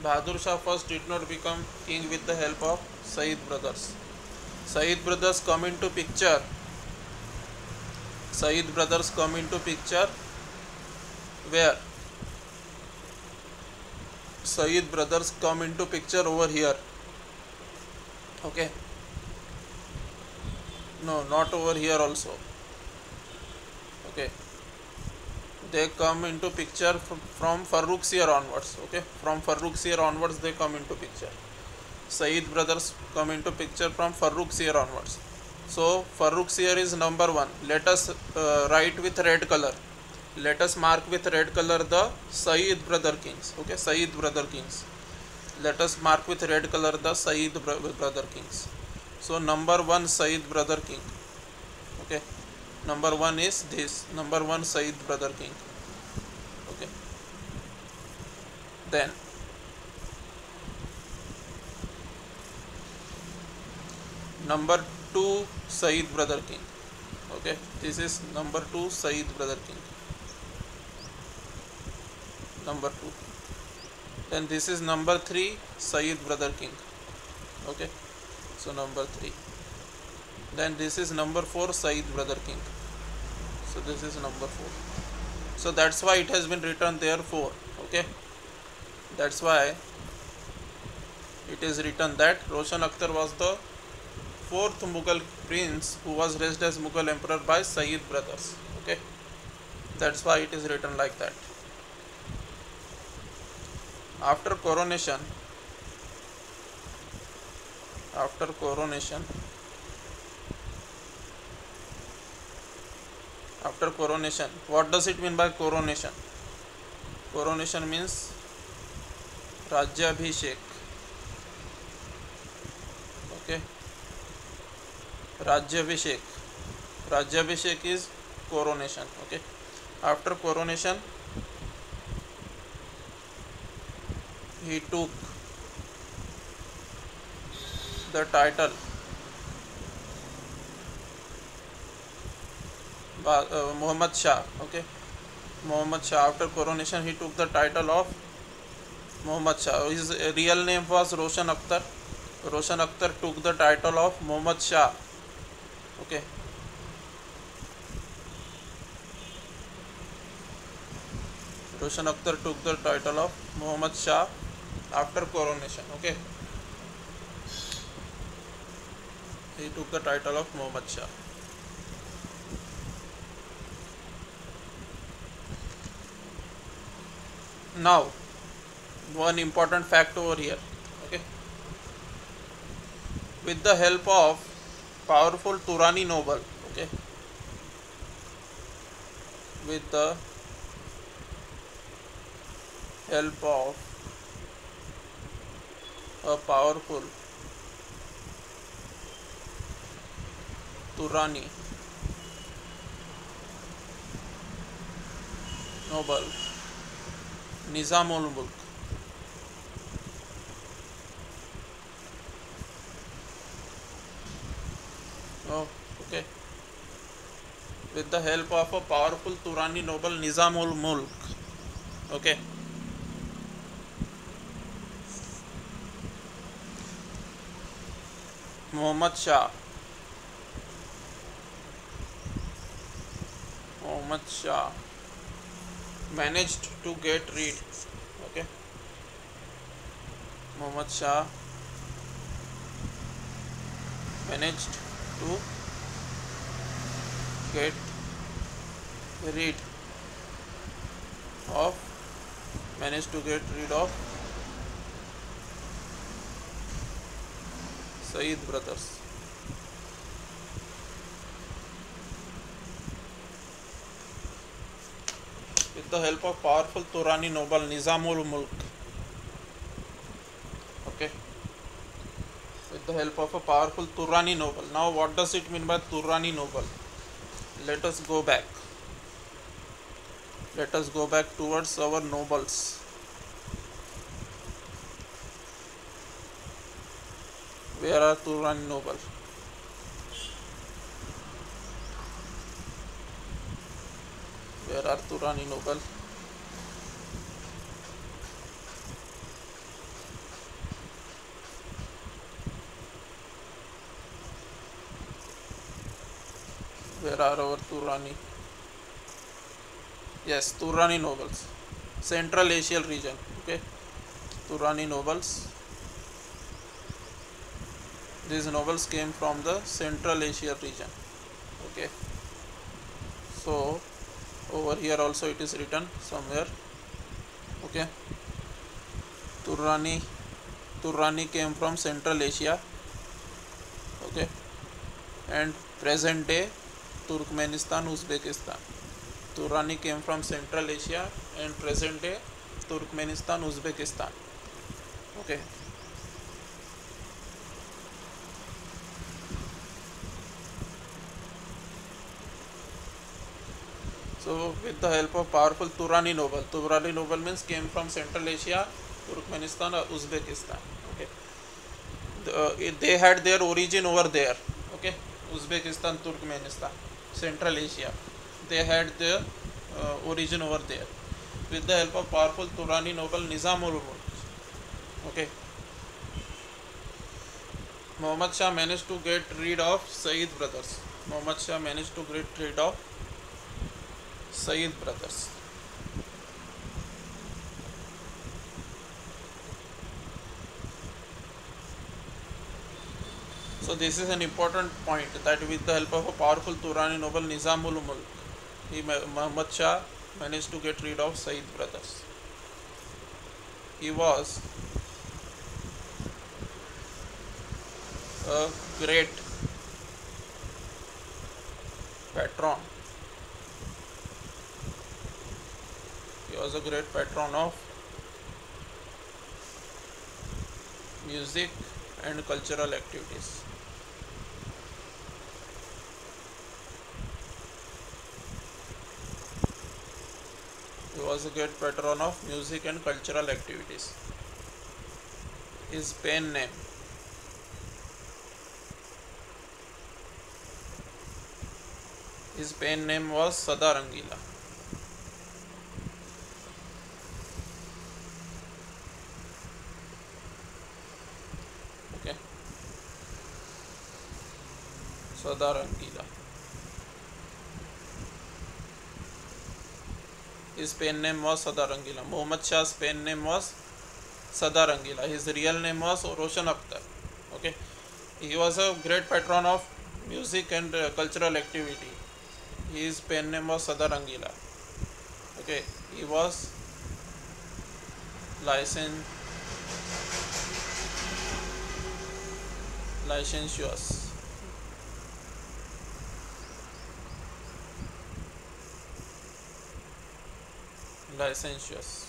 Bahadur Shah first did not become king with the help of Saeed brothers. Saeed brothers come into picture. Saeed brothers come into picture where? Saeed brothers come into picture over here. Okay. No, not over here also. Okay. They come into picture from Farrukh Sir onwards. Okay. From Farrukh Sir onwards they come into picture. Saeed brothers come into picture from Farrukh Sir onwards. So Farrukh Sir is number one. Let us write with red color. Let us mark with red color the Saeed brother kings. Okay. Saeed brother kings. Let us mark with red color the Saeed brother kings. So number one Saeed brother king. Okay. Number one is this. Number one Saeed brother king. Okay. Then number two Saeed brother king. Okay. This is number two Saeed brother king. Number two. Then this is number three Saeed brother king. Okay. So number three. Then this is number four Saeed brother king. So this is number four. So that's why it has been written there 4. Okay. That's why it is written that Roshan Akhtar was the fourth Mughal prince who was raised as Mughal emperor by Saeed brothers. Okay. That's why it is written like that. After coronation, what does it mean by coronation? Coronation means Rajyabhishek. Okay. Rajyabhishek. Rajyabhishek is coronation. Okay. After coronation, he took the title Muhammad Shah. Okay. Muhammad Shah. After coronation, he took the title of Muhammad Shah. His real name was Roshan Akhtar. Roshan Akhtar took the title of Muhammad Shah. Okay. Roshan Akhtar took the title of Muhammad Shah after coronation. Okay. He took the title of Muhammad Shah. Now, one important fact over here. Okay. With the help of powerful Turani noble. Okay. With the help of a powerful Turani noble, Nizamul Mulk, oh, okay. With the help of a powerful Turani noble, Nizamul Mulk, okay. Muhammad Shah managed to get rid. Okay. Muhammad Shah managed to get rid of Saeed brothers. With the help of powerful Turani noble Nizamul Mulk. Okay. With the help of a powerful Turani noble. Now what does it mean by Turani noble? Let us go back. Let us go back towards our nobles. Where are Turani noble? Where are Turani noble? Where are our Turani? Yes, Turani nobles. Central Asian region. Okay. Turani nobles. These nobles came from the Central Asia region. Okay. So over here also it is written somewhere. Okay. Turani came from Central Asia. Okay. And present day Turkmenistan, Uzbekistan. Turani came from Central Asia and present day Turkmenistan, Uzbekistan. Okay. So with the help of powerful Turani noble means came from Central Asia, Turkmenistan, or Uzbekistan. Okay. They had their origin over there. Okay. Uzbekistan, Turkmenistan, Central Asia. They had their origin over there. With the help of powerful Turani noble Nizamul Mulk. Okay. Muhammad Shah managed to get rid of Saeed brothers. Muhammad Shah managed to get rid of Saeed brothers. So this is an important point, that with the help of a powerful Turani noble Nizamul Mulk, Muhammad Shah managed to get rid of Saeed brothers. He was a great patron. He was a great patron of music and cultural activities. was a great patron of music and cultural activities. His pen name. His pen name was Sada Rangila. Okay. Sada Rangila. His pen name was Sada Rangila. Muhammad Shah's pen name was Sada Rangila. His real name was Roshan Akhtar. Okay. He was a great patron of music and cultural activity. His pen name was Sada Rangila. Okay. He was licentious. Licentious.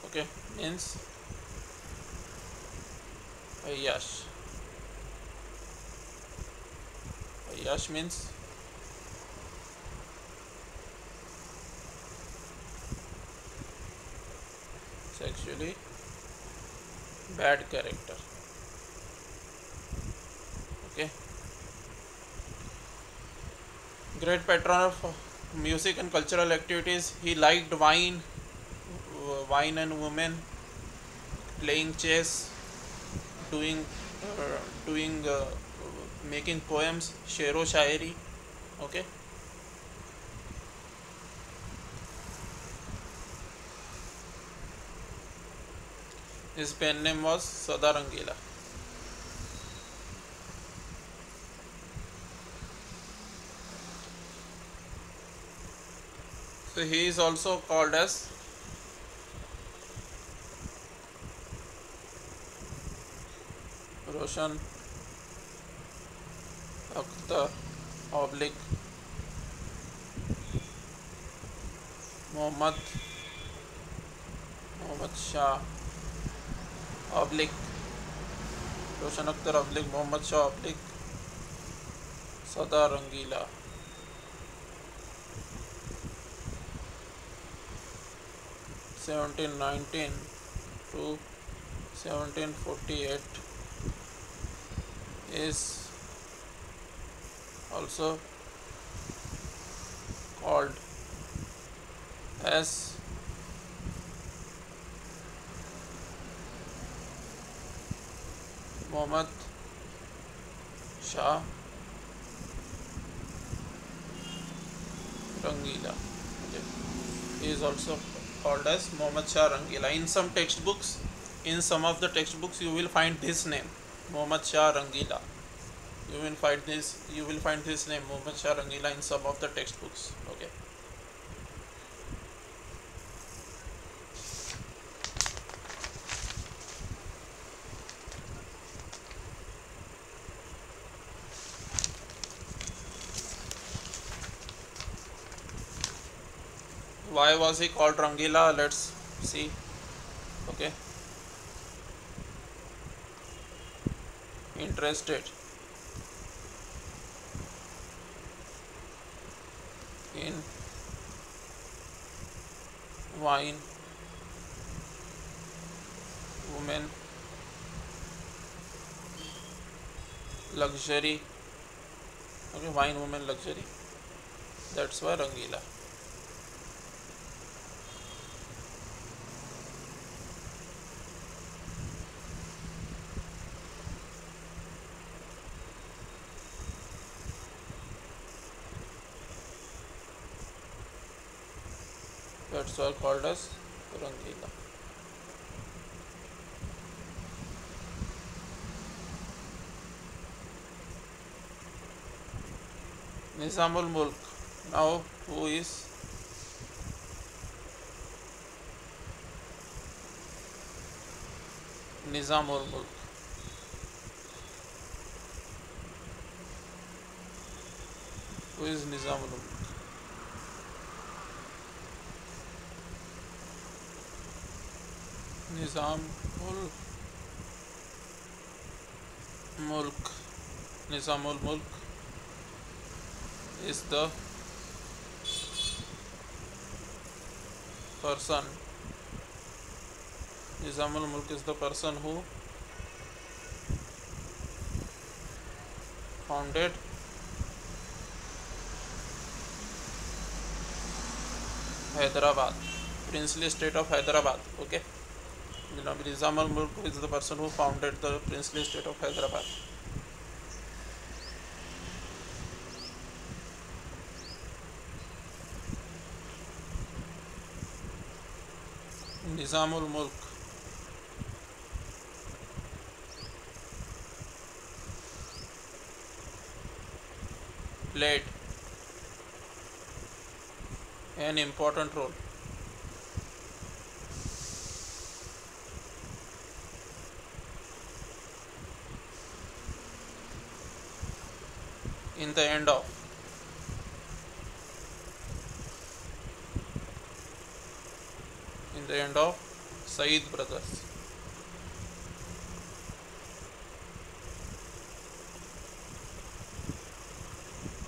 Okay, means Ayash. Ayash means sexually bad character. Okay. Great patron of music and cultural activities. He liked wine and women, playing chess, doing doing making poems, shero shairi. Okay. His pen name was Sada Rangila. So he is also called as Roshan Akhtar oblique Muhammad Shah oblique Roshan Akhtar oblique Muhammad Shah oblique Sada Rangila. (1719 to 1748) is also called as Muhammad Shah Rangila. Okay. He is also called as Muhammad Shah Rangila. In some textbooks, in some of the textbooks, you will find this name, Muhammad Shah Rangila. You will find this name, Muhammad Shah Rangila, in some of the textbooks. Okay. Why was he called Rangila? Let's see. Okay. Interested in wine, women, luxury. Okay, wine, women, luxury. That's why Rangila. That's why called as Rangila. Nizamul Mulk. Now, who is Nizamul Mulk? Who is Nizamul Mulk? Nizamul Mulk. Nizamul Mulk is the person, Nizamul Mulk is the person who founded Hyderabad, princely state of Hyderabad. Okay, Nizamul Mulk is the person who founded the princely state of Hyderabad. Nizamul Mulk played an important role in the end of Said brothers.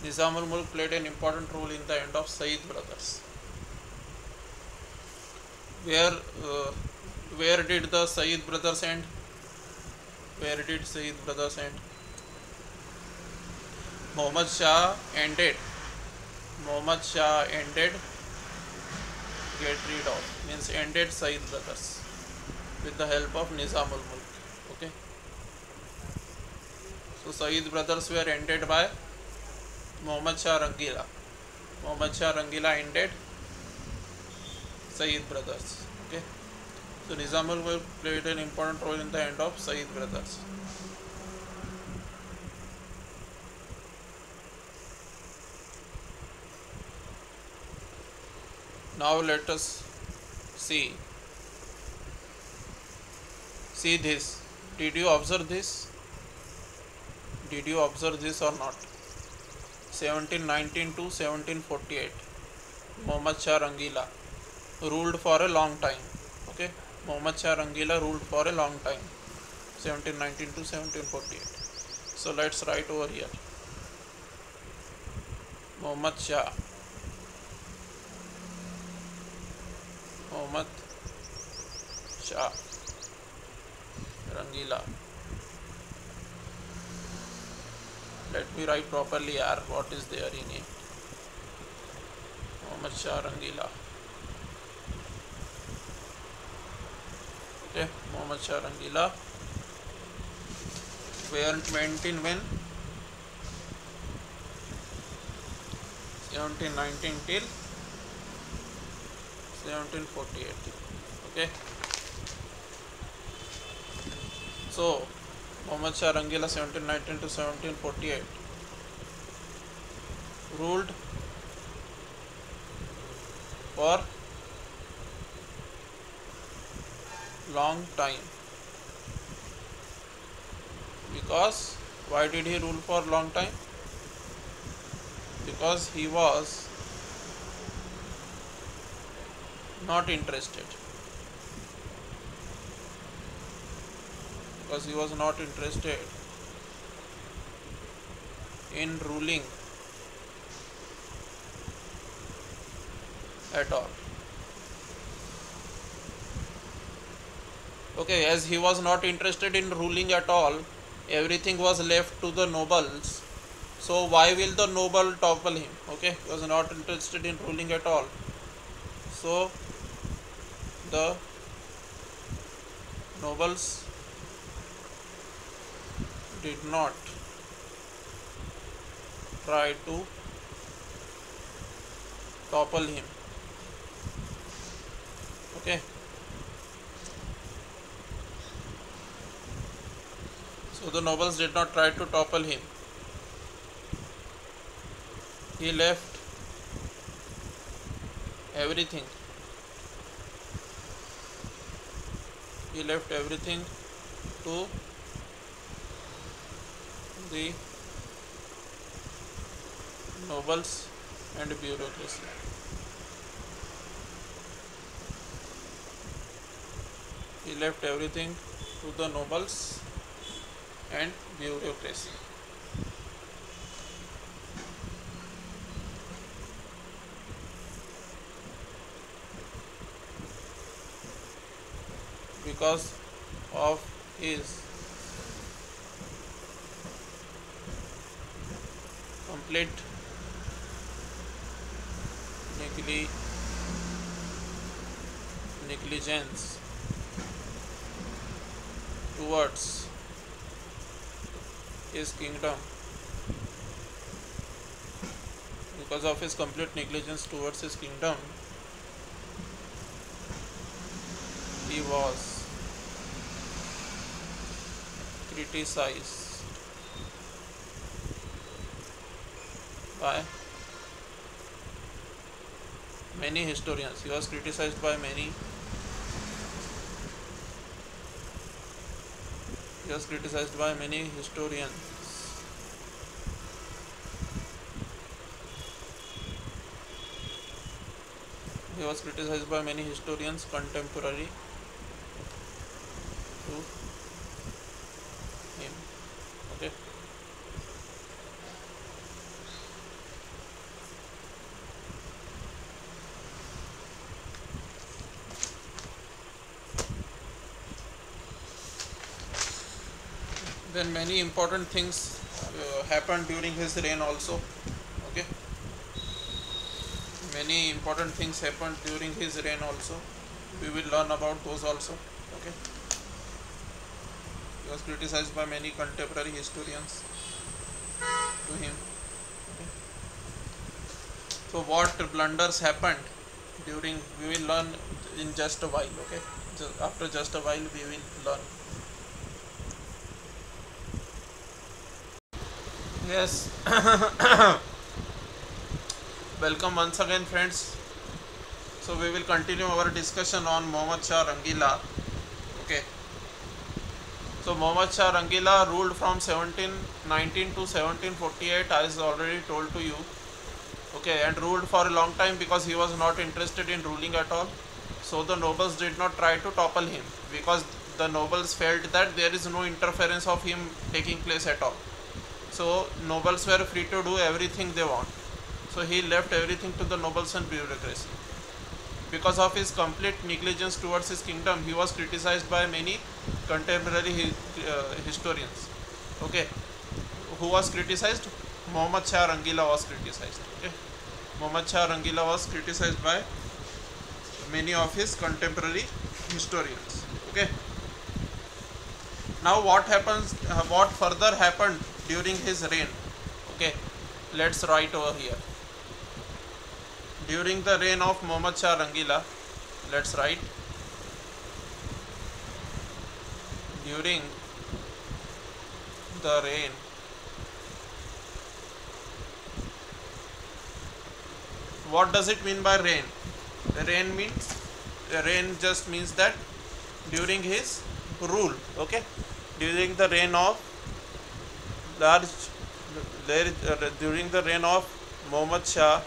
Nizamul Mulk played an important role in the end of Said brothers. Where did the Said brothers end? Where did Said brothers end? Muhammad Shah ended. Get rid of means ended Said brothers with the help of Nizamul Mulk. Okay. So Said brothers were ended by Muhammad Shah Rangila. Muhammad Shah Rangila ended Said brothers. Okay. So Nizamul Mulk played an important role in the end of Said brothers. Now let us see this. Did you observe this? Did you observe this or not? 1719 to 1748. Muhammad Shah Rangila ruled for a long time. Okay, Muhammad Shah Rangila ruled for a long time. 1719 to 1748. So let's write over here. Muhammad Shah Rangila. Let me write properly yaar, what is there in it. Muhammad Shah Rangila. Okay, Muhammad Shah Rangila went in when 1719 till 1748. Okay, so Muhammad Shah Rangila 1719 to 1748 ruled for long time. Because why did he rule for long time? Because he was not interested. Because he was not interested in ruling at all. Okay, as he was not interested in ruling at all, everything was left to the nobles. So why will the noble topple him? Okay, he was not interested in ruling at all. So the nobles did not try to topple him. Okay, so the nobles did not try to topple him. He left everything. He left everything to the nobles and bureaucracy. He left everything to the nobles and bureaucracy. because of his complete negligence towards his kingdom, because of his complete negligence towards his kingdom, he was criticized by many historians. He was criticized by many. He was criticized by many historians. He was criticized by many historians contemporary to him. Okay. Then many important things happened during his reign also. Okay. Many important things happened during his reign also. We will learn about those also. Okay. He was criticized by many contemporary historians to him. Okay. So what blunders happened during, we will learn in just a while. Okay. After just a while we will learn. Yes. Welcome once again, friends. So we will continue our discussion on Muhammad Shah Rangila. Okay. So Muhammad Shah Rangila ruled from 1719 to 1748, as already told to you. Okay, and ruled for a long time because he was not interested in ruling at all. So the nobles did not try to topple him, because the nobles felt that there is no interference of him taking place at all. So nobles were free to do everything they want. So he left everything to the nobles and bureaucracy. Because of his complete negligence towards his kingdom, he was criticized by many contemporary historians. Okay, who was criticized? Muhammad Shah Rangila was criticized. Okay, Muhammad Shah Rangila was criticized by many of his contemporary historians. Okay. Now what happens? What further happened during his reign? Okay, let's write over here. During the reign of Muhammad Shah Rangila, let's write. During the reign what does it mean by reign? Reign just means that during his rule. Okay, during the reign of during the reign of Muhammad Shah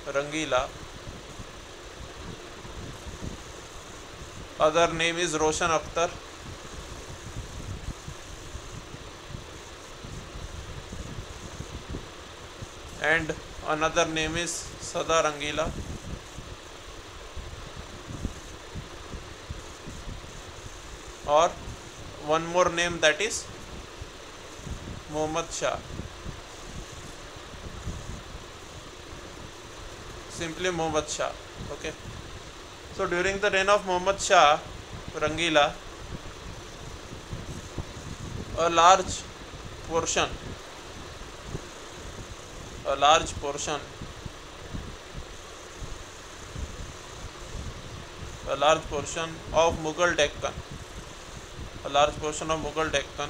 Rangila. Other name is Roshan Akhtar. And another name is Sada Rangila. Or one more name, that is Muhammad Shah. Simply Muhammad Shah. Okay. So during the reign of Muhammad Shah Rangila, a large portion of Mughal Deccan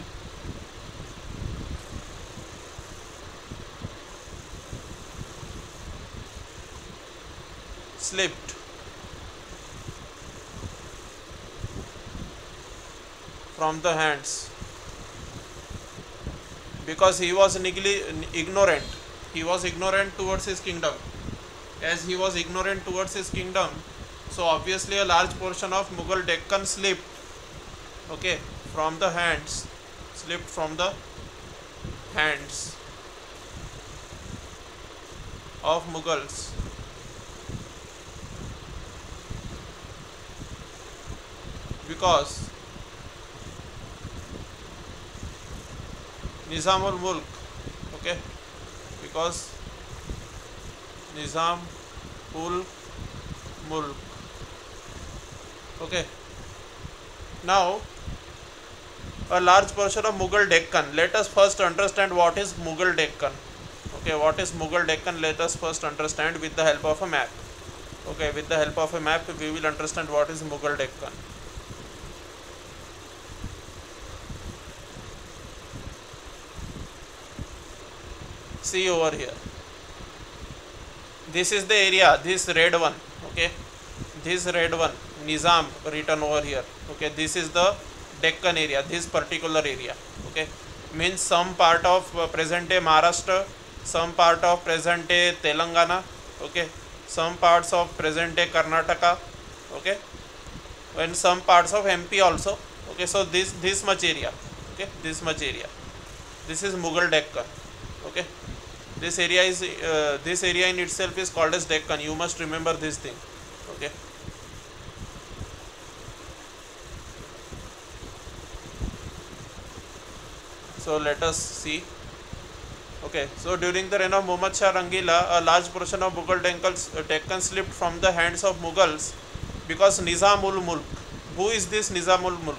slipped from the hands, because he was ignorant. He was ignorant towards his kingdom. As he was ignorant towards his kingdom, so obviously a large portion of Mughal Deccan slipped. Okay, from the hands of Mughals because Nizamul Mulk, okay, because Nizam ul Mulk, okay. Now a large portion of Mughal Deccan. Let us first understand what is Mughal Deccan. Okay, what is Mughal Deccan? Let us first understand with the help of a map. Okay, with the help of a map, we will understand what is Mughal Deccan. See over here. This is the area, this red one. Okay, this red one, Nizam written over here. Okay, this is the Deccan area, this particular area. Okay, means some part of present day Maharashtra, some part of present day Telangana. Okay, some parts of present day Karnataka. Okay, and some parts of MP also. Okay, so this much area. Okay, this much area. This is Mughal Deccan. Okay, this area is this area in itself is called as Deccan. You must remember this thing. Okay. So let us see. Okay, so during the reign of Muhammad Shah Rangila, a large portion of Mughal Deccan slipped from the hands of Mughals because Nizamul Mulk. Who is this Nizamul Mulk?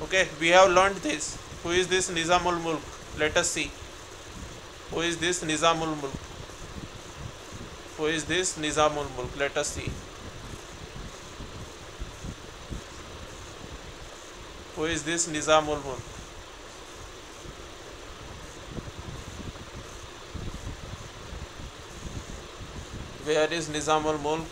Okay, we have learned this. Who is this Nizamul Mulk? Let us see. Who is this Nizamul Mulk? Who is this Nizamul Mulk? Let us see. Who is this Nizamul Mulk? Where is Nizamul Mulk?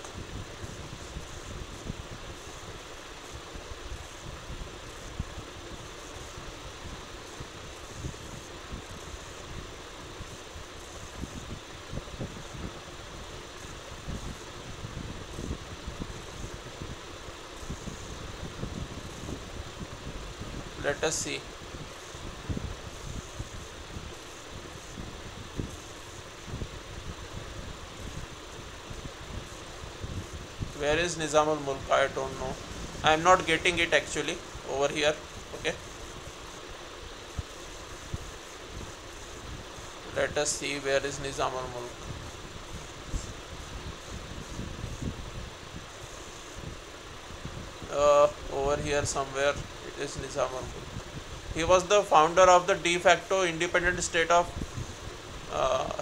Let us see. Where is Nizamul Mulk? I don't know. I am not getting it actually over here. Okay. Let us see where is Nizamul Mulk. Over here somewhere it is Nizamul Mulk. He was the founder of the de facto independent state of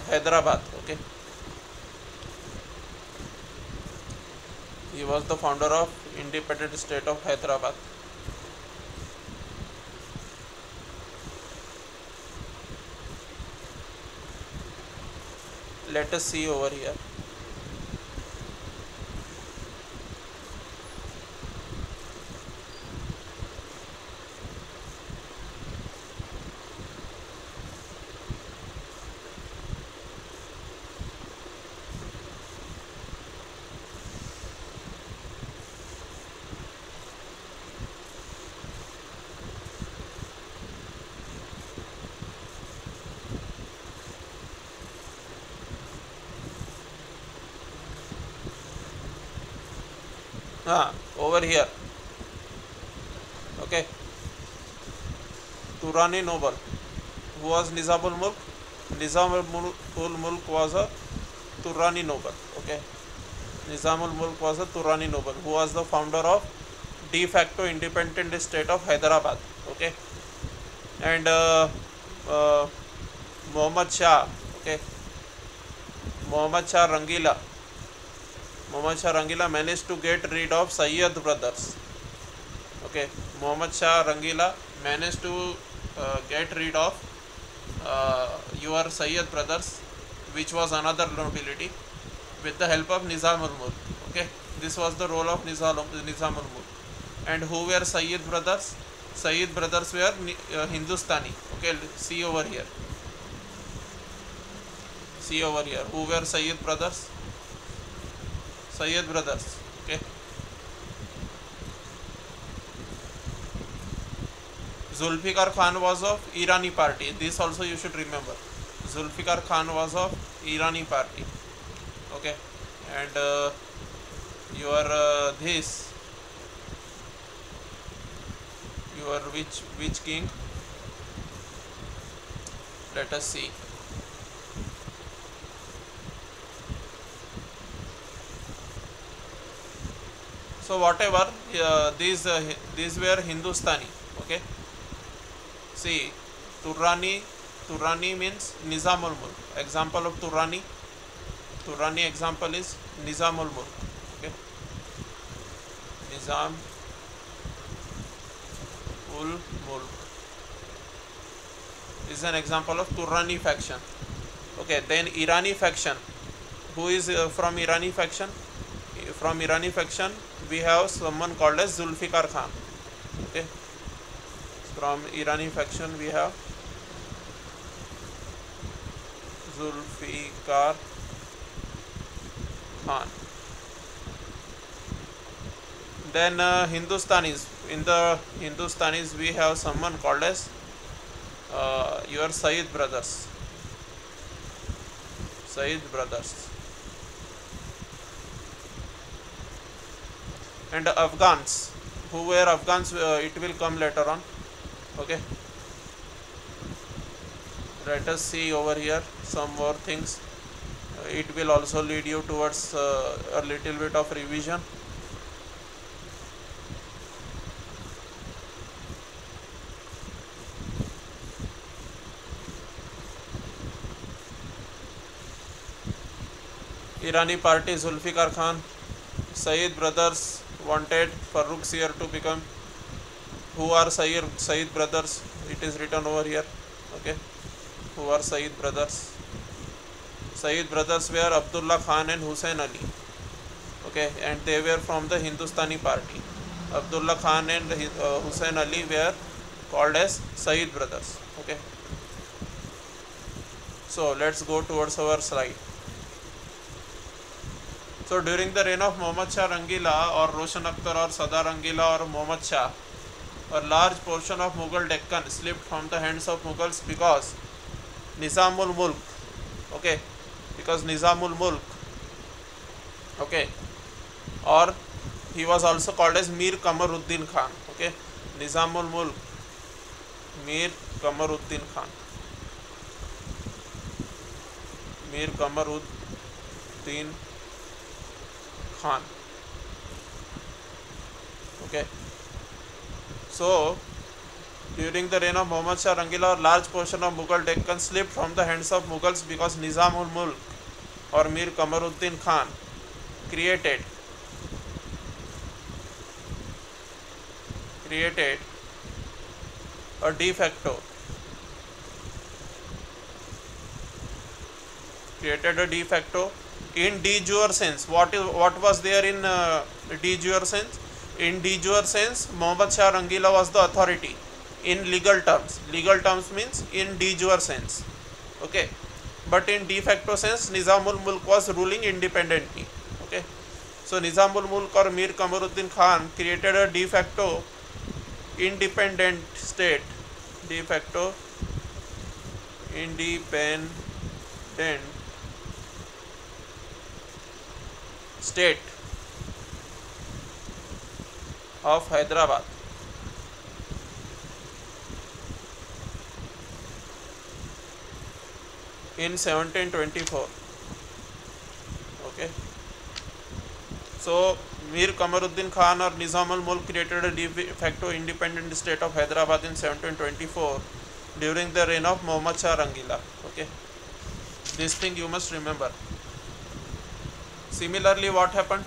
Hyderabad. Okay. He was the founder of independent state of Hyderabad. Let us see over here. Over here. Okay. Turani noble. Who was Nizamul Mulk? Nizamul Mulk was a Turani noble. Okay. Nizamul Mulk was a Turani noble who was the founder of de facto independent state of Hyderabad. Okay. And Muhammad Shah. Okay. Muhammad Shah Rangila. Muhammad Shah Rangila managed to get rid of Sayyid brothers. Okay, Muhammad Shah Rangila managed to get rid of your Sayyid brothers, which was another nobility, with the help of Nizamul Mulk. Okay, this was the role of Nizamul Mulk. And who were Sayyid brothers? Sayyid brothers were Hindustani. Okay, see over here. See over here. Who were Sayyid brothers? Sayyid brothers. Okay. Zulfikar Khan was of Irani party. This also you should remember. Zulfikar Khan was of Irani party. Okay, and your this your which king? Let us see. So whatever these were Hindustani. Okay, see, Turani means Nizamul Mulk. Example of Turani example is Nizamul Mulk. Okay, Nizam ul Mulk is an example of Turani faction. Okay, then Irani faction. Who is from Irani faction? From Irani faction we have someone called as Zulfikar Khan. Okay, from Irani faction we have Zulfikar Khan. Then Hindustanis. In the Hindustanis we have someone called as your Sayyid brothers. And Afghans. Who were Afghans? It will come later on. Okay. Let us see over here some more things. It will also lead you towards a little bit of revision. Irani party, Zulfikar Khan. Sayyid brothers wanted Farrukh Sir to become. Who are Sayyid brothers? It is written over here. Okay, who are Sayyid brothers? Sayyid brothers were Abdullah Khan and Hussain Ali. Okay, and they were from the Hindustani party. Abdullah Khan and Hussain Ali were called as Sayyid brothers. Okay, so let's go towards our slide. So during the reign of Muhammad Shah Rangila or Roshan Akhtar or Sadar Rangila or Muhammad Shah, a large portion of Mughal Deccan slipped from the hands of Mughals because Nizamul Mulk. Okay, because Nizamul Mulk. Okay, or he was also called as Mir Kamaruddin Khan. Okay, Nizamul Mulk, Mir Kamaruddin Khan. Mir Kamaruddin Khan. Okay, so during the reign of Muhammad Shah Rangila, a large portion of Mughal Deccan slipped from the hands of Mughals because Nizamul Mulk or Mir Kamaruddin Khan created a de facto in de jure sense. What was there in de jure sense? In de jure sense, Muhammad Shah Rangila was the authority. In legal terms means in de jure sense. Okay, but in de facto sense, Nizamul Mulk was ruling independently. Okay, so Nizamul Mulk or Mir Kamaruddin Khan created a de facto independent state. De facto independent state of Hyderabad. In 1724. Okay, so Mir Kamaruddin Khan or Nizamul Mulk created a de facto independent state of Hyderabad in 1724 during the reign of Muhammad Shah Rangila. Okay, this thing you must remember. Similarly, what happened?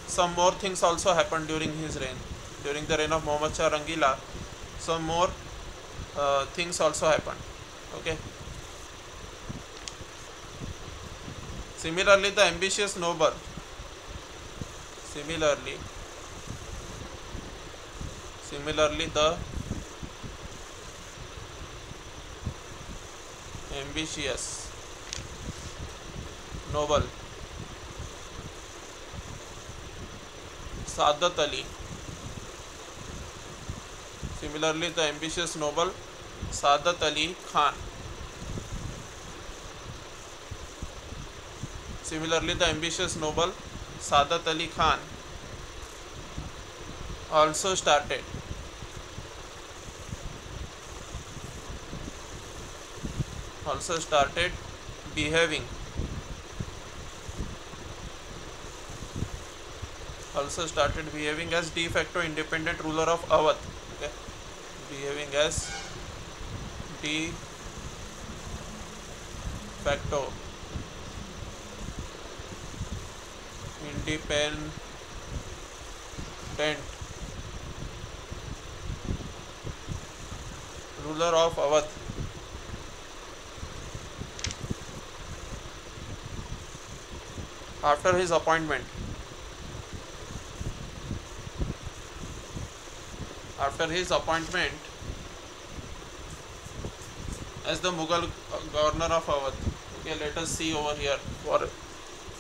Some more things also happened during his reign. During the reign of Muhammad Shah Rangila, some more things also happened. Okay. Similarly, the ambitious noble. Similarly, the ambitious noble Saadat Ali. Similarly, the ambitious noble Saadat Ali Khan Similarly, the ambitious noble Sadat Ali Khan also started behaving as de facto independent ruler of Awadh. Okay, behaving as de facto independent ruler of Awadh after his appointment as the Mughal governor of Awadh. Okay, let us see over here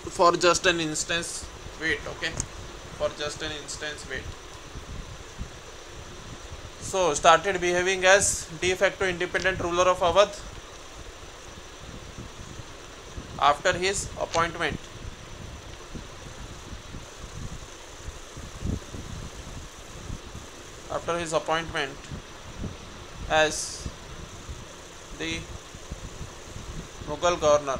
for just an instance. Wait, okay, for just an instance. Wait. So started behaving as de facto independent ruler of Awadh after his appointment as the Mughal governor.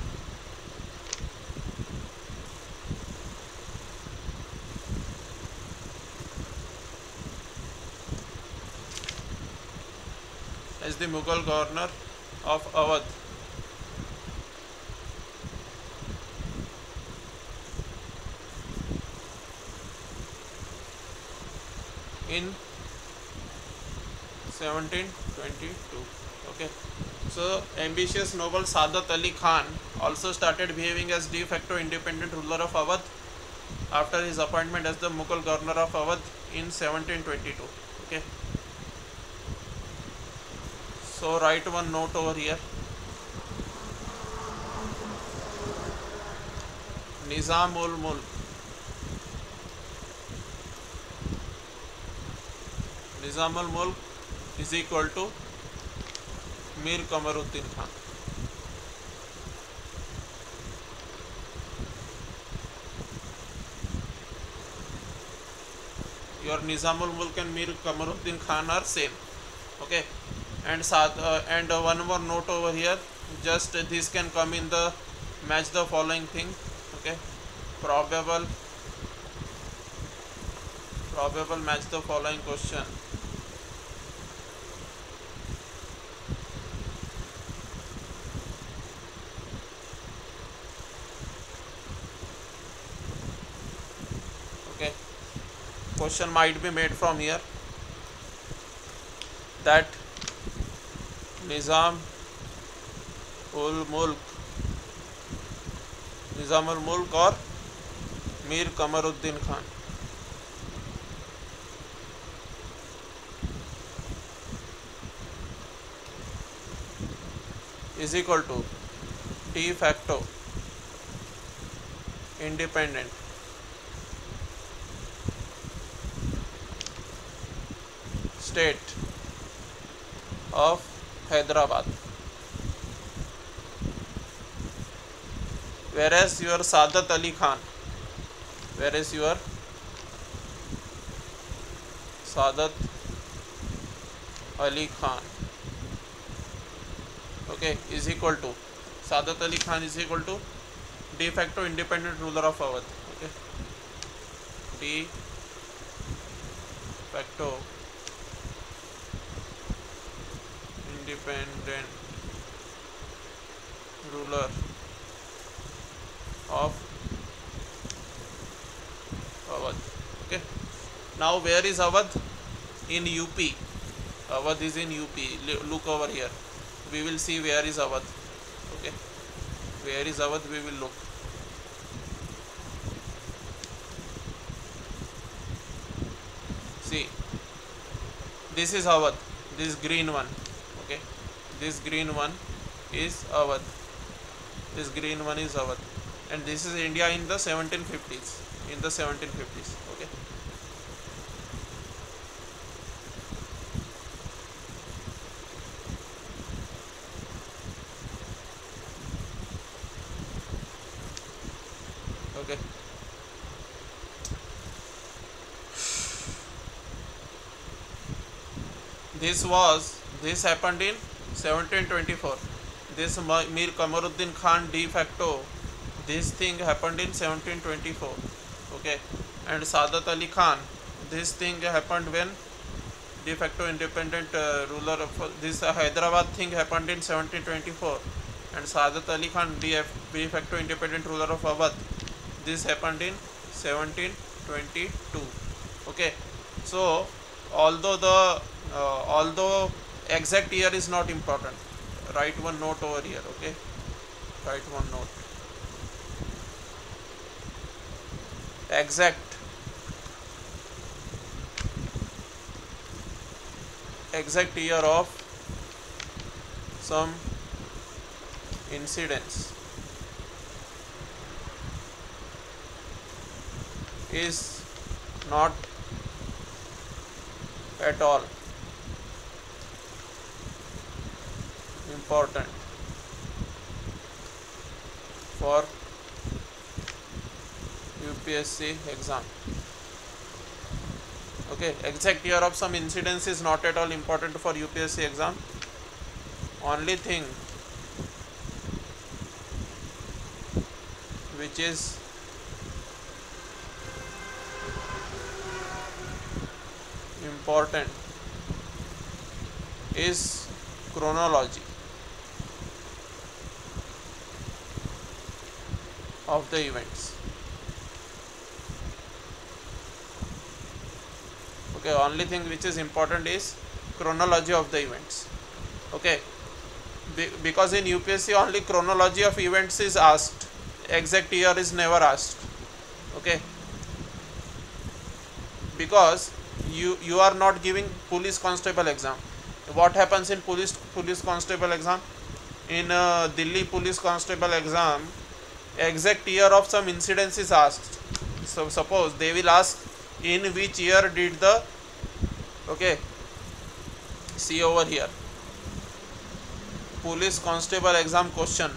Of Awadh in 1722. Okay, so ambitious noble Sadat Ali Khan also started behaving as de facto independent ruler of Awadh after his appointment as the Mughal governor of Awadh in 1722. Okay, so write one note over here. Nizamul Mulk is equal to Mir Kamaruddin Khan. Your Nizamul Mulk and Mir Kamaruddin Khan are same. Okay, and one more note over here. Just this can come in the match the following thing. Okay, probable match the following question. Okay, question might be made from here that Nizam ul Mulk or Mir Kamaruddin Khan is equal to de facto independent state of Hyderabad, whereas your Sadat Ali Khan okay, is equal to Sadat Ali Khan is equal to de facto independent ruler of Awadh. Okay, de facto independent ruler of Awadh. Okay, now where is Awadh? In UP. Awadh is in UP. Look over here. We will see where is Awadh. Okay, where is Awadh? We will look. See, this is Awadh. This green one. Okay, this green one is Awadh. This green one is Awadh, and this is India in the 1750s. Okay. Okay, this happened in 1724. This Mir Kamaruddin Khan de facto, this thing happened in 1724. Okay, and Sadat Ali Khan, this thing happened when de facto independent ruler of this Hyderabad thing happened in 1724, and Sadat Ali Khan de facto independent ruler of Awadh, this happened in 1722. Okay, so although exact year is not important, write one note over here. Okay, write one note. Exact year of some incidents is not at all important for UPSC exam. Okay, exact year of some incidents is not at all important for UPSC exam. Only thing which is important is chronology of the events. Okay, only thing which is important is chronology of the events. Okay, because in UPSC only chronology of events is asked, exact year is never asked. Okay, because you are not giving police constable exam. What happens in police constable exam? In Delhi police constable exam, exact year of some incidents is asked. So suppose they will ask in which year did the, okay, see over here, police constable exam question.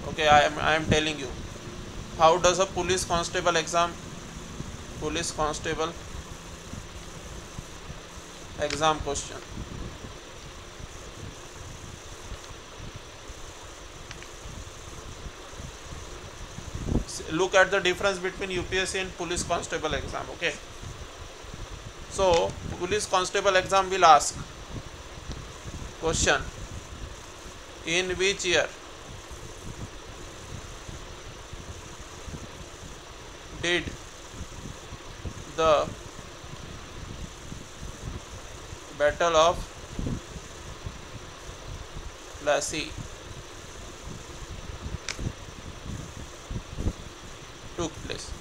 Okay, I am telling you how does a police constable exam question. Look at the difference between UPSC and police constable exam. Okay, so police constable exam will ask question, in which year did the Battle of Plassey took place.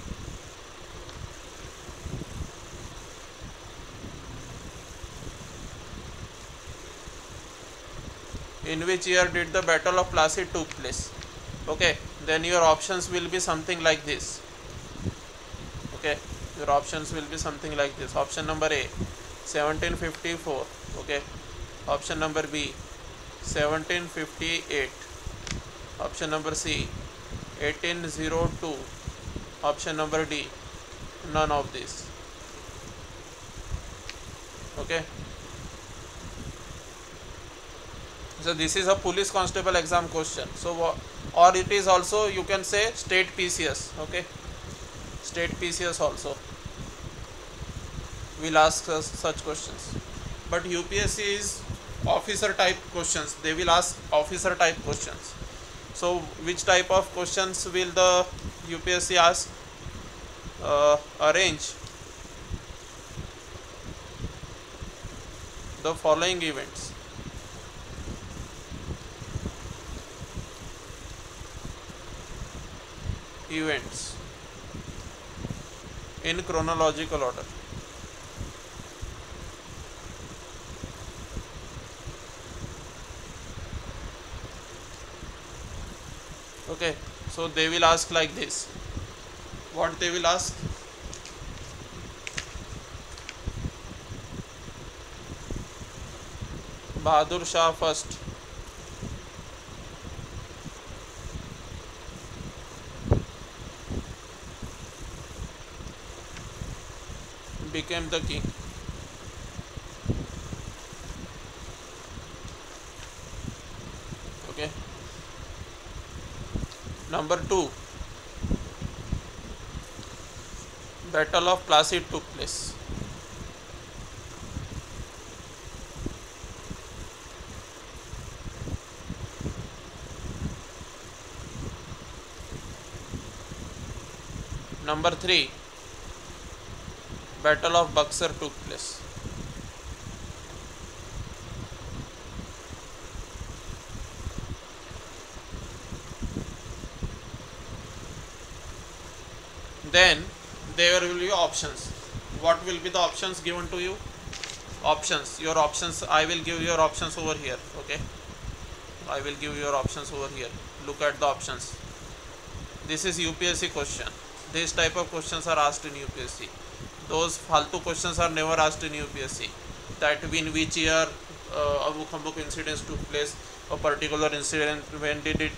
In which year did the Battle of Plassey took place? Okay, then your options will be something like this. Okay, your options will be something like this. Option number A, 1754. Okay, option number B, 1758. Option number C, 1802. Option number D, none of these. Okay, so this is a police constable exam question. So or it is also, you can say, state PCS. Okay, state PCS also will ask us such questions, but UPSC is officer type questions. They will ask officer type questions. So which type of questions will the UPSC ask? Arrange the following events. In chronological order. Okay, so they will ask like this. What they will ask? Bahadur Shah first. became the king. Okay. Number 2, Battle of Placid took place. Number 3, Battle of Buxar took place. Then there will be options. What will be the options given to you? Options, your options, I will give your options over here. Okay, I will give your options over here. Look at the options. This is UPSC question. This type of questions are asked in UPSC. Those faltu questions are never asked in UPSC. That in which year Amuk incidents took place, a particular incident, when did it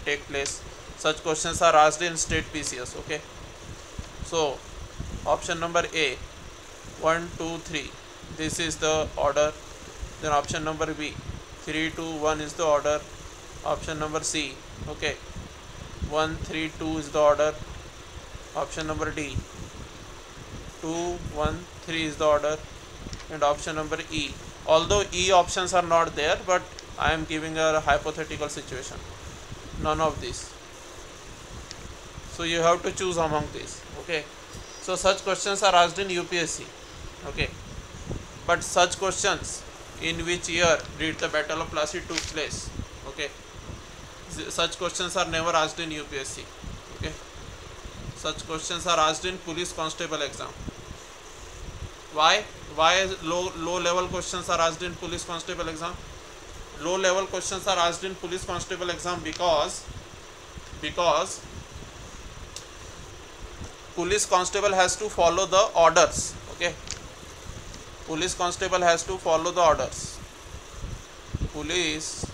take place. Such questions are asked in state PCS. Okay. So option number A, 1, 2, 3. This is the order. Then option number B, 3, 2, 1 is the order. Option number C, okay, 1, 3, 2 is the order. Option number D, 2, 1, 3 is the order. And option number E. Although E options are not there, but I am giving a hypothetical situation. None of these. So you have to choose among these. Okay. So such questions are asked in UPSC. Okay. But such questions, in which year did the Battle of Placid took place? Okay. Such questions are never asked in UPSC. Okay. Such questions are asked in police constable exam. Why? Why low level questions are asked in police constable exam? Low level questions are asked in police constable exam because police constable has to follow the orders. Okay. Police constable has to follow the orders. Police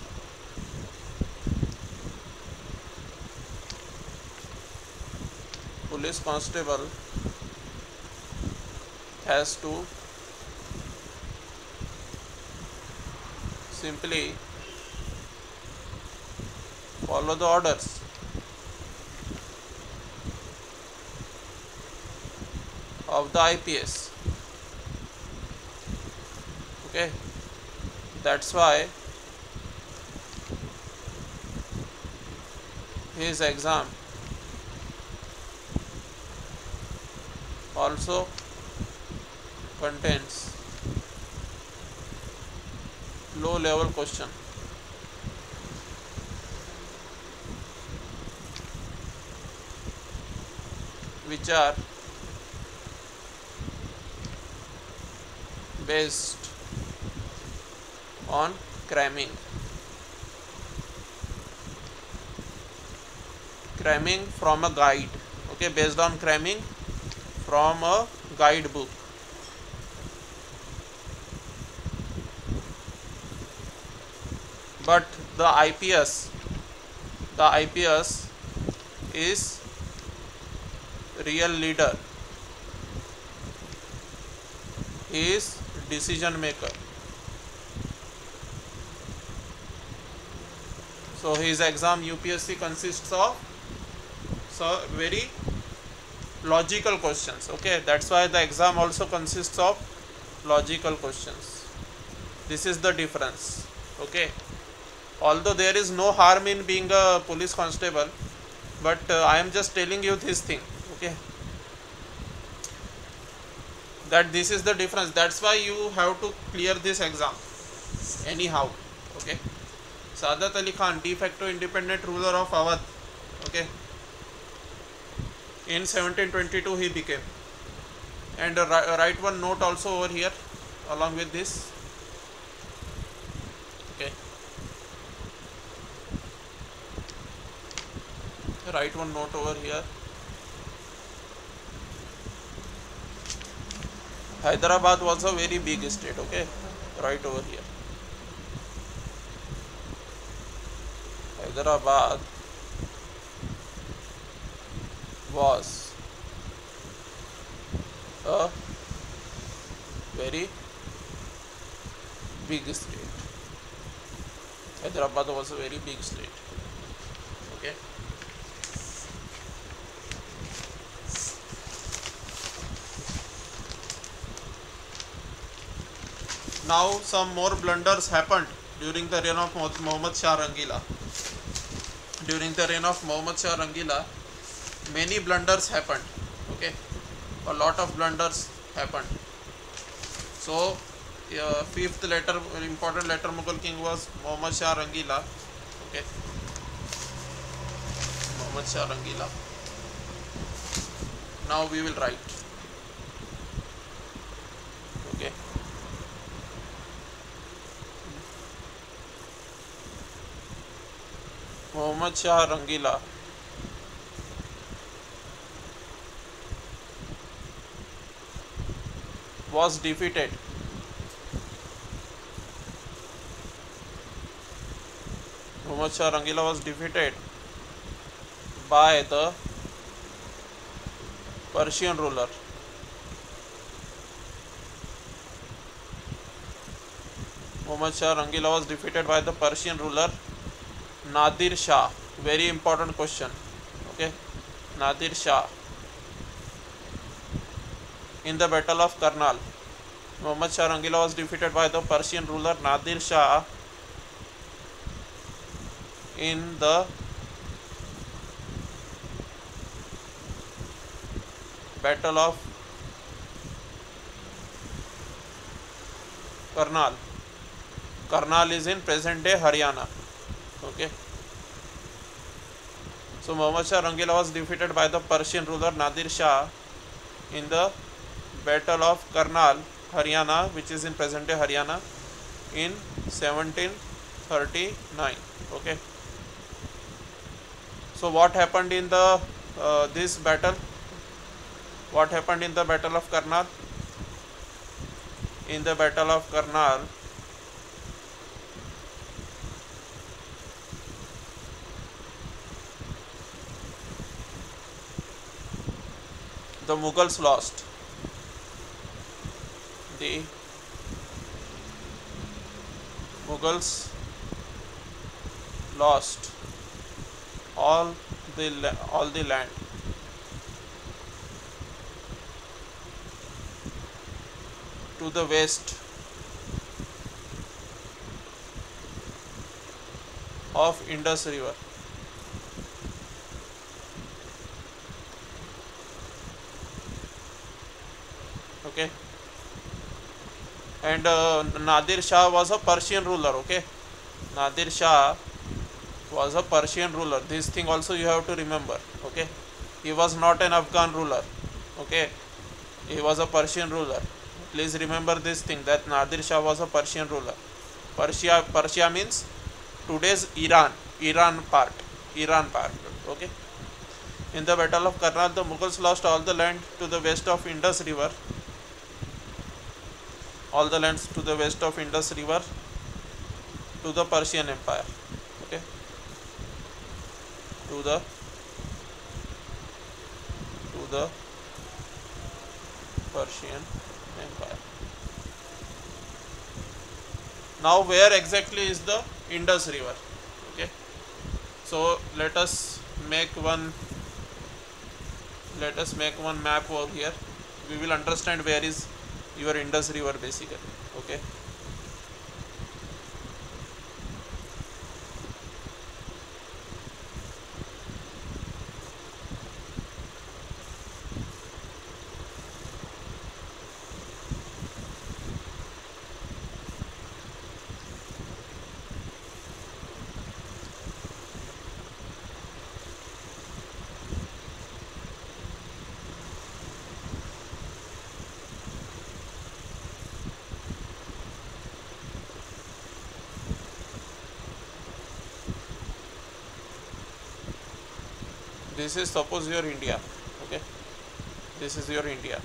constable has to simply follow the orders. Of the IPS. Okay, that's why his exam also contains low level question. Which are based on cramming from a guide. Okay, based on cramming from a guidebook. But the IPS is real leader. He is decision maker. So his exam UPSC consists of very logical questions. Okay, that's why the exam also consists of logical questions. This is the difference. Okay, although there is no harm in being a police constable, but I am just telling you this thing. Okay, that this is the difference. That's why you have to clear this exam anyhow. Okay, Saadat Ali Khan, de facto independent ruler of Awadh. Okay, in 1722 he became. And write one note also over here along with this. Okay, write one note over here. Hyderabad was a very big state. Okay, right over here. Hyderabad was a very big state. Hyderabad was a very big state. Okay. Now some more blunders happened during the reign of Muhammad Shah Rangila. During the reign of Muhammad Shah Rangila, many blunders happened. Okay, a lot of blunders happened. So, fifth later important later Mughal king was Muhammad Shah Rangila. Okay, Muhammad Shah Rangila. Now we will write. Okay. Muhammad Shah Rangila was defeated Muhammad Shah Rangila was defeated by the Persian ruler. Muhammad Shah Rangila was defeated by the Persian ruler Nadir Shah. Very important question. Okay, Nadir Shah. In the Battle of Karnal, Muhammad Shah Rangila was defeated by the Persian ruler Nadir Shah in the Battle of Karnal. Karnal is in present day Haryana. Okay. So Muhammad Shah Rangila was defeated by the Persian ruler Nadir Shah in the Battle of Karnal, Haryana, which is in present day Haryana, in 1739. Okay. So what happened in the this battle? What happened in the Battle of Karnal? In the Battle of Karnal, the Mughals lost. The Mughals lost all the land to the west of Indus River. Okay, and Nadir Shah was a Persian ruler. Okay, Nadir Shah was a Persian ruler. This thing also you have to remember. Okay, he was not an Afghan ruler. Okay, he was a Persian ruler. Please remember this thing, that Nadir Shah was a Persian ruler. Persia means today's Iran part. Okay. In the Battle of Karnal, the Mughals lost all the land to the west of Indus River. All the lands to the west of Indus River to the Persian Empire. Okay. To the Persian Empire. Now where exactly is the Indus River? Okay. So let us make one map over here. We will understand where is your Indus River basically. Okay. This is suppose your India. Okay, this is your India.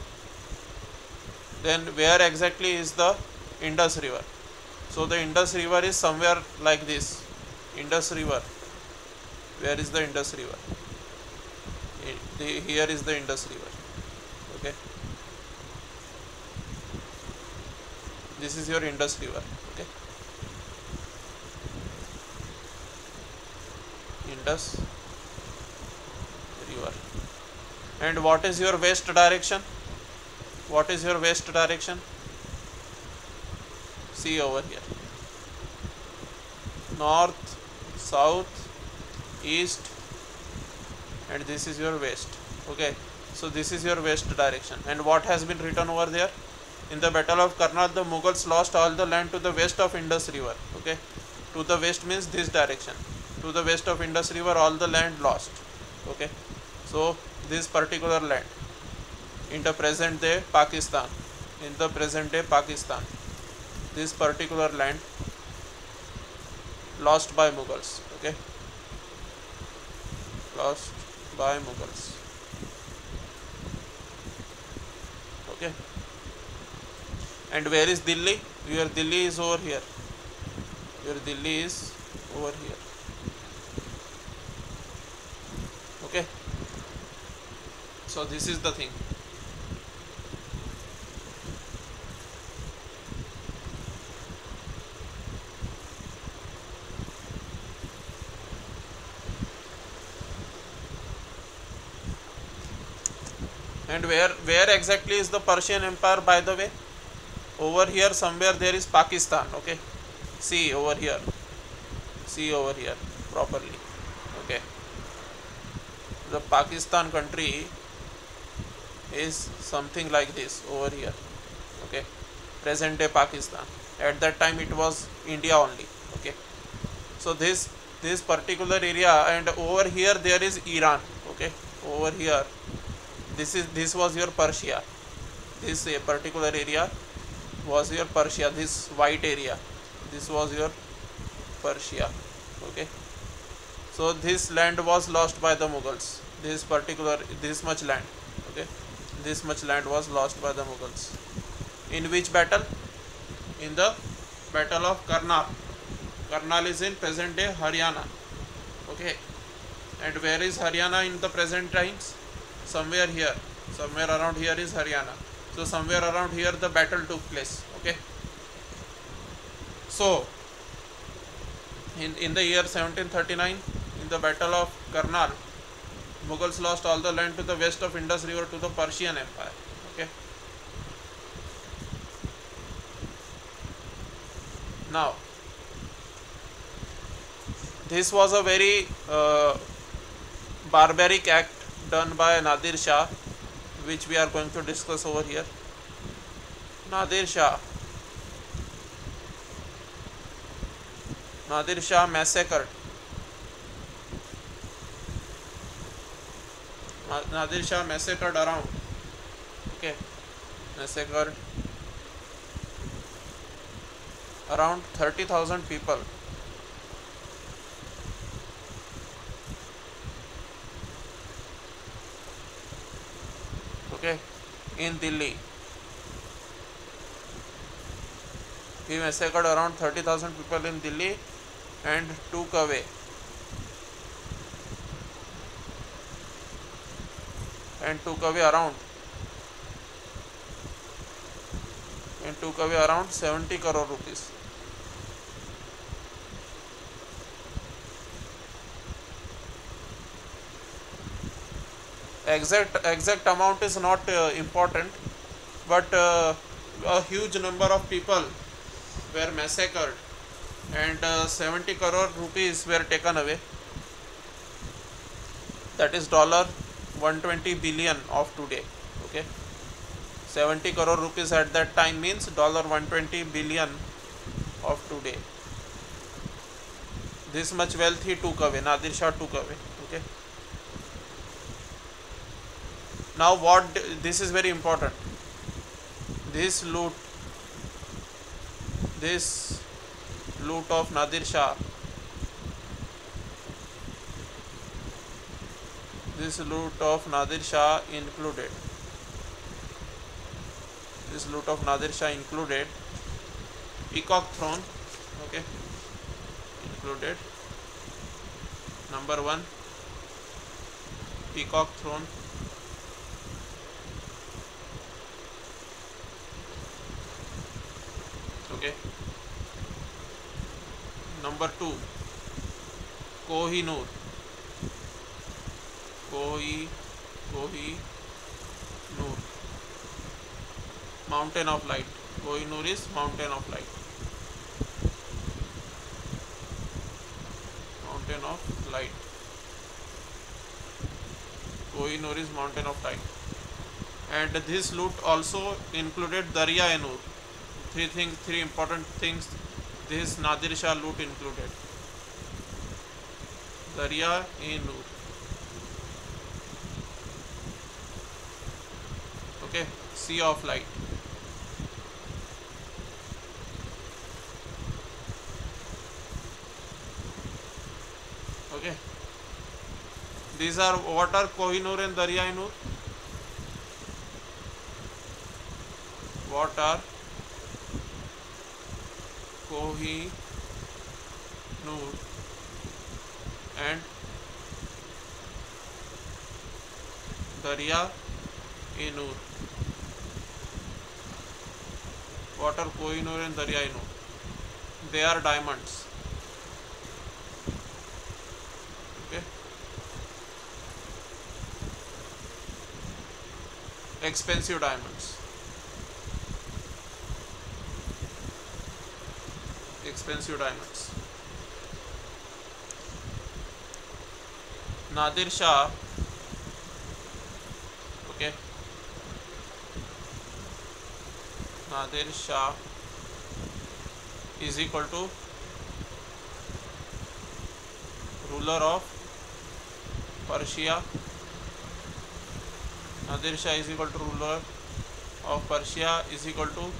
Then where exactly is the Indus River? So the Indus River is somewhere like this. Indus River. Where is the Indus River? Here is the Indus River. Okay. This is your Indus River. Okay, Indus River. And what is your west direction? What is your west direction? See over here. North, south, east, and this is your west. Okay, so this is your west direction. And what has been written over there? In the Battle of Karnal, the Mughals lost all the land to the west of Indus River. Okay, to the west means this direction. To the west of Indus River, all the land lost. Okay, so this particular land in the present day Pakistan, in the present day Pakistan, this particular land lost by Mughals. Okay, lost by Mughals. Okay, and where is Delhi? Your Delhi is over here. Your Delhi is over here. Okay, so this is the thing. And where exactly is the Persian Empire, by the way? Over here somewhere there is Pakistan. Okay, see over here, see over here properly. Okay, the Pakistan country is something like this over here. Okay, present day Pakistan. At that time it was India only. Okay, so this particular area, and over here there is Iran. Okay, over here this was your Persia. This particular area was your Persia. This white area, this was your Persia. Okay, so this land was lost by the Mughals. This much land. Okay, this much land was lost by the Mughals. In which battle? In the Battle of Karnal. Karnal is in present day Haryana. Okay, and where is Haryana in the present times? Somewhere here, somewhere around here is Haryana. So somewhere around here the battle took place. Okay, so in the year 1739, in the Battle of Karnal, Mughals lost all the land to the west of Indus River to the Persian Empire. Okay, now this was a very barbaric act done by Nadir Shah, which we are going to discuss over here. Nadir Shah massacred. Nadir Shah massacred around. Okay, massacred around 30,000 people. Okay, in Delhi. He massacred around 30,000 people in Delhi and took away around 70 crore rupees. Exact amount is not important, but a huge number of people were massacred and 70 crore rupees were taken away. That is $120 billion of today. Okay, 70 crore rupees at that time means $120 billion of today. This much wealth he took away, Nadir Shah took away. Okay, now this is very important. This loot of Nadir Shah, included Peacock Throne. Okay, included number 1 Peacock Throne, Number 2, Kohinoor. Kohinoor, mountain of light. Kohinoor is mountain of light. Mountain of light. Kohinoor is mountain of light. And this loot also included Darya-e-Noor. Three important things this Nadir Shah loot included. Darya-e-Noor. Okay, sea of light. Okay, these are what are Kohinoor and Darya-e-Noor? What are Kohinoor and Darya-e-Noor? What are Kohinoor and Darya-e-Noor? They are diamonds. Okay. Expensive diamonds. Expensive diamonds. Nadir Shah, okay, Nadir Shah is equal to ruler of Persia. Nadir Shah is equal to ruler of Persia is equal to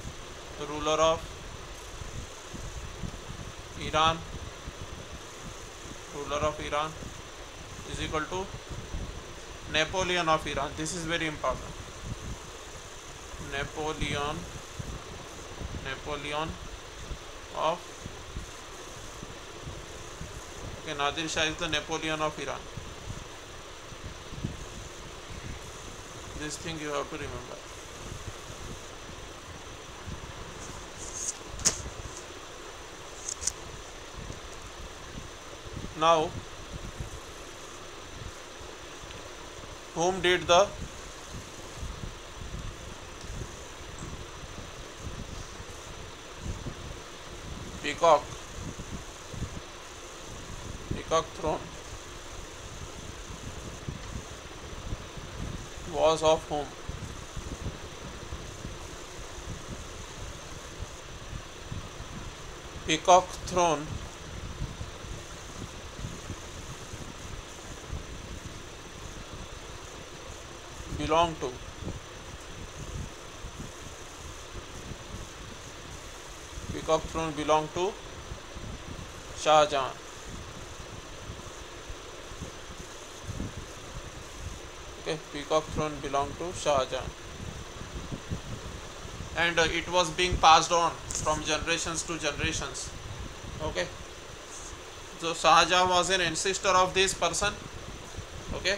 the ruler of Iran. Ruler of Iran is equal to Napoleon of Iran. This is very important. Napoleon of, okay, Nadir Shah is the Napoleon of Iran. This thing you have to remember. Now, whom did the peacock throne was of whom? Peacock throne belong to peacock throne belong to Shah Jahan. Okay, peacock throne belong to Shah Jahan, and it was being passed on from generations to generations. Okay, so Shah Jahan was an ancestor of this person. Okay,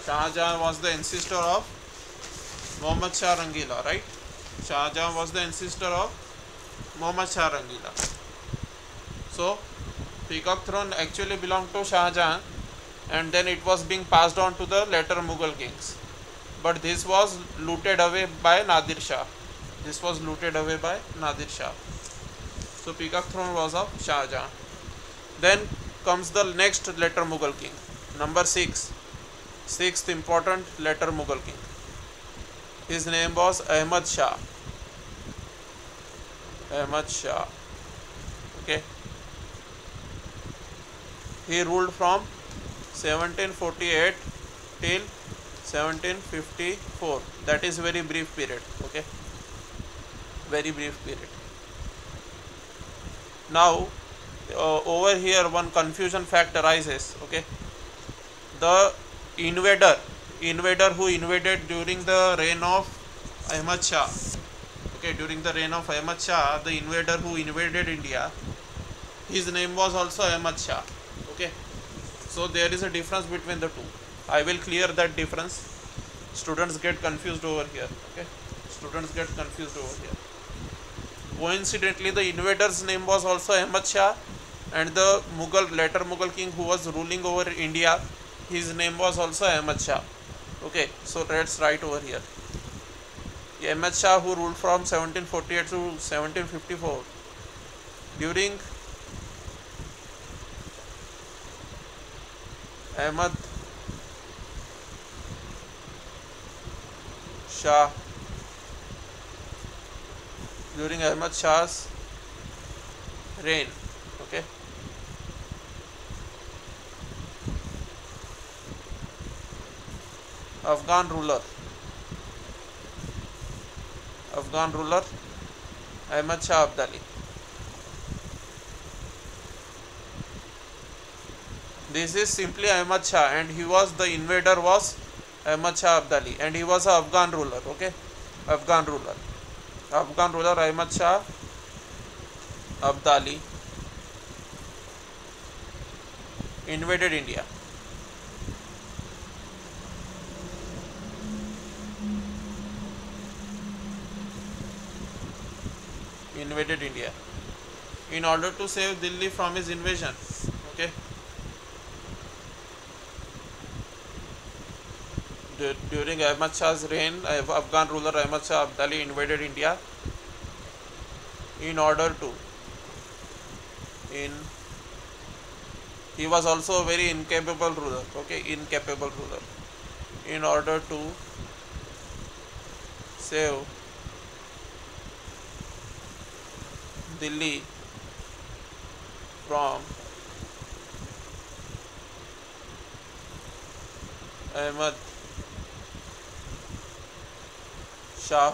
Shah Jahan was the ancestor of Muhammad Shah Rangila, right? Shah Jahan was the ancestor of Muhammad Shah Rangila. So, peacock throne actually belonged to Shah Jahan, and then it was being passed on to the later Mughal kings. But this was looted away by Nadir Shah. This was looted away by Nadir Shah. So, peacock throne was of Shah Jahan. Then comes the next later Mughal king. Number 6. Sixth important later Mughal king. His name was Ahmed Shah. Ahmed Shah. Okay. He ruled from 1748 till 1754. That is very brief period. Okay. Very brief period. Now, over here one confusion fact arises. Okay. The invader who invaded during the reign of Ahmad Shah. Okay, during the reign of Ahmad Shah, the invader who invaded India, his name was also Ahmad Shah. Okay, so there is a difference between the two. I will clear that difference. Students get confused over here. Okay, students get confused over here. Coincidentally, the invader's name was also Ahmad Shah, And the later Mughal king who was ruling over India, his name was also Ahmed Shah. Okay, so let's write over here. Ahmed Shah, who ruled from 1748 to 1754. During Ahmed Shah, during Ahmed Shah's reign, okay, Afghan ruler, Ahmed Shah Abdali. This is simply Ahmed Shah, and he was the invader was Ahmed Shah Abdali, and he was a Afghan ruler. Okay, Afghan ruler Ahmed Shah Abdali invaded India. In order to save Delhi from his invasion. Okay, during Ahmad Shah's reign, Afghan ruler Ahmad Shah Abdali invaded India in order to he was also a very incapable ruler. Okay, incapable ruler. In order to save Delhi from Ahmad Shah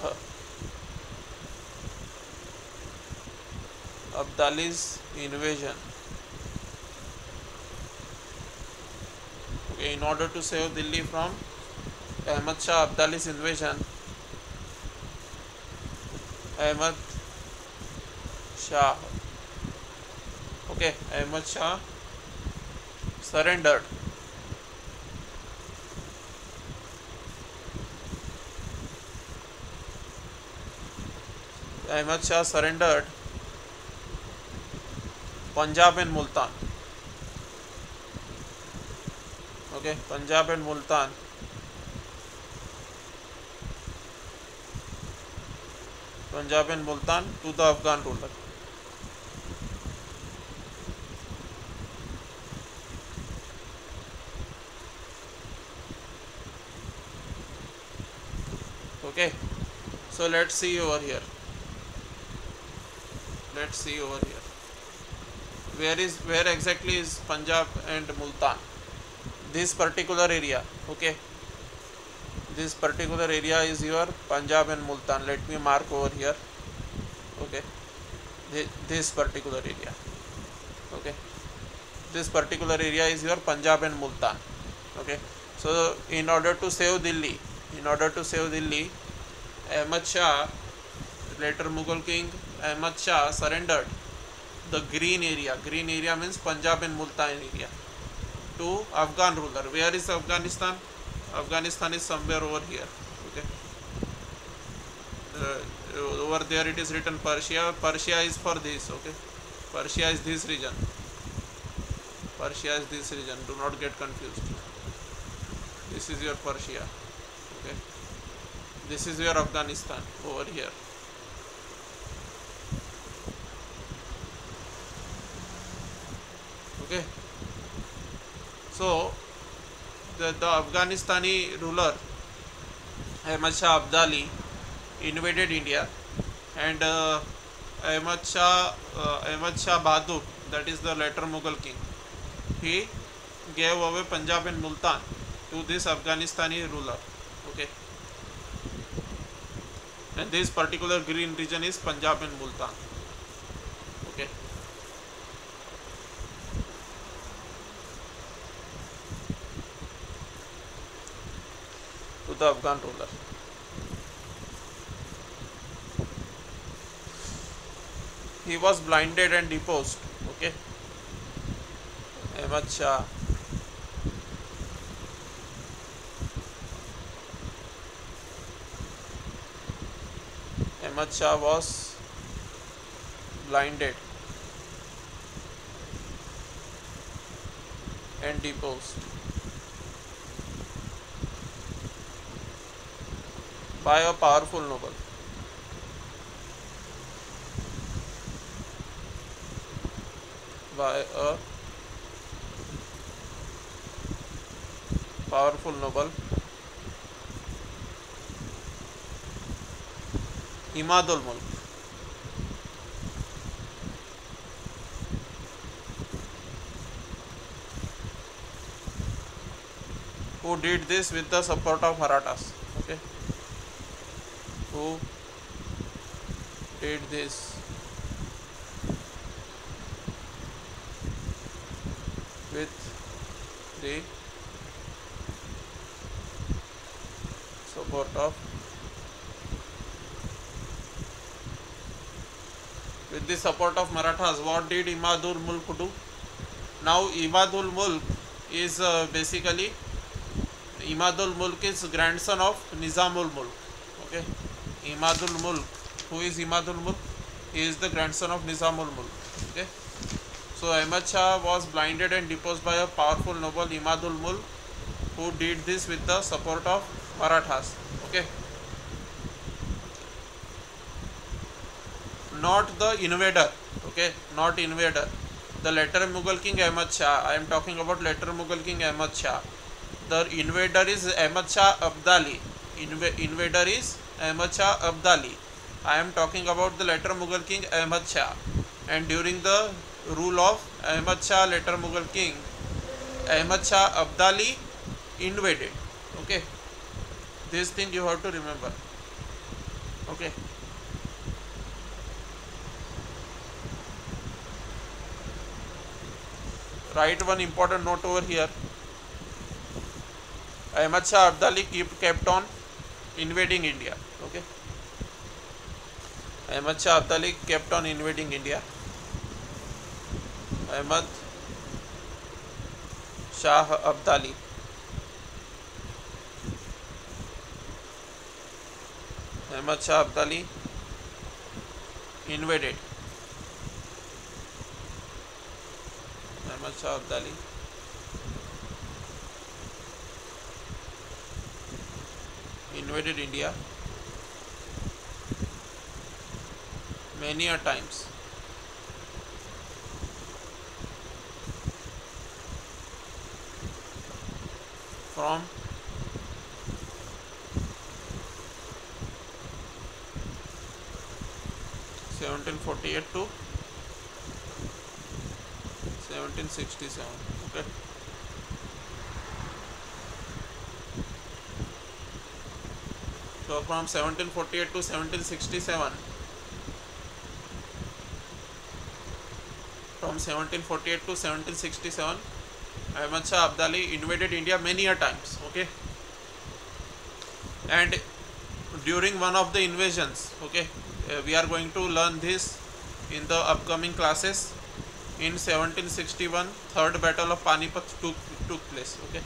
Abdali's invasion. Okay, in order to save Delhi from Ahmad Shah Abdali's invasion, Ahmad Shah, Ahmad Shah surrendered. Ahmad Shah surrendered Punjab and Multan. Okay, Punjab and Multan. To the Afghan ruler. Okay, so let's see over here. Where exactly is Punjab and Multan? This particular area. Okay, this particular area is your Punjab and Multan. Let me mark over here. Okay, this particular area. Okay, this particular area is your Punjab and Multan. Okay, so in order to save Delhi, Ahmad Shah, later Mughal king Ahmad Shah, surrendered the green area. Green area means Punjab and Multan area to Afghan ruler. Where is Afghanistan? Afghanistan is somewhere over here. Okay, over there it is written Persia. Persia is for this. Okay, Persia is this region. Do not get confused. This is your Persia. Okay, this is your Afghanistan over here. Okay, so the Afghanistani ruler Ahmad Shah Abdali invaded India, and Ahmad Shah Bahadur, that is the later Mughal king, he gave away Punjab and Multan to this Afghanistani ruler. Okay, and this particular green region is Punjab and Multan. Okay, to the Afghan ruler. He was blinded and deposed. Okay, Ahmad Shah was blinded and deposed by a powerful noble. By a powerful noble, Imadul Mulk, who did this with the support of Marathas. Okay, who did this with the support of Marathas. What did Imadul Mulk do? Now Imadul Mulk is basically Imadul Mulk is grandson of Nizamul Mulk. Okay, Imadul Mulk. Who is Imadul Mulk? He is the grandson of Nizamul Mulk. Okay, so Ahmad Shah was blinded and deposed by a powerful noble, Imadul Mulk, who did this with the support of Marathas. Okay, not the invader. Okay, not invader. The later Mughal king Ahmad Shah. I am talking about later Mughal king Ahmad Shah. The invader is Ahmad Shah Abdali. Invader is Ahmad Shah Abdali. I am talking about the later Mughal king Ahmad Shah. And during the rule of Ahmad Shah, later Mughal king, Ahmad Shah Abdali invaded. Okay, this thing you have to remember. Okay, write one important note over here. Ahmad Shah Abdali kept on invading India. Okay, Ahmad Shah Abdali kept on invading India. Ahmad Shah Abdali Ahmad Shah Abdali invaded. Ahmad Shah Abdali invaded India many a times. From 1748 to 1767. Okay, so from 1748 to 1767, Ahmad Shah Abdali invaded India many a times. Okay, and during one of the invasions, okay, we are going to learn this in the upcoming classes. In 1761, third battle of Panipat took place. Okay,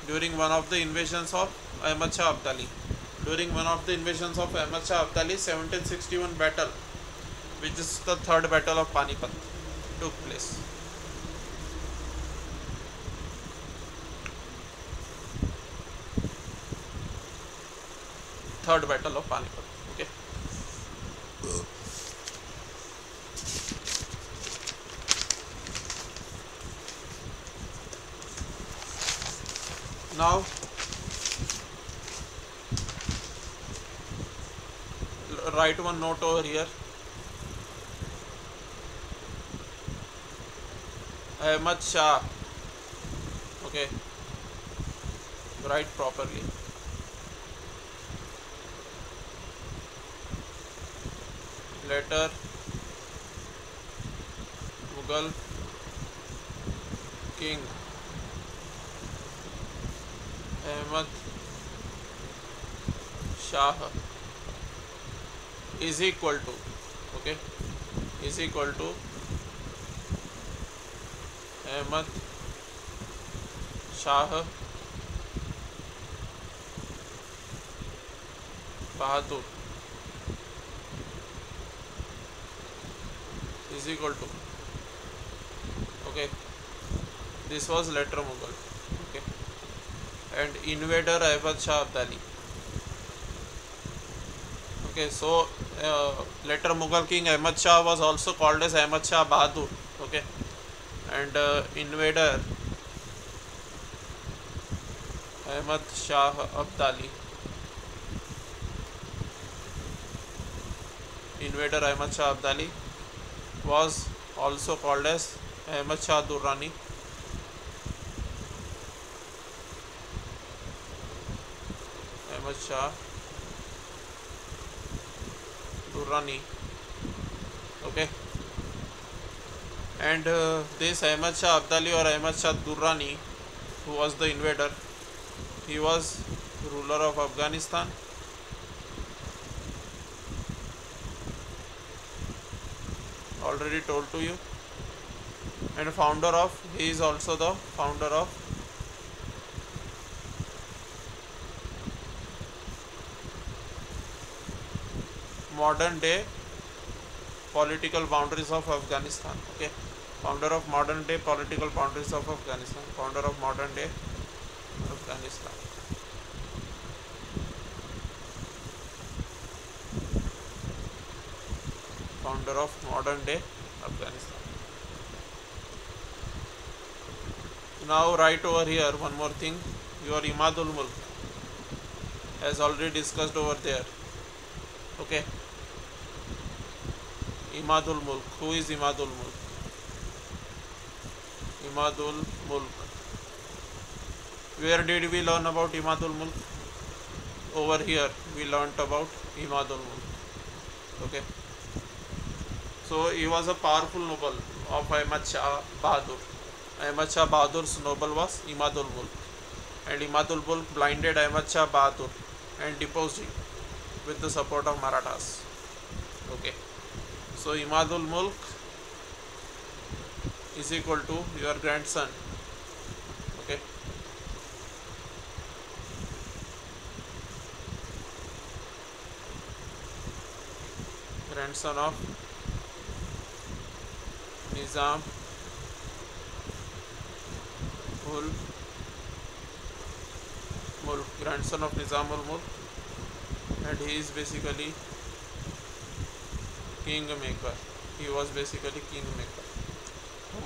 during one of the invasions of Ahmad Shah Abdali. During one of the invasions of Ahmad Shah Abdali, 1761 battle, which is the third battle of Panipat, took place. Third battle of Panipat. Okay. Now write one note over here. Ahmad Shah. Okay, write properly. Later Mughal king Ahmad Shah is equal to, okay, is equal to Ahmad Shah Bahadur is equal to, okay, This was later Mughal. Okay. And invader Ahmed Shah Abdali. Okay, so later Mughal king Ahmed Shah was also called as Ahmed Shah Bahadur. Okay, and invader Ahmed Shah Abdali. Invader Ahmed Shah Abdali was also called as Ahmed Shah Durrani. Ahmed Shah Durrani. Okay, and this Ahmed Shah Abdali or Ahmed Shah Durrani, who was the invader, he was ruler of Afghanistan. Already told to you, and he is also the founder of modern day political boundaries of Afghanistan. Okay, founder of modern day political boundaries of Afghanistan. Founder of modern day Afghanistan. Founder of modern day Afghanistan. Now right over here one more thing, your Imadul Mulk, as already discussed over there. Okay, Imadul Mulk. Who is Imadul Mulk? Imadul Mulk. Where did we learn about Imadul Mulk? Over here we learnt about Imadul Mulk. Okay, so he was a powerful noble of Ahmad Shah Bahadur. Ahmad Shah Bahadur's noble was Imadul Mulk, and Imadul Mulk blinded Ahmad Shah Bahadur and deposed him with the support of Marathas. Okay, so Imadul Mulk is equal to your grandson. Okay, grandson of Nizam ul Mulk, grandson of Nizam ul Mulk, and he is basically kingmaker. He was basically kingmaker.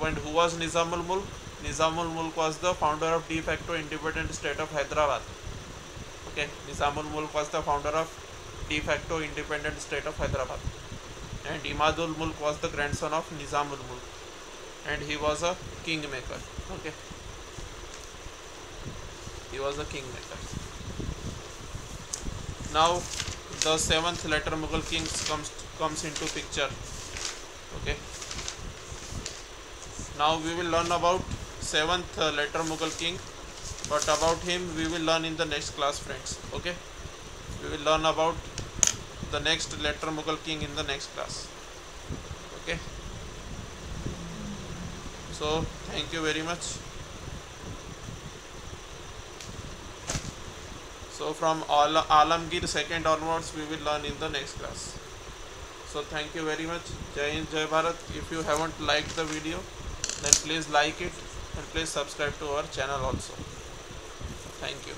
And who was Nizam ul Mulk? Nizam ul Mulk was the founder of de facto independent state of Hyderabad. Okay, Nizam ul Mulk was the founder of de facto independent state of Hyderabad, and Imadul Mulk was the grandson of Nizam ul Mulk, and he was a kingmaker. Okay, he was a kingmaker. Now the seventh later Mughal king comes into picture. Okay, now we will learn about seventh later Mughal king, but about him we will learn in the next class, friends. Okay, we will learn about the next later Mughal king in the next class. Okay, so thank you very much. So from Alamgir second onwards we will learn in the next class. So thank you very much. Jai Hind, Jai Bharat. If you haven't liked the video, then please like it and please subscribe to our channel also. Thank you.